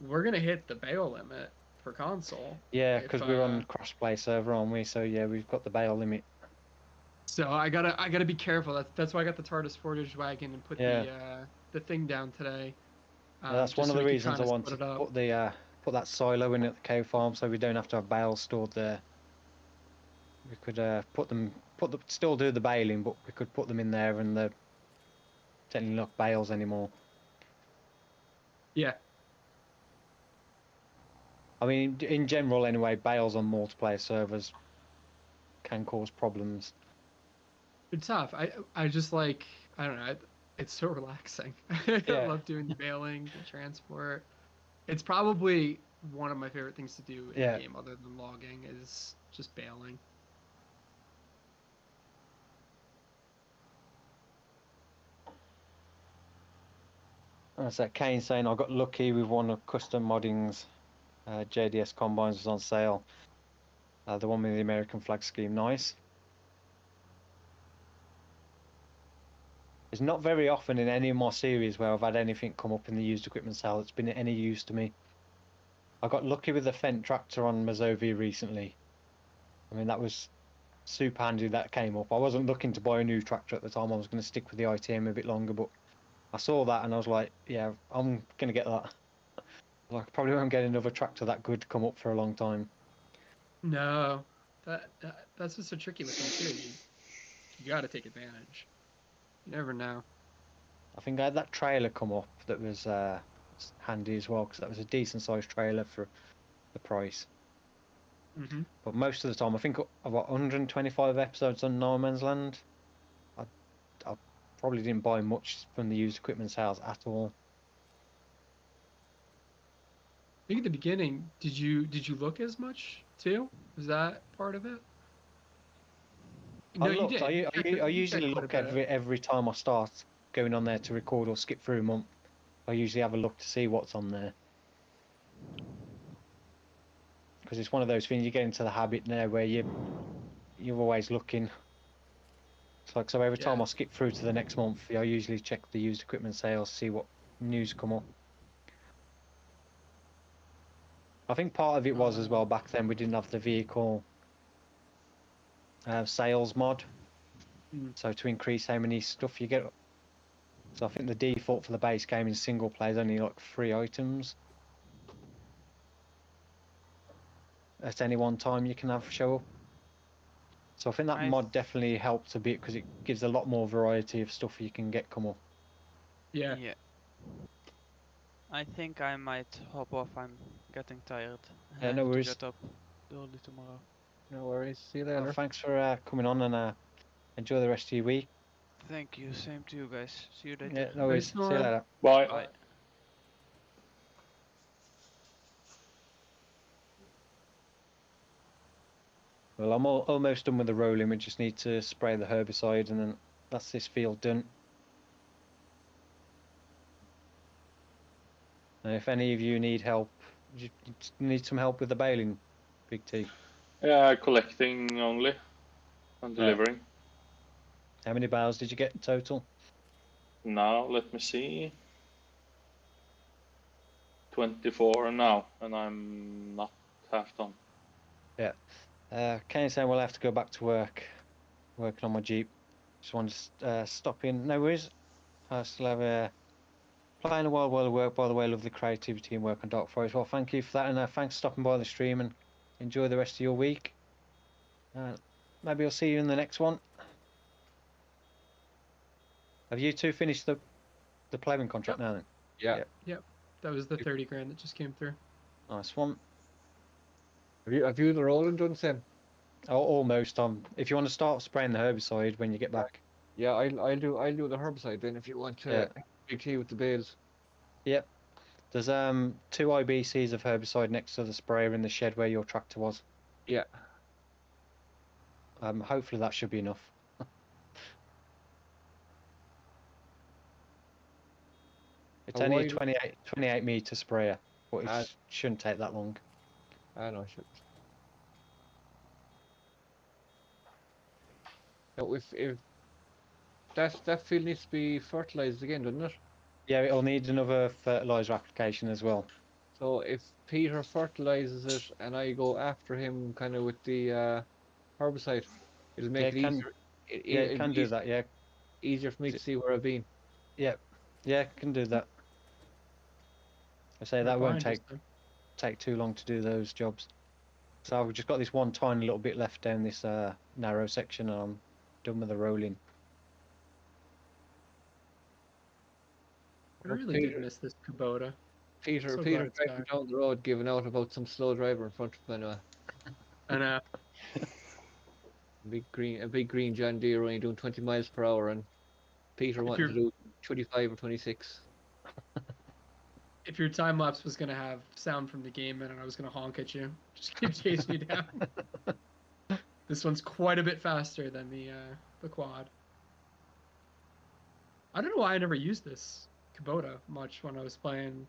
We're gonna hit the bale limit for console. Yeah, because we're on crossplay server, aren't we? So yeah, we've got the bale limit. So I gotta be careful. That's why I got the TARDIS forage wagon and put the thing down today. That's one of the reasons I wanted to put that silo in at the cow farm, so we don't have to have bales stored there. We could still do the baling, but we could put them in there, and they're technically not bales anymore. Yeah. I mean, in general, anyway, bales on multiplayer servers can cause problems. It's tough. I just like, I don't know. It's so relaxing. I love doing the baling, the transport. It's probably one of my favorite things to do in the game, other than logging, is just baling. That's that Kane saying I got lucky with one of Custom Modding's JDS combines was on sale. The one with the American flag scheme, nice. It's not very often in any of my series where I've had anything come up in the used equipment sale that's been any use to me. I got lucky with the Fendt tractor on Mazovia recently. I mean, that was super handy that came up. I wasn't looking to buy a new tractor at the time. I was going to stick with the ITM a bit longer, but I saw that and I was like, yeah, I'm going to get that. Like, probably won't get another tractor that good come up for a long time. No, that's what's so tricky with them too. You got to take advantage. You never know. I think I had that trailer come up that was handy as well, because that was a decent sized trailer for the price. But most of the time, I think I've got 125 episodes on No Man's Land. I probably didn't buy much from the used equipment sales at all. I think at the beginning, did you look as much too? Was that part of it? No, you did. I usually look every time I start going on there to record or skip through a month. I usually have a look to see what's on there. Because it's one of those things, you get into the habit now where you're always looking. It's like, so every time I skip through to the next month, I usually check the used equipment sales, see what news come up. I think part of it was as well, back then we didn't have the vehicle sales mod. So to increase how many stuff you get. So I think the default for the base game in single player is only like 3 items at any one time you can have show up. So I think that mod definitely helped a bit because it gives a lot more variety of stuff you can get come up. Yeah. I think I might hop off. I'm getting tired. No worries. To get up early tomorrow. No worries. See you later. Well, thanks for coming on and enjoy the rest of your week. Thank you. Same to you guys. See you later. Yeah, no worries. See you later. Bye. Bye. Well, I'm almost done with the rolling. We just need to spray the herbicide and then that's this field done. And if any of you need help, you need some help with the baling, Big T. Yeah, collecting only and delivering. How many bales did you get in total? Now, let me see. 24 now, and I'm not half done. Yeah. Kenny's saying we'll have to go back to work, working on my Jeep. Just wanted to stop in. No worries. I still have playing a wild world of work, by the way. Lovely creativity and work on Dark Forest. Well, thank you for that, and thanks for stopping by the stream, and enjoy the rest of your week. Maybe I'll see you in the next one. Have you two finished the playing contract now then? Yeah. Yep. That was the 30 grand that just came through. Nice one. Have you the rolling done, Sam? Oh, almost. If you want to start spraying the herbicide when you get back. Yeah, I'll do the herbicide then if you want to. Big T with the bales. Yep. There's 2 IBCs of herbicide next to the sprayer in the shed where your tractor was. Yeah. Hopefully that should be enough. It's only a 28 meter sprayer, but it shouldn't take that long. I know it shouldn't. No, if that field needs to be fertilized again, doesn't it? Yeah, it'll need another fertilizer application as well. So if Peter fertilizes it and I go after him kind of with the herbicide, it'll make it easier. It can do that, yeah. Easier for me to see where I've been. Yeah, it can do that. I say that won't take too long to do those jobs. So I've just got this one tiny little bit left down this narrow section and I'm done with the rolling. I really did miss this Kubota. Peter driving down the road giving out about some slow driver in front of him anyway. I know. A big green John Deere only doing 20 miles per hour and Peter wanted to do 25 or 26. If your time lapse was gonna have sound from the game in and I was gonna honk at you, just keep chasing you down. This one's quite a bit faster than the quad. I don't know why I never used this Kubota much when I was playing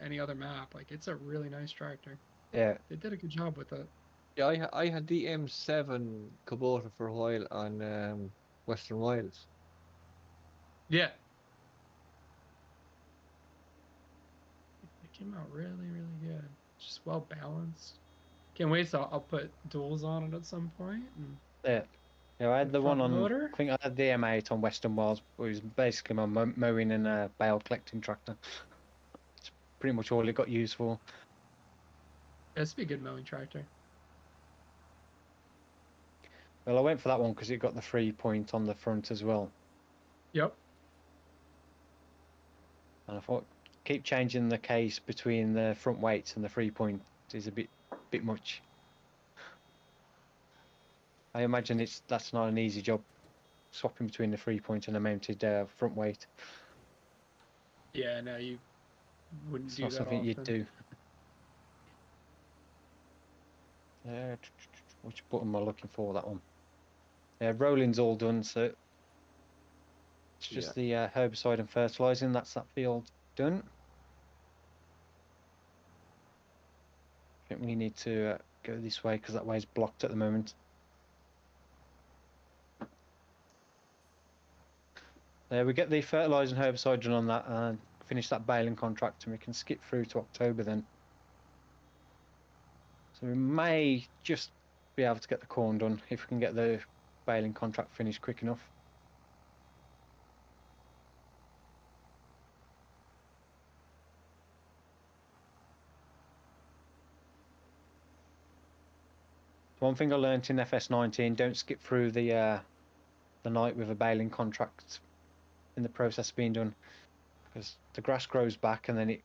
any other map. Like, it's a really nice tractor. Yeah. They did a good job with it. Yeah, I had the M7 Kubota for a while on Western Wilds. Yeah. It came out really, really good. Just well balanced. Can't wait, so I'll put duals on it at some point. Yeah. Yeah, I had the one on, motor. I think I had the M8 on Western Wilds, it was basically my mowing and bale collecting tractor. It's pretty much all it got used for. Yeah, it's be a good mowing tractor. Well, I went for that one because it got the 3-point on the front as well. Yep. And I thought, keep changing the case between the front weights and the 3-point is a bit much. I imagine that's not an easy job, swapping between the 3-point and a mounted front weight. Yeah, no, you wouldn't It's do not that something often. you'd do. Which button am I looking for? That one. Yeah, rolling's all done, so it's just the herbicide and fertilizing. That's that field done. I think we need to go this way because that way is blocked at the moment. There we get the fertilizer and herbicide done on that and finish that baling contract, and we can skip through to October then. So we may just be able to get the corn done if we can get the baling contract finished quick enough. One thing I learnt in FS19: don't skip through the night with a baling contract in the process being done, because the grass grows back and then it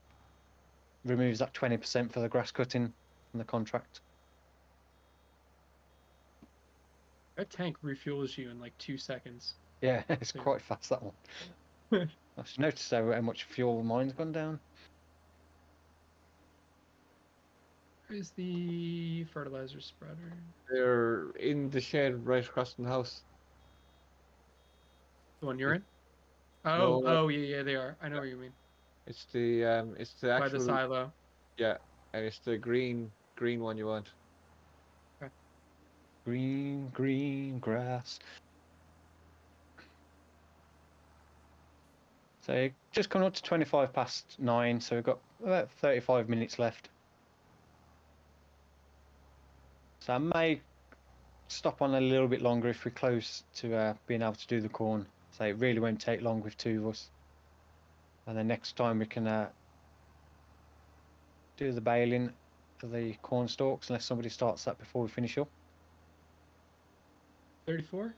removes that 20% for the grass cutting in the contract. That tank refuels you in like 2 seconds. Yeah, it's quite fast, that one. I should notice how much fuel mine's gone down. Where's the fertilizer spreader? They're in the shed right across from the house. The one you're in? No. Oh, yeah, they are. I know what you mean. It's the actual By the silo. Yeah, and it's the green one you want. Okay. Green grass. So just coming up to 9:25, so we've got about 35 minutes left. So I may stop on a little bit longer if we're close to being able to do the corn. So it really won't take long with 2 of us. And then next time we can do the baling of the corn stalks, unless somebody starts that before we finish up. 34?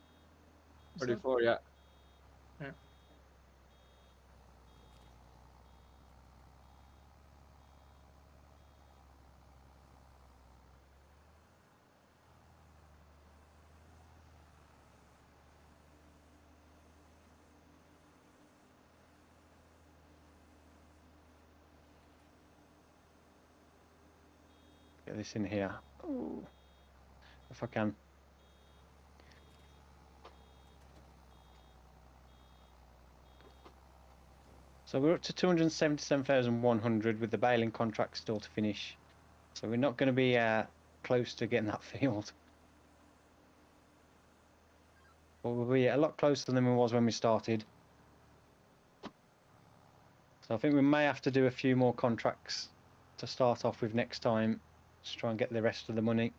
34, yeah. Yeah. Get this in here. Ooh, if I can. So we're up to 277,100 with the baling contract still to finish. So we're not going to be close to getting that field. But we'll be a lot closer than we was when we started. So I think we may have to do a few more contracts to start off with next time, to try and get the rest of the money.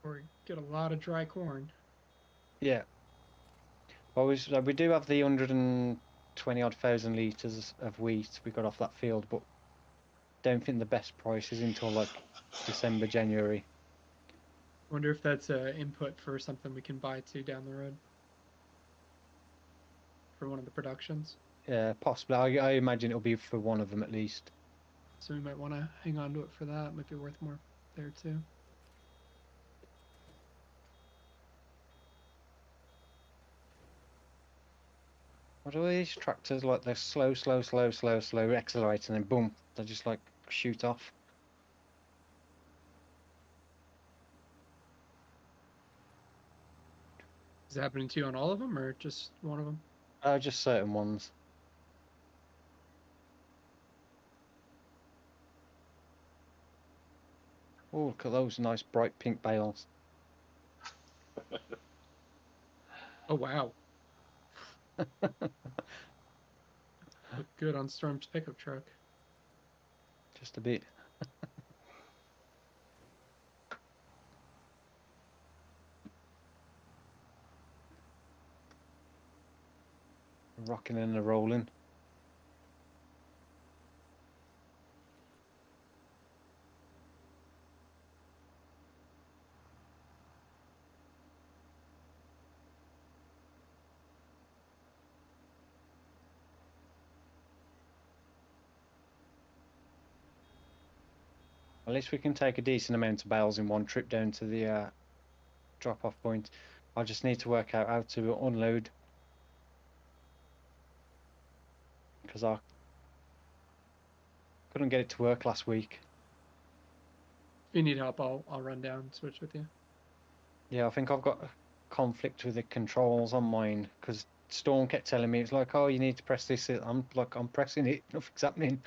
Or get a lot of dry corn. Yeah. Well, we do have the 120 odd thousand litres of wheat we got off that field, but don't think the best price is until like December, January. Wonder if that's input for something we can buy to down the road. For one of the productions. Yeah, possibly. I imagine it'll be for one of them at least. So we might want to hang on to it for that. It might be worth more there too. What are these tractors like? They're slow, accelerate, and then boom, they just like shoot off. Is it happening to you on all of them or just one of them? Just certain ones. Oh, look at those nice bright pink bales. Oh, wow. Look good on Storm's pickup truck. Just a bit. Rocking and a rolling. At least we can take a decent amount of bales in one trip down to the drop-off point. I just need to work out how to unload, because I couldn't get it to work last week. If you need help, I'll run down and switch with you. Yeah, I think I've got a conflict with the controls on mine, because Storm kept telling me, it's like, oh, you need to press this. I'm pressing it, nothing's happening.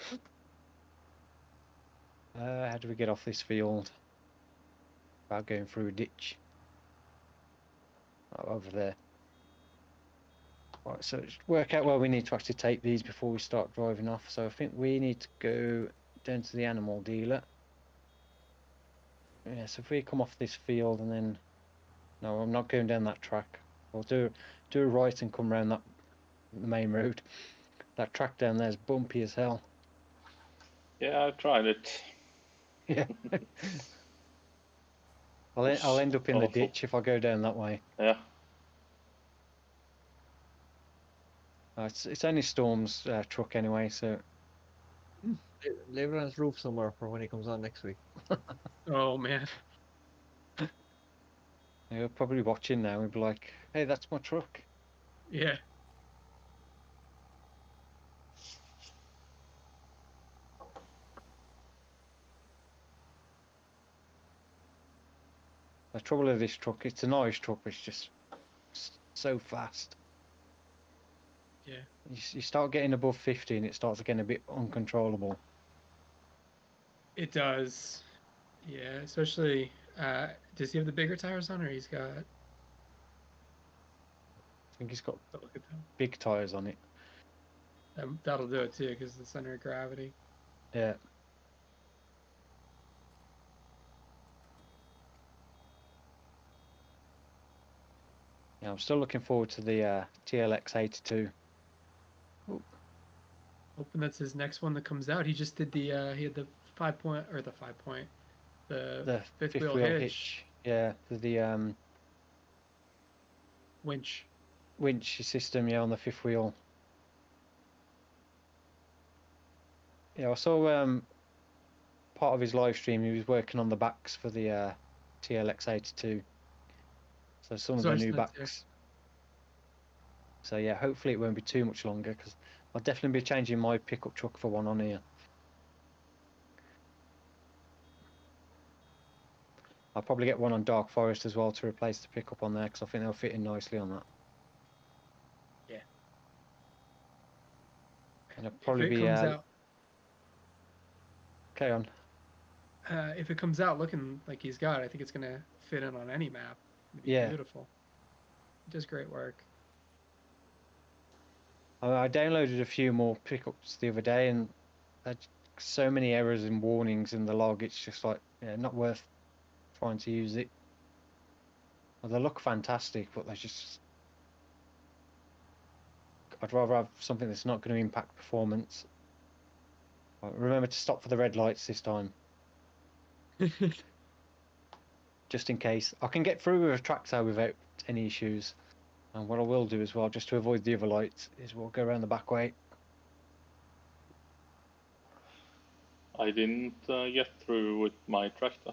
How do we get off this field? About going through a ditch. Oh, over there. Right, so just work out where we need to actually take these before we start driving off. So I think we need to go down to the animal dealer. Yeah, so if we come off this field and then... No, I'm not going down that track. We'll do a right and come around the main road. That track down there is bumpy as hell. Yeah, I tried it. Yeah. I'll end up in the ditch if I go down that way. Yeah. It's only Storm's truck anyway, so... Leave it on his roof somewhere for when he comes on next week. Oh man. You're probably watching now and be like, hey, that's my truck. Yeah. The trouble with this truck, it's a nice truck, but it's just so fast. Yeah. You start getting above 50 and it starts getting a bit uncontrollable. It does. Yeah, especially, does he have the bigger tires on, or he's got... I think he's got Look at them. big tyres on it. That'll do it too, because the center of gravity. Yeah. Yeah, I'm still looking forward to the TLX 82. Hoping that's his next one that comes out. He just did the, he had the the fifth wheel hitch. Yeah, the winch system, yeah, on the fifth wheel. Yeah, I saw part of his live stream. He was working on the backs for the TLX 82. So some of the new backs. So yeah, hopefully it won't be too much longer, because I'll definitely be changing my pickup truck for one on here. I'll probably get one on Dark Forest as well to replace the pickup on there, because I think they'll fit in nicely on that. Yeah. And it'll probably be... out, carry on. If it comes out looking like he's got it, I think it's going to fit in on any map. It'd be beautiful. It does great work. I downloaded a few more pickups the other day, and had so many errors and warnings in the log. It's just like, yeah, not worth trying to use it. Well, they look fantastic, but they're just... I'd rather have something that's not going to impact performance. Remember to stop for the red lights this time. Just in case. I can get through with a tractor without any issues. And what I will do as well, just to avoid the other lights, is we'll go around the back way. I didn't get through with my tractor.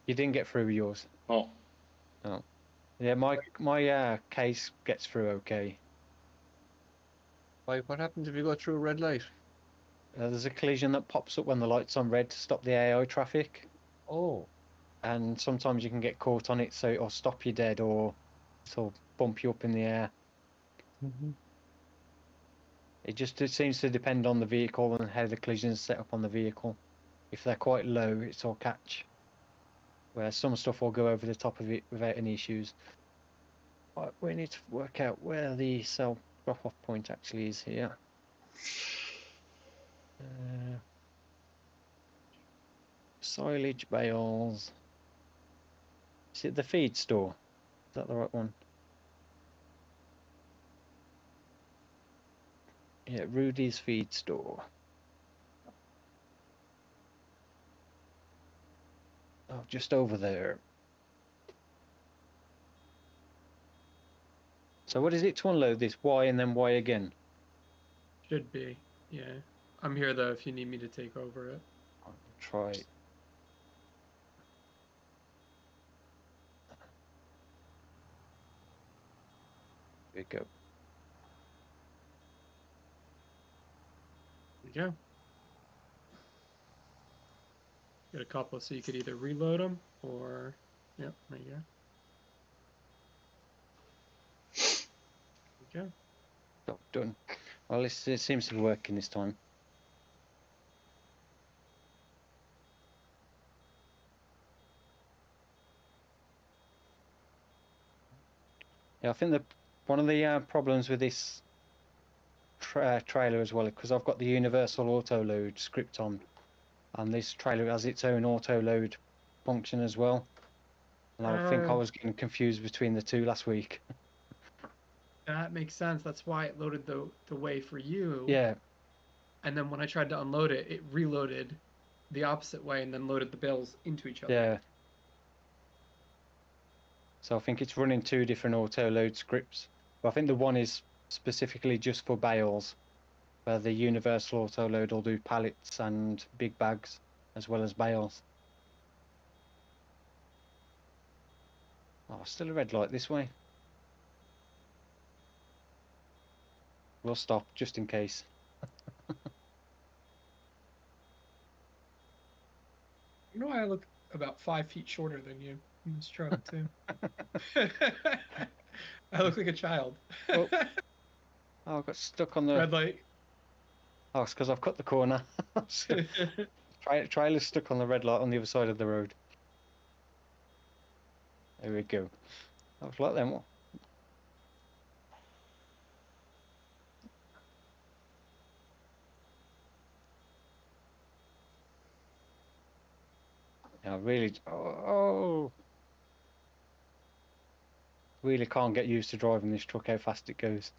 You didn't get through with yours? No. Oh. Yeah, my case gets through okay. Why? What happens if you go through a red light? There's a collision that pops up when the light's on red to stop the AI traffic. Oh. And sometimes you can get caught on it, so it'll stop you dead, or it'll bump you up in the air. Mm-hmm. It seems to depend on the vehicle and how the collision is set up on the vehicle. If they're quite low, it'll catch. Where some stuff will go over the top of it without any issues. Right, we need to work out where the cell drop-off point actually is here. Silage bales. Is it the feed store? Is that the right one? Yeah, Rudy's feed store. Oh, just over there. So what is it to unload this? Y and then Y again? Should be, yeah. I'm here though if you need me to take over it. I'll try. we go. There you go. Get a couple so you could either reload them or, yep, there you go. There you go. Job done. Well, it seems to be working this time. Yeah, I think one of the problems with this trailer as well, because I've got the universal auto load script on, and this trailer has its own auto load function as well. And I think I was getting confused between the two last week. That makes sense. That's why it loaded the way for you. Yeah. And then when I tried to unload it, it reloaded the opposite way and then loaded the bales into each other. Yeah. So I think it's running two different auto load scripts. But I think the one is specifically just for bales, where the universal auto load will do pallets and big bags as well as bales. Oh, still a red light this way. We'll stop just in case. You know, I look about 5 feet shorter than you in this truck too. I look like a child. Oh, I got stuck on the red light. Oh, it's because I've cut the corner. Trailer's stuck on the red light on the other side of the road. There we go. I was like them. I really, really can't get used to driving this truck, how fast it goes.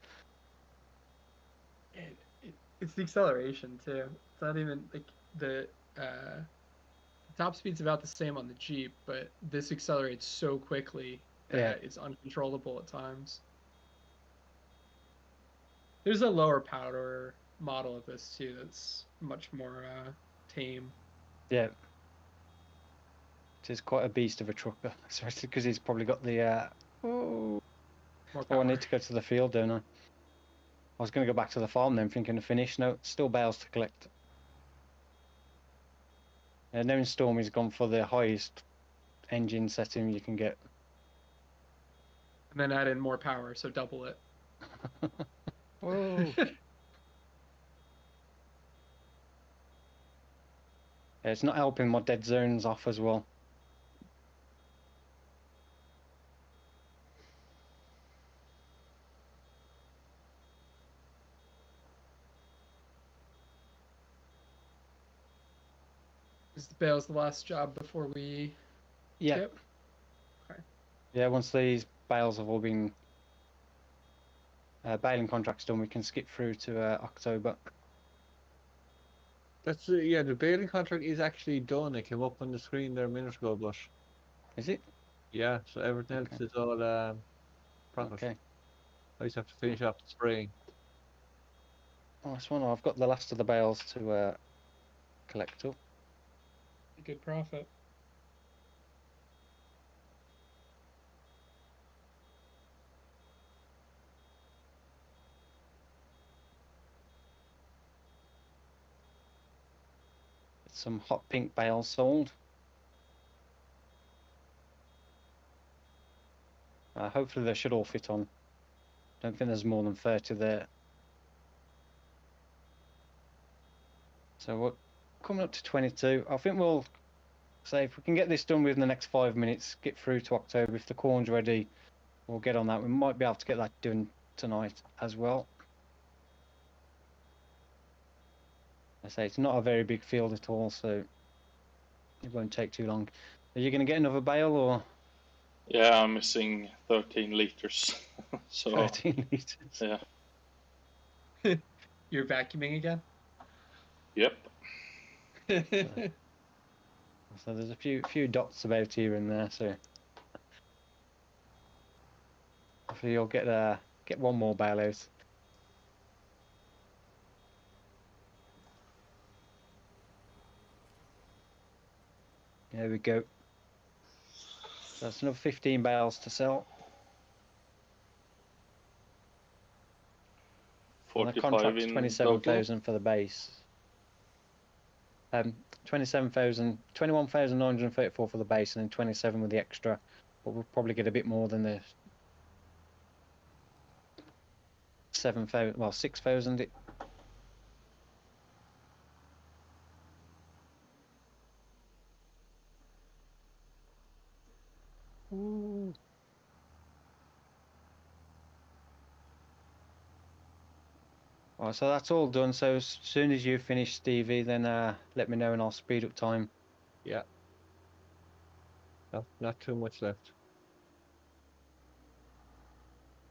It's the acceleration too. It's not even like the top speed's about the same on the Jeep, but this accelerates so quickly that it's uncontrollable at times. There's a lower power model of this too that's much more tame. Yeah. It is quite a beast of a trucker, especially because he's probably got the oh, I need to go to the field, don't I? I was going to go back to the farm then, thinking to finish. No, still bales to collect. And now Stormy's gone for the highest engine setting you can get. And then add in more power, so double it. Whoa. Yeah, it's not helping my dead zones off as well. Is the bales the last job before we skip? Okay. Yeah, once these bales have all been baling contracts done, we can skip through to October. That's yeah. The baling contract is actually done. It came up on the screen there a minute ago, but is it? Yeah. So everything else is all profit. Okay. I just have to finish up the spraying. Oh, that's one. I've got the last of the bales to collect up. Good profit. Some hot pink bales sold. Hopefully they should all fit on. Don't think there's more than 30 there. So we're coming up to 22. I think we'll say if we can get this done within the next 5 minutes, get through to October. If the corn's ready, we'll get on that. We might be able to get that done tonight as well. I say it's not a very big field at all, so it won't take too long. Are you going to get another bale or? Yeah, I'm missing 13 liters. So 13 liters. Yeah. You're vacuuming again? Yep. So there's a few dots about here and there, so hopefully you'll get one more bale out. There we go. That's another 15 bales to sell. And the 45 contract's in 27,000 for the base. 21,934 for the base, and then 27 with the extra. But we'll probably get a bit more than the 7,000. Well, 6,000. Ooh. Right, so that's all done. So as soon as you finish, Stevie, then let me know and I'll speed up time. Yeah. Not too much left.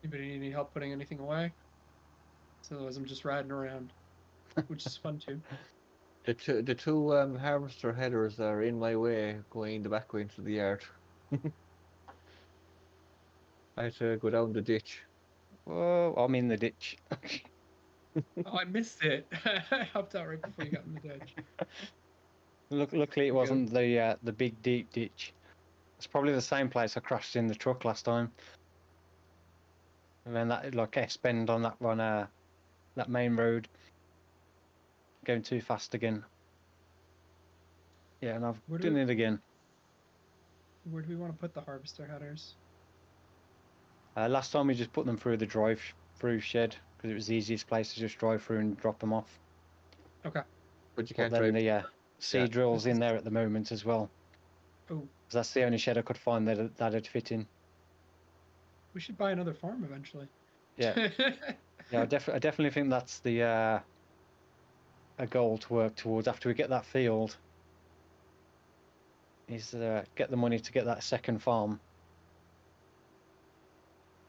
Anybody need any help putting anything away? So otherwise I'm just riding around, which is fun too. The two harvester headers are in my way going the back way into the yard. I had to go down the ditch. Whoa, I'm in the ditch. Oh, I missed it. I hopped out right before you got in the ditch. Luckily it wasn't the big deep ditch. It's probably the same place I crashed in the truck last time. And then that like S-bend on that main road, going too fast again. Yeah, and I've done it again. Where do we want to put the harvester headers? Last time we just put them through the drive-through shed because it was the easiest place to just drive through and drop them off. Okay. But you can't then drive. the seed drill's in there at the moment as well. Oh. 'Cause that's the only shed I could find that'd fit in. We should buy another farm eventually. Yeah. Yeah, I definitely think that's the a goal to work towards after we get that field. Is get the money to get that second farm.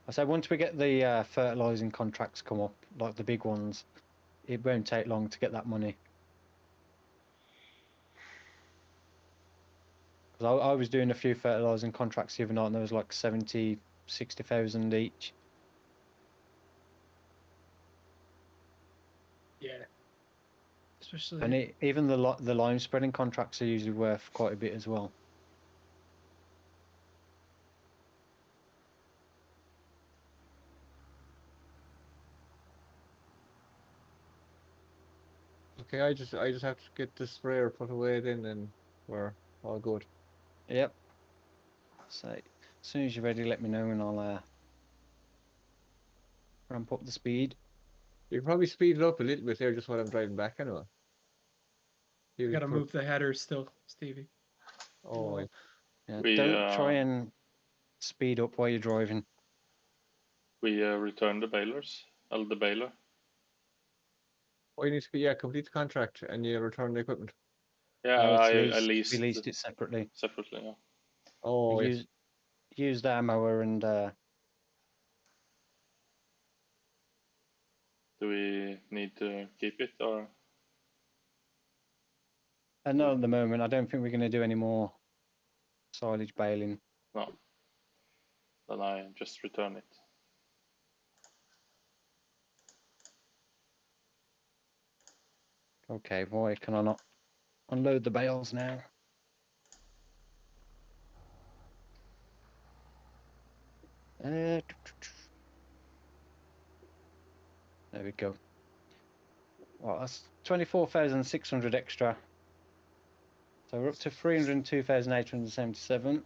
I say once we get the fertilising contracts come up, like the big ones, it won't take long to get that money. Because I was doing a few fertilising contracts the other night and there was like 60,000 each. Yeah. Especially. And even the lime spreading contracts are usually worth quite a bit as well. Okay, I just have to get the sprayer put away then, and we're all good. Yep. So as soon as you're ready, let me know and I'll ramp up the speed. You can probably speed it up a little bit there just while I'm driving back anyway. You gotta move the headers still, Stevie. Oh, yeah, don't try and speed up while you're driving. We return the balers, the baler. Oh, you need to complete the contract and you return the equipment. Yeah, no, I leased it separately. Separately, yeah. Oh, we used our mower and. Do we need to keep it or? Not at the moment. I don't think we're going to do any more silage baling. No. Then I just return it. Okay, why can I not unload the bales now? There we go. Well, that's 24,600 extra. So we're up to 302,877.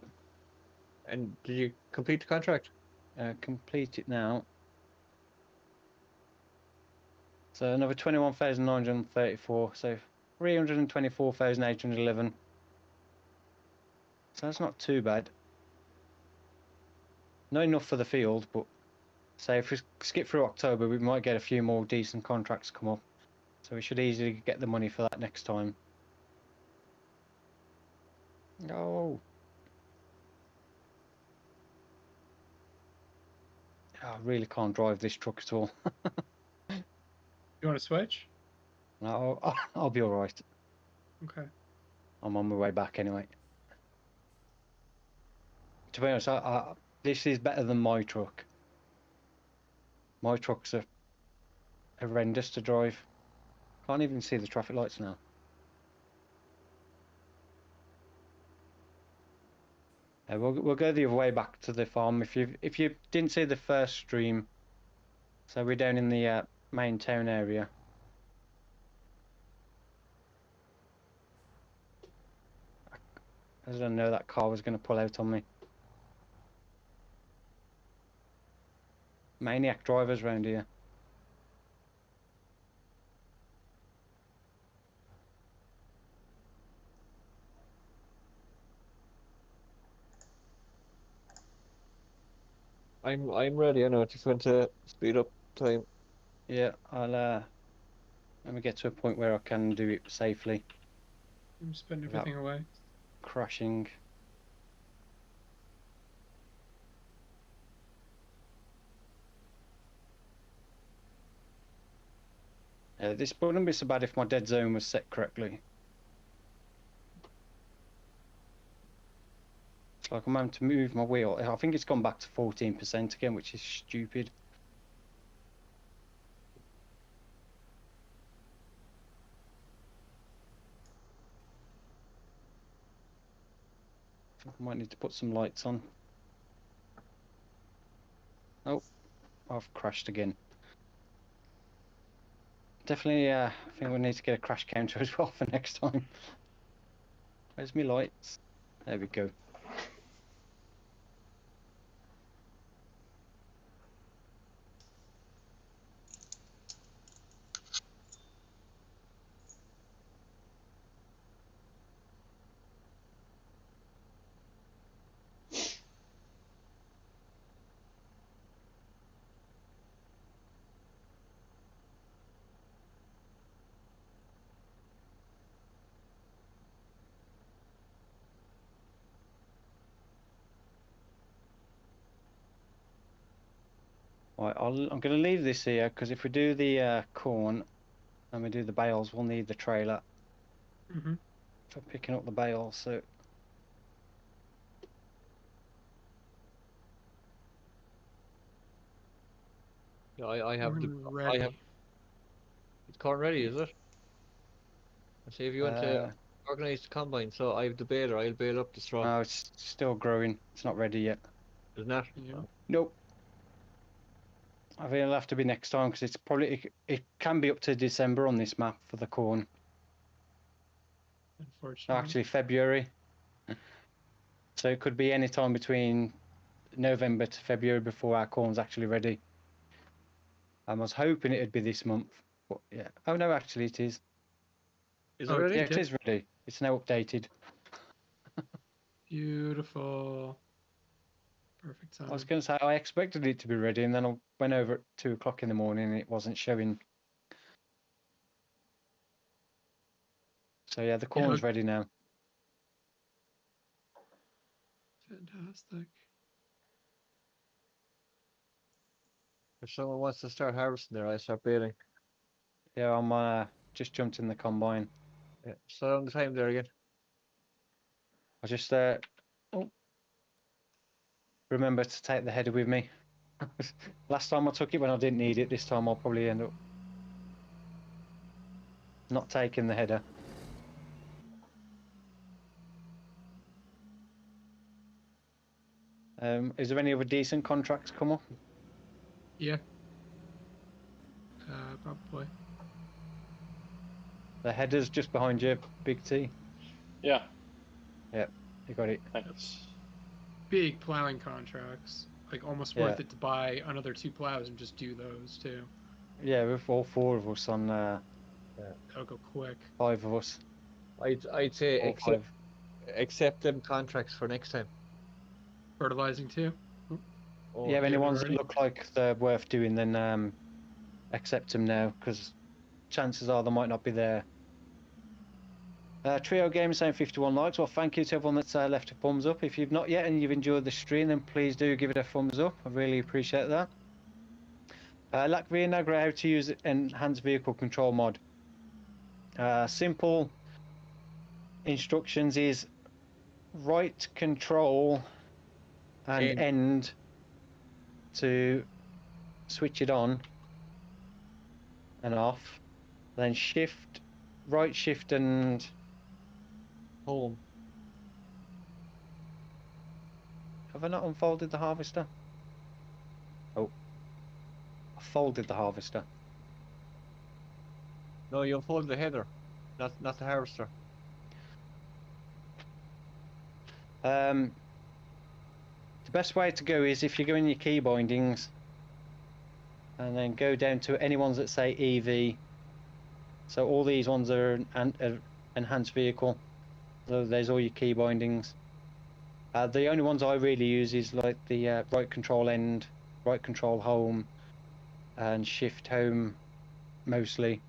And did you complete the contract? Complete it now. So another 21,934. So 324,811. So that's not too bad. Not enough for the field, but say if we skip through October, we might get a few more decent contracts come up. So we should easily get the money for that next time. Oh. I really can't drive this truck at all. You want to switch? No, I'll be all right. Okay. I'm on my way back anyway. To be honest, this is better than my truck. My trucks are horrendous to drive. Can't even see the traffic lights now. We'll go the other way back to the farm. If you didn't see the first stream, so we're down in the main town area. I didn't know that car was going to pull out on me. Maniac drivers around here. I'm ready. I know. Just went to speed up time. Yeah, I'll let me get to a point where I can do it safely. I'm just putting everything away. Crashing. This wouldn't be so bad if my dead zone was set correctly. It's like I'm having to move my wheel. I think it's gone back to 14% again, which is stupid. I think I might need to put some lights on. Oh, I've crashed again. Definitely, I think we need to get a crash counter as well for next time. Where's my lights? There we go. Right, I'm going to leave this here because if we do the corn and we do the bales, we'll need the trailer for picking up the bales. So Yeah, I have the. ready. I have. It's corn ready, is it? I say if you want to organise the combine, so I have the baler. I'll bale up the straw. no, it's still growing. It's not ready yet. Isn't that? Yeah. Nope. I think it'll have to be next time because it's probably it can be up to December on this map for the corn. Unfortunately. No, actually February. So it could be any time between November to February before our corn's actually ready. I was hoping it'd be this month, but yeah. Oh no, actually it is. Is it ready? Yeah, it is ready. It's now updated. Beautiful. Perfect time. I was going to say I expected it to be ready, and then I went over at 2 o'clock in the morning, and it wasn't showing. So yeah, the corn's ready now. Fantastic. If someone wants to start harvesting there, I start baling. Yeah, I'm just jumped in the combine. Yeah, slow down the time there again. I just remember to take the header with me. Last time I took it when I didn't need it. This time I'll probably end up not taking the header. Is there any other decent contracts come up? Yeah. Probably. The header's just behind you, Big T. Yeah. Yep, you got it. Thanks. Big plowing contracts. Like almost worth it to buy another 2 plows and just do those too. Yeah, with all 4 of us on. That'll go quick. 5 of us. I'd say accept them contracts for next time. Fertilizing too. Oh, yeah, if any ones that look like they're worth doing, then accept them now, because chances are they might not be there. Trio Games saying 51 likes. Well, thank you to everyone that's left a thumbs up. If you've not yet and you've enjoyed the stream, then please do give it a thumbs up. I really appreciate that. Latvia Nagra, how to use enhanced vehicle control mod. Simple instructions is right control and end to switch it on and off, then shift, right shift and home. Have I not unfolded the harvester? Oh, I folded the harvester. No, you'll hold the header, not the harvester. The best way to go is if you go in your key bindings and then go down to any ones that say EV. So all these ones are an enhanced vehicle. So there's all your key bindings. The only ones I really use is like the right control end, right control home, and shift home mostly.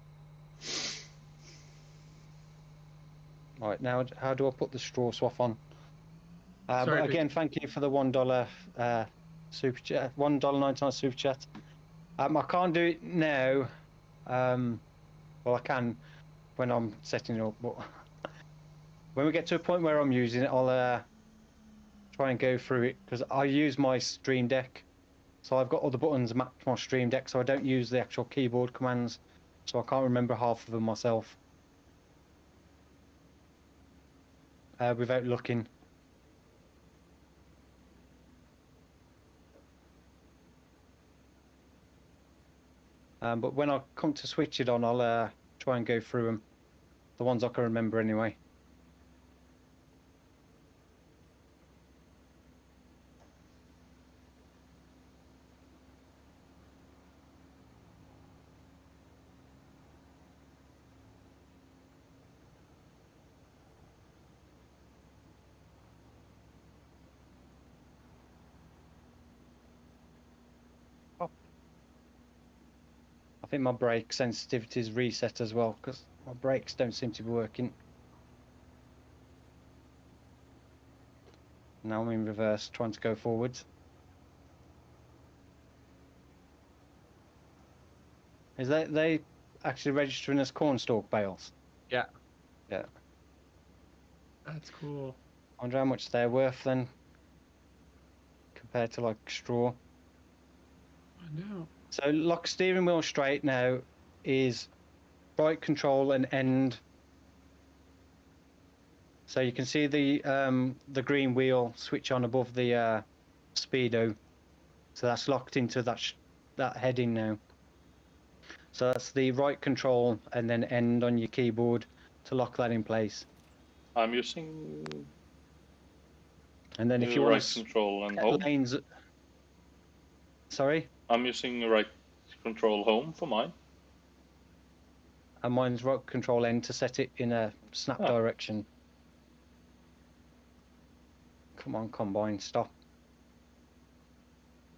Right, now how do I put the straw swath on? But again, thank you for the $1 super chat, $1.99 super chat. I can't do it now. Well, I can when I'm setting it up, but when we get to a point where I'm using it, I'll try and go through it, because I use my Stream Deck, so I've got all the buttons mapped to my Stream Deck, so I don't use the actual keyboard commands, so I can't remember half of them myself without looking. But when I come to switch it on, I'll try and go through them, the ones I can remember anyway. I think my brake sensitivity is reset as well, because my brakes don't seem to be working. Now I'm in reverse, trying to go forwards. Is they actually registering as cornstalk bales? Yeah. Yeah. That's cool. I wonder how much they're worth then, compared to like straw. I know. So lock steering wheel straight now is right control and end. So you can see the green wheel switch on above the speedo. So that's locked into that heading now. So that's the right control and then end on your keyboard to lock that in place. I'm using And then if you want right control and home. Lanes, sorry? I'm using right control home for mine. And mine's right control end to set it in a snap direction. Come on, combine, stop.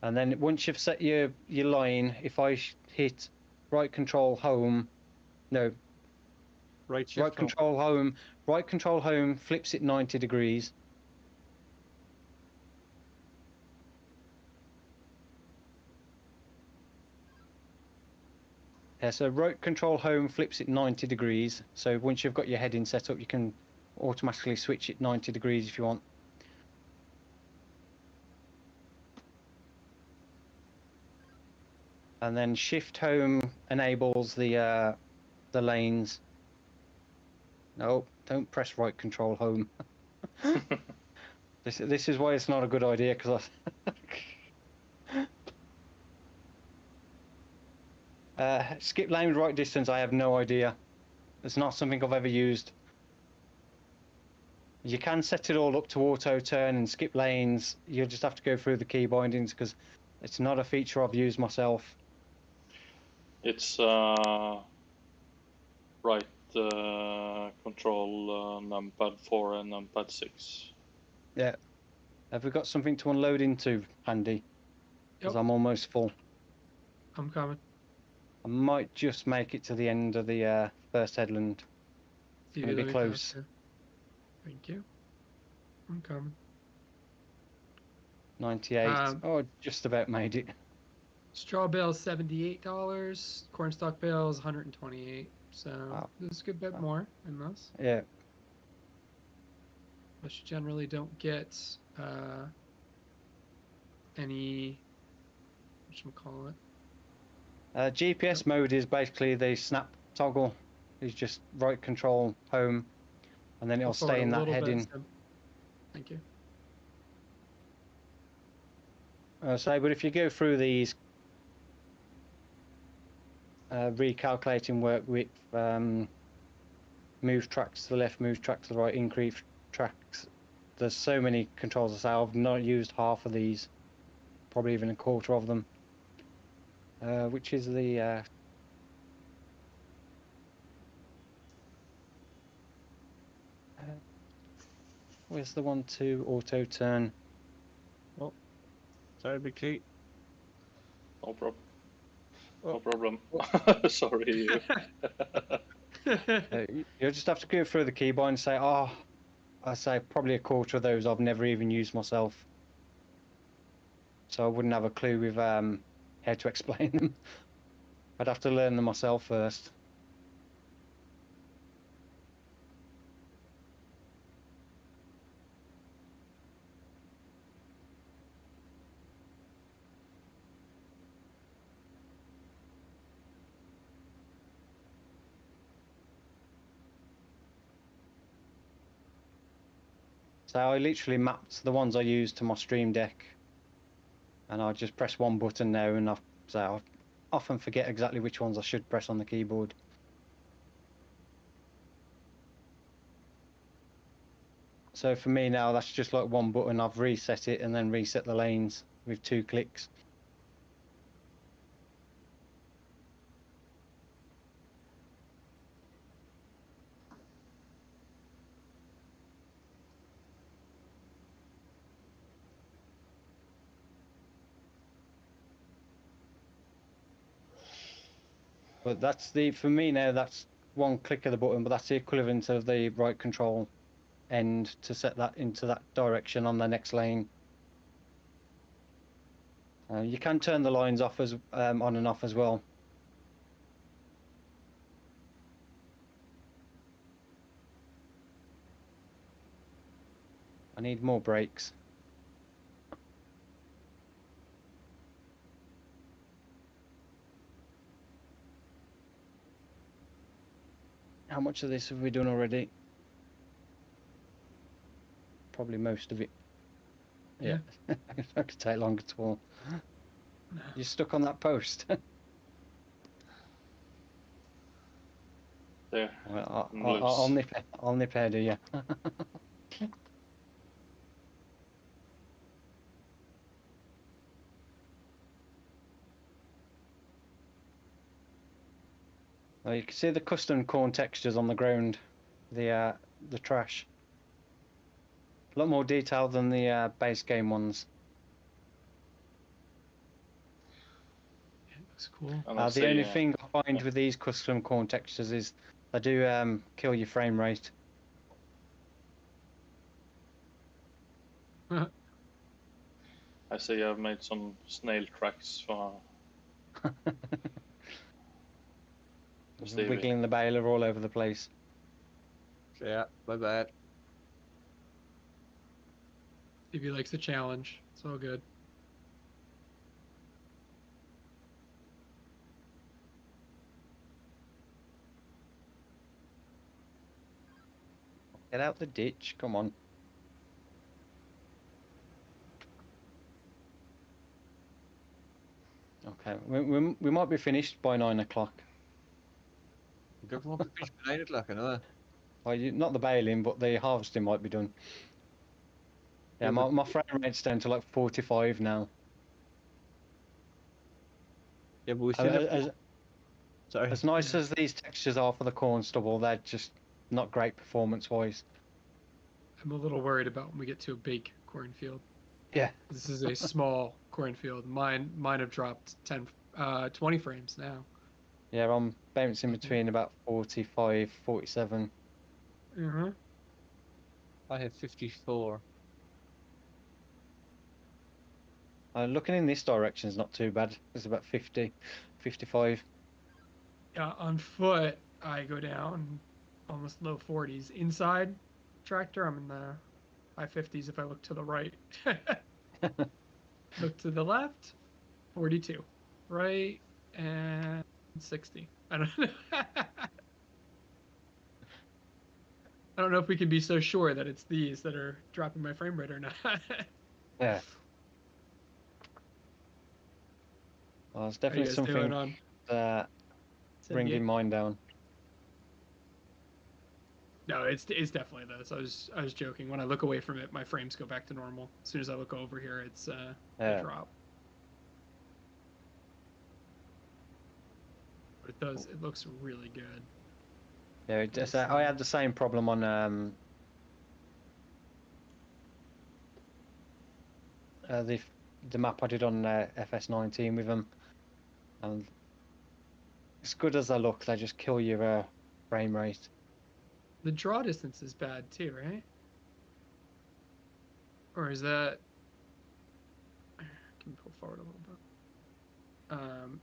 And then once you've set your line, if I hit right control home, no, right control home flips it 90 degrees. Yeah, so right control home flips it 90 degrees. So once you've got your heading set up, you can automatically switch it 90 degrees if you want. And then shift home enables the lanes. No, don't press right control home. This is why it's not a good idea, because skip lane right distance, I have no idea. It's not something I've ever used. You can set it all up to auto turn and skip lanes. You just have to go through the key bindings, because it's not a feature I've used myself. It's right control numpad 4 and numpad 6. Yeah. Have we got something to unload into, Andy? Because I'm almost full. I'm coming. I might just make it to the end of the first headland. It's going to be close. Thank you. I'm coming. 98. Oh, just about made it. Straw bale $78. Cornstalk bale is $128. So there's a good bit more in this. Yeah. But you generally don't get any, whatchamacallit? GPS mode is basically the snap toggle. It's just right control home, and then it'll stay in that heading. Thank you. But if you go through these, recalculating work width, move tracks to the left, move tracks to the right, increase tracks. There's so many controls. I say I've not used half of these, probably even a quarter of them. Which is the where's the one to auto turn? Oh, sorry, Big T. No problem. Oh. No problem. Sorry. You'll just have to go through the keyboard and say, oh, I say probably a quarter of those I've never even used myself. So I wouldn't have a clue with how to explain them. I'd have to learn them myself first. So I literally mapped the ones I used to my Stream Deck, and I just press one button now, and I often forget exactly which ones I should press on the keyboard. So for me now, that's just like one button. I've reset it and then reset the lanes with 2 clicks. But that's for me now, that's one click of the button, but that's the equivalent of the right control end to set that into that direction on the next lane. You can turn the lines off as on and off as well. I need more brakes. How much of this have we done already? Probably most of it. Yeah. That could take longer to all. No. You're stuck on that post. There. Well, Loose. I'll nip ahead of you. Well, you can see the custom corn textures on the ground, the trash. A lot more detail than the base game ones. It looks cool. The only thing I find with these custom corn textures is they do kill your frame rate. I see I've made some snail tracks for Stevie. Wiggling the baler all over the place. Yeah, my bad. Stevie likes the challenge. It's all good. Get out the ditch, come on. Okay, we might be finished by 9 o'clock. Don't want to finish by 9 o'clock, I know. Well, not the baling, but the harvesting might be done. Yeah, my frame rate's down to like 45 now. Yeah, but we still as nice as these textures are for the corn stubble, they're just not great performance-wise. I'm a little worried about when we get to a big cornfield. Yeah. This is a small cornfield. Mine have dropped 20 frames now. Yeah, I'm bouncing between about 45, 47. Mm-hmm. I have 54. Looking in this direction is not too bad. It's about 50, 55. On foot, I go down almost low 40s. Inside tractor, I'm in the high 50s if I look to the right. Look to the left, 42. Right, and 60. I don't know. I don't know if we can be so sure that it's these that are dropping my frame rate or not. Yeah. Well, it's definitely something that bringing mine down. No, it's definitely this. I was joking. When I look away from it, my frames go back to normal. As soon as I look over here, it's a drop. But it does. It looks really good. Yeah, I had the same problem on the map I did on FS19 with them, and as good as they look, they just kill your frame rate. The draw distance is bad too, right? Or is that? Can pull forward a little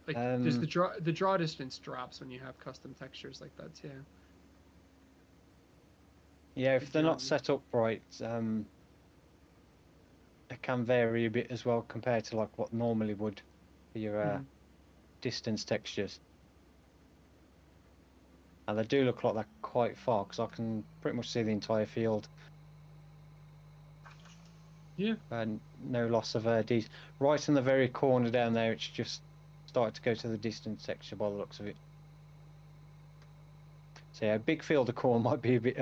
bit. There's the draw distance drops when you have custom textures like that too. Yeah, if they're not set up right, it can vary a bit as well compared to like what normally would for your distance textures. And they do look like they're quite far because I can pretty much see the entire field. Yeah. And no loss of detail. Right in the very corner down there, it's just started to go to the distance texture by the looks of it. So yeah, a big field of corn might be a bit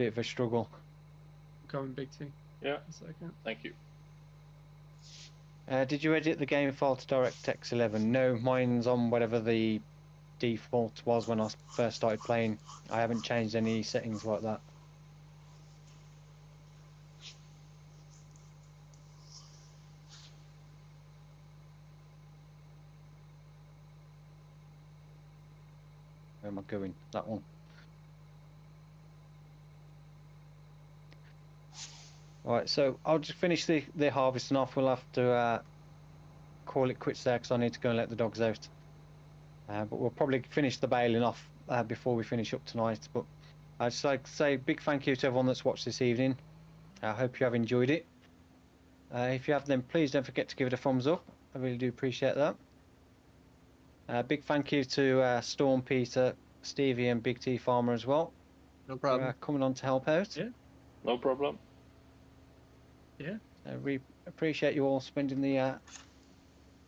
of a struggle. Coming big T. Yeah. A second. Thank you. Did you edit the game file to DirectX 11? No, mine's on whatever the default was when I first started playing. I haven't changed any settings like that. Where am I going? That one. Right, so I'll just finish the harvesting off. We'll have to call it quits there because I need to go and let the dogs out. But we'll probably finish the baling off before we finish up tonight. But I'd just like to say a big thank you to everyone that's watched this evening. I hope you have enjoyed it. If you have, then please don't forget to give it a thumbs up. I really do appreciate that. Big thank you to Storm, Peter, Stevie and Big T Farmer as well. No problem. For coming on to help out. Yeah. No problem. Yeah. We appreciate you all spending the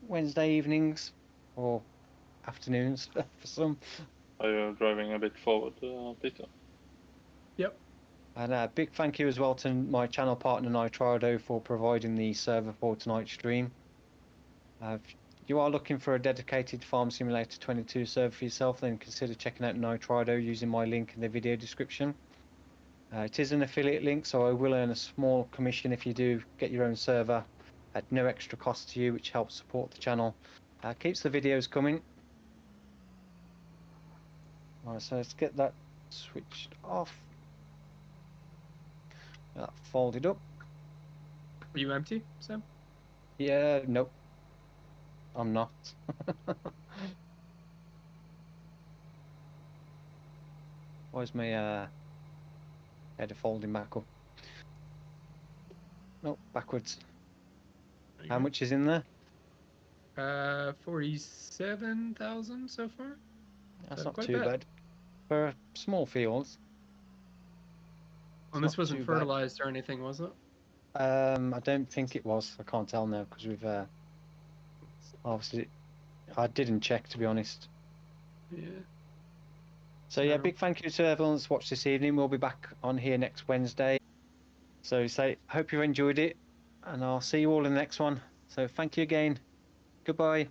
Wednesday evenings or afternoons for some. Are you driving a bit forward, Peter? Yep. And a big thank you as well to my channel partner Nitrado for providing the server for tonight's stream. If you are looking for a dedicated Farm Simulator 22 server for yourself, then consider checking out Nitrado using my link in the video description. It is an affiliate link, so I will earn a small commission if you do get your own server at no extra cost to you, which helps support the channel. Keeps the videos coming. Alright, so let's get that switched off. That folded up. Are you empty, Sam? Yeah, nope. I'm not. Why's my header folding back up? No, backwards. How much is in there? 47,000 so far. That's not too bad. For small fields. And this wasn't fertilized or anything, was it? I don't think it was. I can't tell now because we've obviously I didn't check, to be honest. Yeah. So yeah, big thank you to everyone that's watched this evening. We'll be back on here next Wednesday. So hope you enjoyed it, and I'll see you all in the next one. So thank you again. Goodbye.